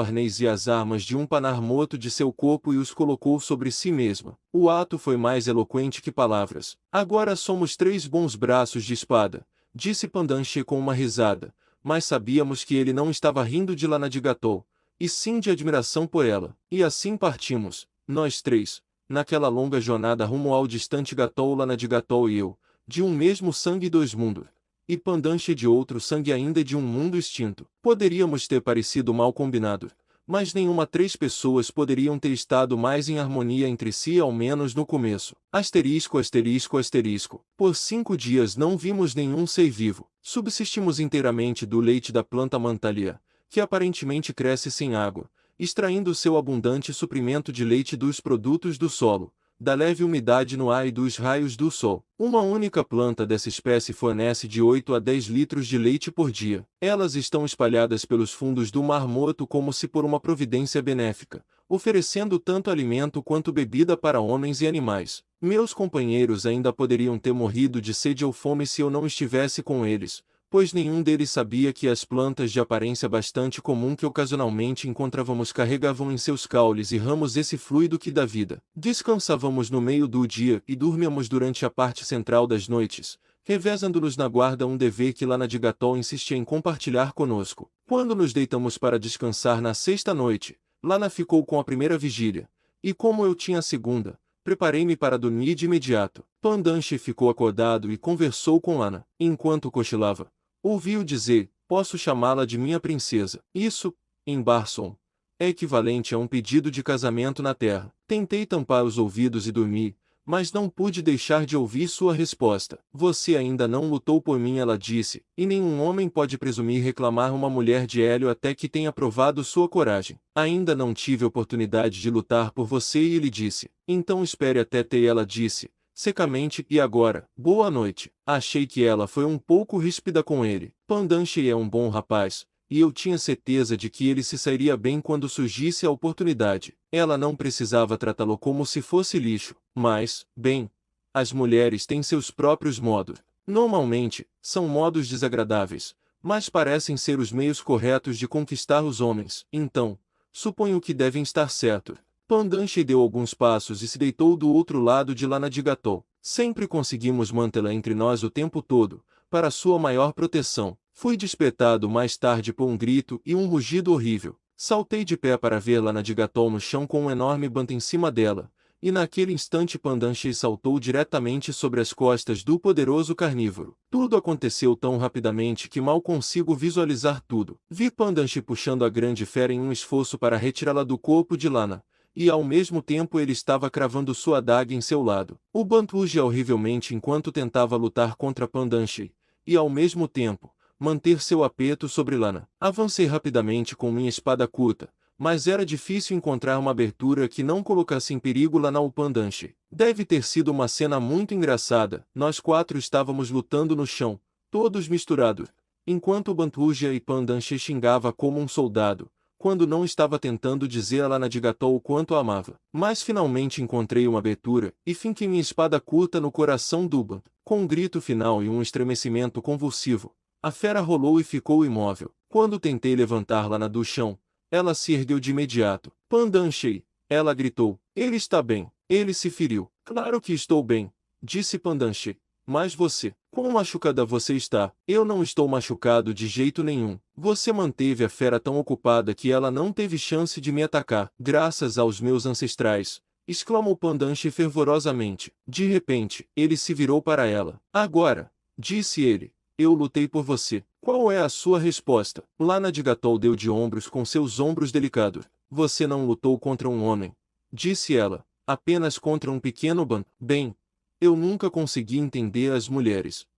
S1: arnês e as armas de um panar morto de seu corpo e os colocou sobre si mesma. O ato foi mais eloquente que palavras. Agora somos 3 bons braços de espada, disse Pandanche com uma risada, mas sabíamos que ele não estava rindo de Lana de Gatol, e sim de admiração por ela. E assim partimos, nós 3. Naquela longa jornada rumo ao distante Gatol, Lana de Gatol e eu, de um mesmo sangue 2 mundos. E Pandanche de outro sangue ainda de um mundo extinto. Poderíamos ter parecido mal combinados, mas nenhuma 3 pessoas poderiam ter estado mais em harmonia entre si, ao menos no começo. Asterisco, asterisco, asterisco. Por 5 dias não vimos nenhum ser vivo. Subsistimos inteiramente do leite da planta Mantalia, que aparentemente cresce sem água, extraindo seu abundante suprimento de leite dos produtos do solo, da leve umidade no ar e dos raios do sol. Uma única planta dessa espécie fornece de 8 a 10 litros de leite por dia. Elas estão espalhadas pelos fundos do Mar Morto como se por uma providência benéfica, oferecendo tanto alimento quanto bebida para homens e animais. Meus companheiros ainda poderiam ter morrido de sede ou fome se eu não estivesse com eles, pois nenhum deles sabia que as plantas de aparência bastante comum que ocasionalmente encontrávamos carregavam em seus caules e ramos esse fluido que dá vida. Descansávamos no meio do dia e dormíamos durante a parte central das noites, revezando-nos na guarda, um dever que Lana de Gatol insistia em compartilhar conosco. Quando nos deitamos para descansar na 6ª noite, Lana ficou com a primeira vigília, e como eu tinha a segunda, preparei-me para dormir de imediato. Pandanche ficou acordado e conversou com Lana. Enquanto cochilava, ouvi-o dizer: posso chamá-la de minha princesa. Isso, em Barson, é equivalente a um pedido de casamento na Terra. Tentei tampar os ouvidos e dormir, mas não pude deixar de ouvir sua resposta. Você ainda não lutou por mim, ela disse, e nenhum homem pode presumir reclamar uma mulher de Hélio até que tenha provado sua coragem. Ainda não tive oportunidade de lutar por você, e ele disse. Então espere até ter, ela disse secamente, e agora, boa noite. Achei que ela foi um pouco ríspida com ele. Pandanche é um bom rapaz, e eu tinha certeza de que ele se sairia bem quando surgisse a oportunidade. Ela não precisava tratá-lo como se fosse lixo, mas, bem, as mulheres têm seus próprios modos. Normalmente, são modos desagradáveis, mas parecem ser os meios corretos de conquistar os homens. Então, suponho que devem estar certos. Pandanche deu alguns passos e se deitou do outro lado de Lana de Gatol. Sempre conseguimos mantê-la entre nós o tempo todo, para sua maior proteção. Fui despertado mais tarde por um grito e um rugido horrível. Saltei de pé para ver Lana de Gatol no chão com um enorme banto em cima dela, e naquele instante Pandanche saltou diretamente sobre as costas do poderoso carnívoro. Tudo aconteceu tão rapidamente que mal consigo visualizar tudo. Vi Pandanche puxando a grande fera em um esforço para retirá-la do corpo de Lana, e ao mesmo tempo ele estava cravando sua adaga em seu lado. O banto rugia horrivelmente enquanto tentava lutar contra Pandanche, e ao mesmo tempo manter seu apeto sobre Lana. Avancei rapidamente com minha espada curta, mas era difícil encontrar uma abertura que não colocasse em perigo Lana ou Pandanche. Deve ter sido uma cena muito engraçada. Nós quatro estávamos lutando no chão, todos misturados, enquanto Banturja e Pandanche xingava como um soldado, quando não estava tentando dizer a Lana de Gatol o quanto a amava. Mas finalmente encontrei uma abertura, e finquei minha espada curta no coração d'Uban. Com um grito final e um estremecimento convulsivo, a fera rolou e ficou imóvel. Quando tentei levantar Lana do chão, ela se ergueu de imediato. Pandanche! Ela gritou. Ele está bem. Ele se feriu. Claro que estou bem, disse Pandanche. Mas você, quão machucada você está? Eu não estou machucado de jeito nenhum. Você manteve a fera tão ocupada que ela não teve chance de me atacar. Graças aos meus ancestrais, exclamou Pandanche fervorosamente. De repente, ele se virou para ela. Agora, disse ele, eu lutei por você. Qual é a sua resposta? Lana de Gatol deu de ombros com seus ombros delicados. Você não lutou contra um homem, disse ela, apenas contra um pequeno Ban. Bem, eu nunca consegui entender as mulheres.